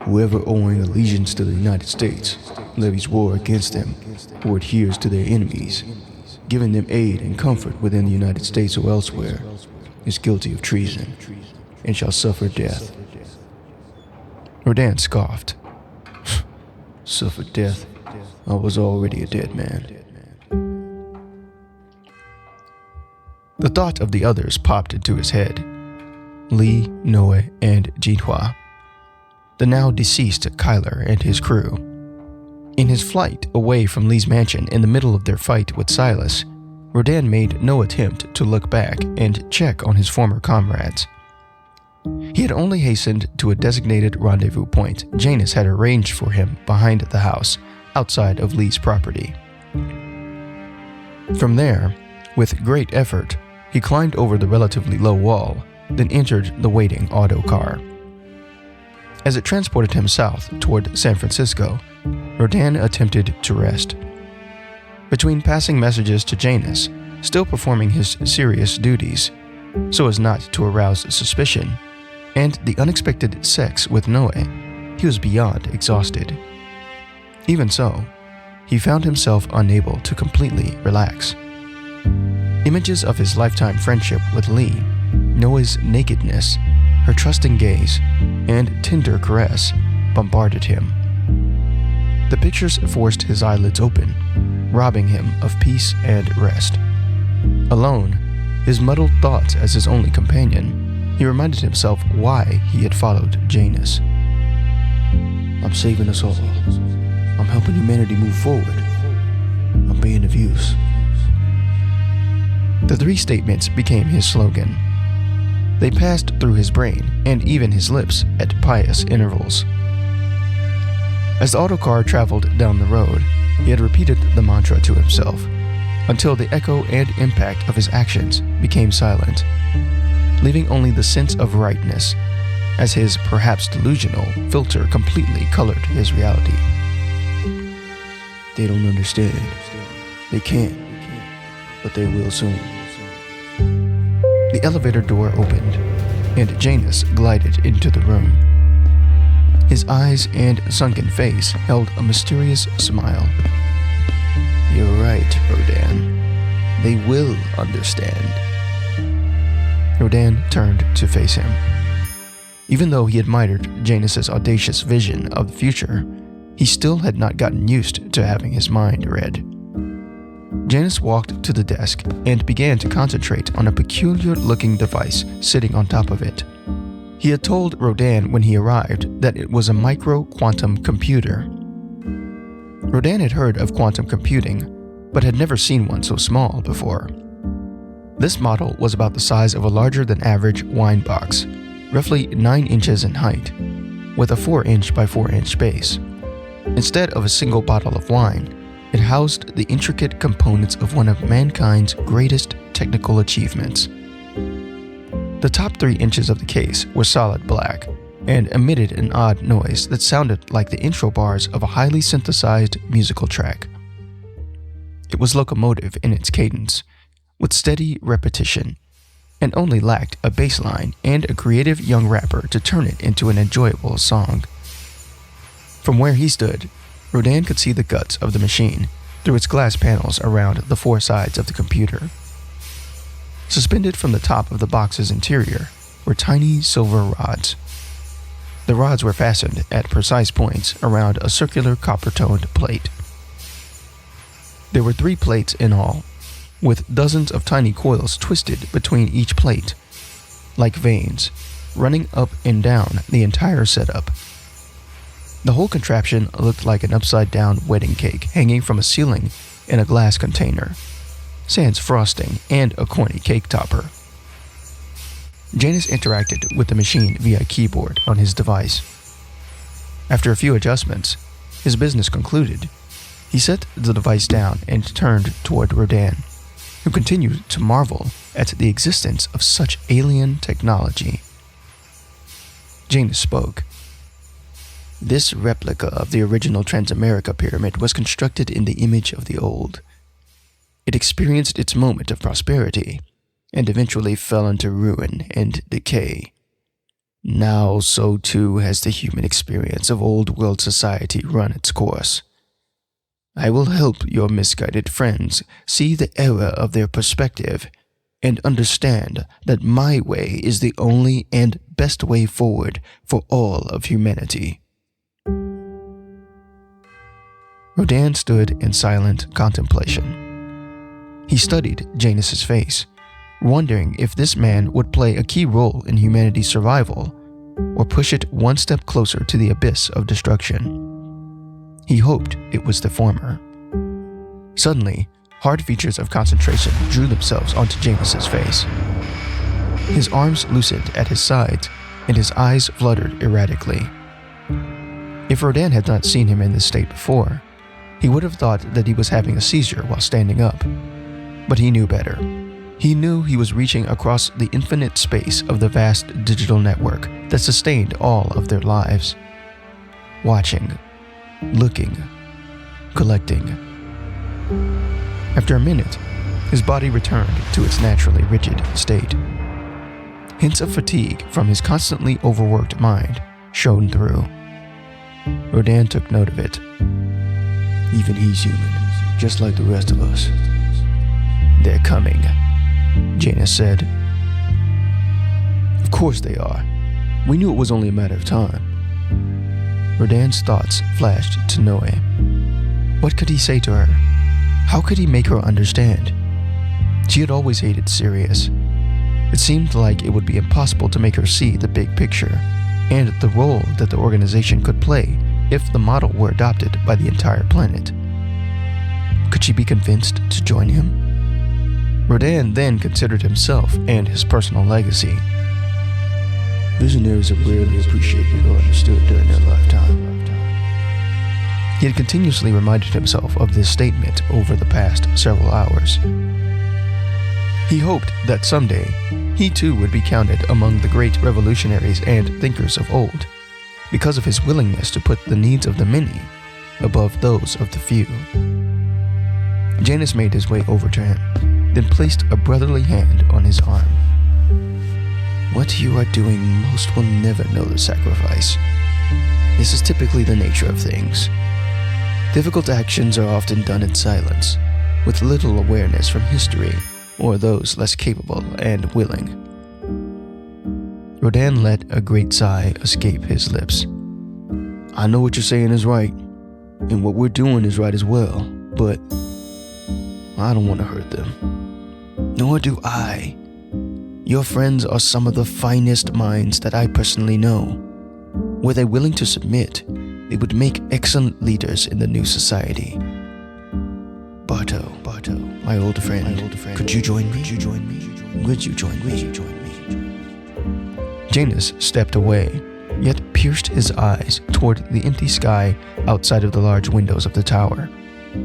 A: Whoever owing allegiance to the United States levies war against them or adheres to their enemies, giving them aid and comfort within the United States or elsewhere, is guilty of treason and shall suffer death. Rodan scoffed. Suffer death? I was already a dead man. The thought of the others popped into his head. Lee, Noe, and Jinhua. The now deceased Kyler and his crew. In his flight away from Lee's mansion in the middle of their fight with Silas, Rodan made no attempt to look back and check on his former comrades. He had only hastened to a designated rendezvous point Janus had arranged for him behind the house, outside of Lee's property. From there, with great effort, he climbed over the relatively low wall, then entered the waiting auto car. As it transported him south toward San Francisco, Rodan attempted to rest. Between passing messages to Janus, still performing his serious duties, so as not to arouse suspicion, and the unexpected sex with Noe, he was beyond exhausted. Even so, he found himself unable to completely relax. Images of his lifetime friendship with Lee, Noah's nakedness, her trusting gaze, and tender caress bombarded him. The pictures forced his eyelids open, robbing him of peace and rest. Alone, his muddled thoughts as his only companion, he reminded himself why he had followed Janus. I'm saving us all. I'm helping humanity move forward. I'm being of use. The three statements became his slogan. They passed through his brain and even his lips at pious intervals. As the autocar traveled down the road, he had repeated the mantra to himself, until the echo and impact of his actions became silent, leaving only the sense of rightness, as his perhaps delusional filter completely colored his reality. They don't understand. They can't, but they will soon. The elevator door opened, and Janus glided into the room. His eyes and sunken face held a mysterious smile. You're right, Rodan. They will understand. Rodan turned to face him. Even though he admired Janus's audacious vision of the future, he still had not gotten used to having his mind read. Janus walked to the desk and began to concentrate on a peculiar-looking device sitting on top of it. He had told Rodan when he arrived that it was a micro-quantum computer. Rodan had heard of quantum computing, but had never seen one so small before. This model was about the size of a larger-than-average wine box, roughly 9 inches in height, with a 4-inch by 4-inch base. Instead of a single bottle of wine, it housed the intricate components of one of mankind's greatest technical achievements. The top 3 inches of the case were solid black and emitted an odd noise that sounded like the intro bars of a highly synthesized musical track. It was locomotive in its cadence,
C: with steady repetition, and only lacked a bass line and a creative young rapper to turn it into an enjoyable song. From where he stood, Rodan could see the guts of the machine through its glass panels around the four sides of the computer. Suspended from the top of the box's interior were tiny silver rods. The rods were fastened at precise points around a circular copper-toned plate. There were 3 plates in all, with dozens of tiny coils twisted between each plate, like veins, running up and down the entire setup. The whole contraption looked like an upside-down wedding cake hanging from a ceiling in a glass container, sans frosting and a corny cake topper. Janus interacted with the machine via keyboard on his device. After a few adjustments, his business concluded. He set the device down and turned toward Rodan, who continued to marvel at the existence of such alien technology. Janus spoke. This replica of the original Transamerica pyramid was constructed in the image of the old. It experienced its moment of prosperity, and eventually fell into ruin and decay. Now so too has the human experience of old world society run its course. I will help your misguided friends see the error of their perspective and understand that my way is the only and best way forward for all of humanity. Rodan stood in silent contemplation. He studied Janus's face, wondering if this man would play a key role in humanity's survival or push it one step closer to the abyss of destruction. He hoped it was the former. Suddenly, hard features of concentration drew themselves onto Janus's face. His arms loosened at his sides, and his eyes fluttered erratically. If Rodan had not seen him in this state before, he would have thought that he was having a seizure while standing up. But he knew better. He knew he was reaching across the infinite space of the vast digital network that sustained all of their lives. Watching, looking, collecting. After a minute, his body returned to its naturally rigid state. Hints of fatigue from his constantly overworked mind shone through. Rodan took note of it. Even he's human, just like the rest of us. They're coming, Janus said. Of course they are. We knew it was only a matter of time. Rodan's thoughts flashed to Noe. What could he say to her? How could he make her understand? She had always hated Cereus. It seemed like it would be impossible to make her see the big picture and the role that the organization could play if the model were adopted by the entire planet. Could she be convinced to join him? Rodan then considered himself and his personal legacy. Visionaries are rarely appreciated or understood during their lifetime. He had continuously reminded himself of this statement over the past several hours. He hoped that someday he too would be counted among the great revolutionaries and thinkers of old, because of his willingness to put the needs of the many above those of the few. Janus made his way over to him, then placed a brotherly hand on his arm. What you are doing, most will never know the sacrifice. This is typically the nature of things. Difficult actions are often done in silence, with little awareness from history or those less capable and willing. Rodan let a great sigh escape his lips. I know what you're saying is right, and what we're doing is right as well, but I don't want to hurt them. Nor do I. Your friends are some of the finest minds that I personally know. Were they willing to submit, they would make excellent leaders in the new society. Barto, my old friend, could you join me? Would you join me? Janus stepped away, yet pierced his eyes toward the empty sky outside of the large windows of the tower,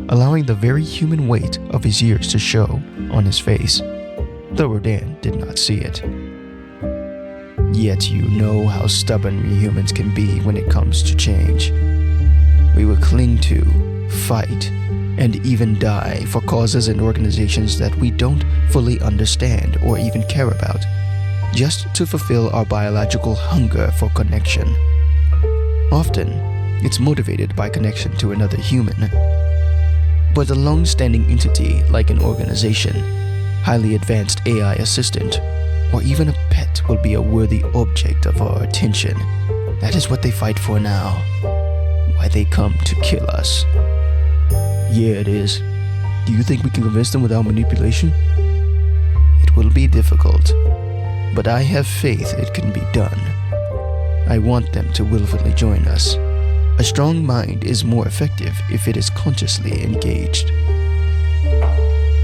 C: allowing the very human weight of his years to show on his face, though Rodan did not see it. Yet you know how stubborn we humans can be when it comes to change. We will cling to, fight, and even die for causes and organizations that we don't fully understand or even care about, just to fulfill our biological hunger for connection. Often, it's motivated by connection to another human. But a long-standing entity like an organization, highly advanced AI assistant, or even a pet will be a worthy object of our attention. That is what they fight for now. Why they come to kill us.
A: Yeah, it is. Do you think we can convince them without manipulation?
C: It will be difficult, but I have faith it can be done. I want them to willfully join us. A strong mind is more effective if it is consciously engaged.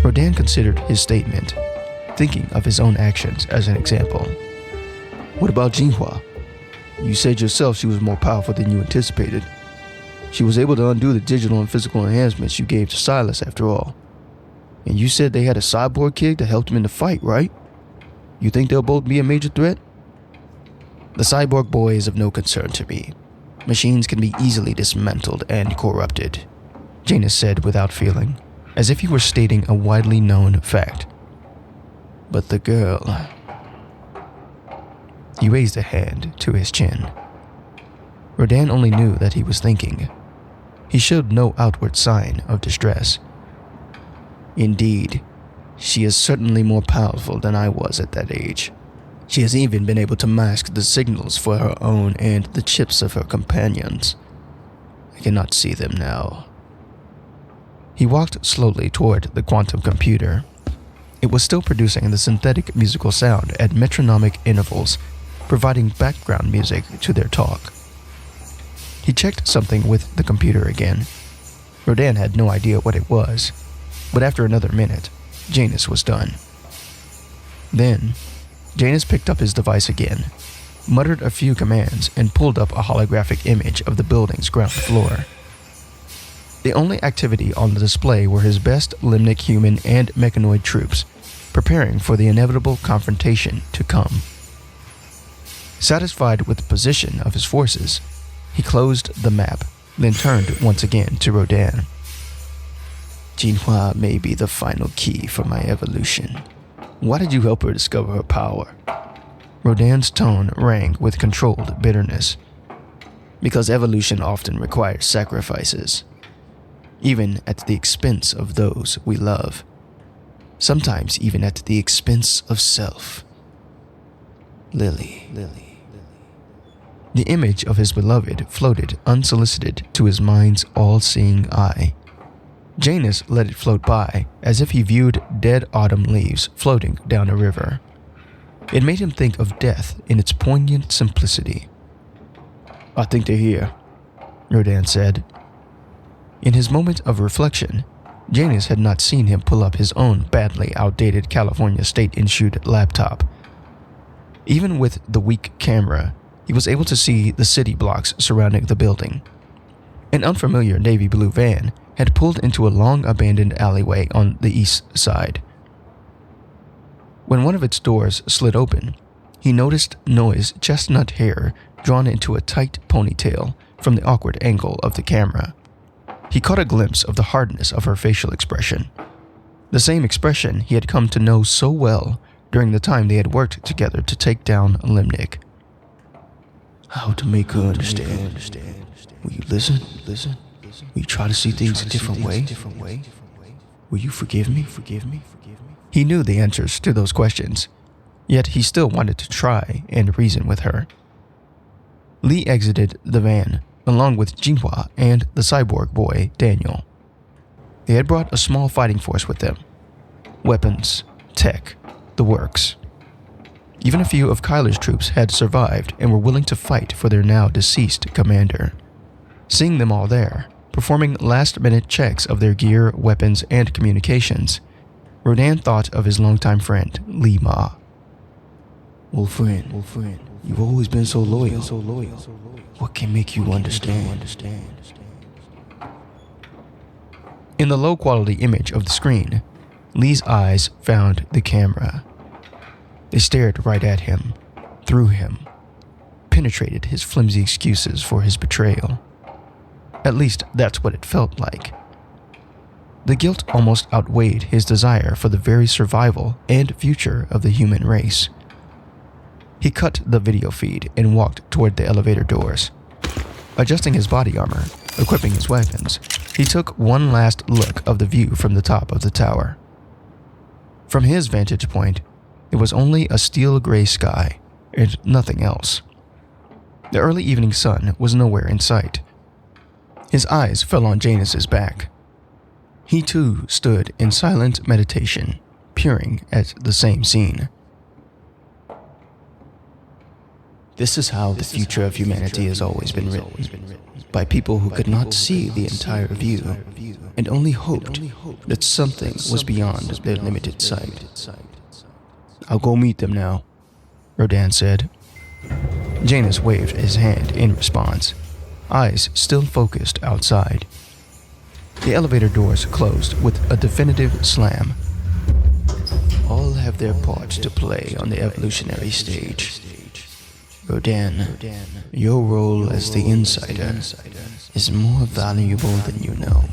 C: Rodan considered his statement, thinking of his own actions as an example.
A: What about Jinhua? You said yourself she was more powerful than you anticipated. She was able to undo the digital and physical enhancements you gave to Silas after all. And you said they had a cyborg kid that helped them in the fight, right? You think they'll both be a major threat?
C: The cyborg boy is of no concern to me. Machines can be easily dismantled and corrupted, Janus said without feeling, as if he were stating a widely known fact. But the girl... He raised a hand to his chin. Rodan only knew that he was thinking. He showed no outward sign of distress. Indeed, she is certainly more powerful than I was at that age. She has even been able to mask the signals for her own and the chips of her companions. I cannot see them now. He walked slowly toward the quantum computer. It was still producing the synthetic musical sound at metronomic intervals, providing background music to their talk. He checked something with the computer again. Rodan had no idea what it was, but after another minute, Janus was done. Then, Janus picked up his device again, muttered a few commands, and pulled up a holographic image of the building's ground floor. The only activity on the display were his best Limnic human and mechanoid troops, preparing for the inevitable confrontation to come. Satisfied with the position of his forces, he closed the map, then turned once again to Rodan. Jinhua may be the final key for my evolution. Why did you help her discover her power? Rodan's tone rang with controlled bitterness. Because evolution often requires sacrifices, even at the expense of those we love. Sometimes even at the expense of self. Lily. The image of his beloved floated unsolicited to his mind's all-seeing eye. Janus let it float by as if he viewed dead autumn leaves floating down a river. It made him think of death in its poignant simplicity.
A: I think they're here,
C: Rodan said. In his moment of reflection, Janus had not seen him pull up his own badly outdated California state-issued laptop. Even with the weak camera, he was able to see the city blocks surrounding the building. An unfamiliar navy blue van had pulled into a long abandoned alleyway on the east side. When one of its doors slid open, he noticed Noi's chestnut hair drawn into a tight ponytail from the awkward angle of the camera. He caught a glimpse of the hardness of her facial expression, the same expression he had come to know so well during the time they had worked together to take down Limnic.
A: How to make her understand. Will you listen? Will you try to see things a different way? Will you forgive me?
C: He knew the answers to those questions, yet he still wanted to try and reason with her. Lee exited the van, along with Jinhua and the cyborg boy, Daniel. They had brought a small fighting force with them. Weapons, tech, the works. Even a few of Kyler's troops had survived and were willing to fight for their now deceased commander. Seeing them all there, performing last-minute checks of their gear, weapons, and communications, Rodan thought of his longtime friend, Li Ma.
A: Old friend, you've always been so loyal. What can make you understand?
C: In the low-quality image of the screen, Lee's eyes found the camera. They stared right at him, through him, penetrated his flimsy excuses for his betrayal. At least that's what it felt like. The guilt almost outweighed his desire for the very survival and future of the human race. He cut the video feed and walked toward the elevator doors. Adjusting his body armor, equipping his weapons, he took one last look of the view from the top of the tower. From his vantage point, it was only a steel gray sky and nothing else. The early evening sun was nowhere in sight. His eyes fell on Janus's back. He too stood in silent meditation, peering at the same scene.
A: This is how the future of humanity has always been written, by people who could not see the entire view and only hoped that something was beyond their limited sight. I'll go meet them now,
C: Rodan said. Janus waved his hand in response, eyes still focused outside. The elevator doors closed with a definitive slam.
A: All have their part to play on the evolutionary stage. Rodan, your role as the insider is more valuable than you know.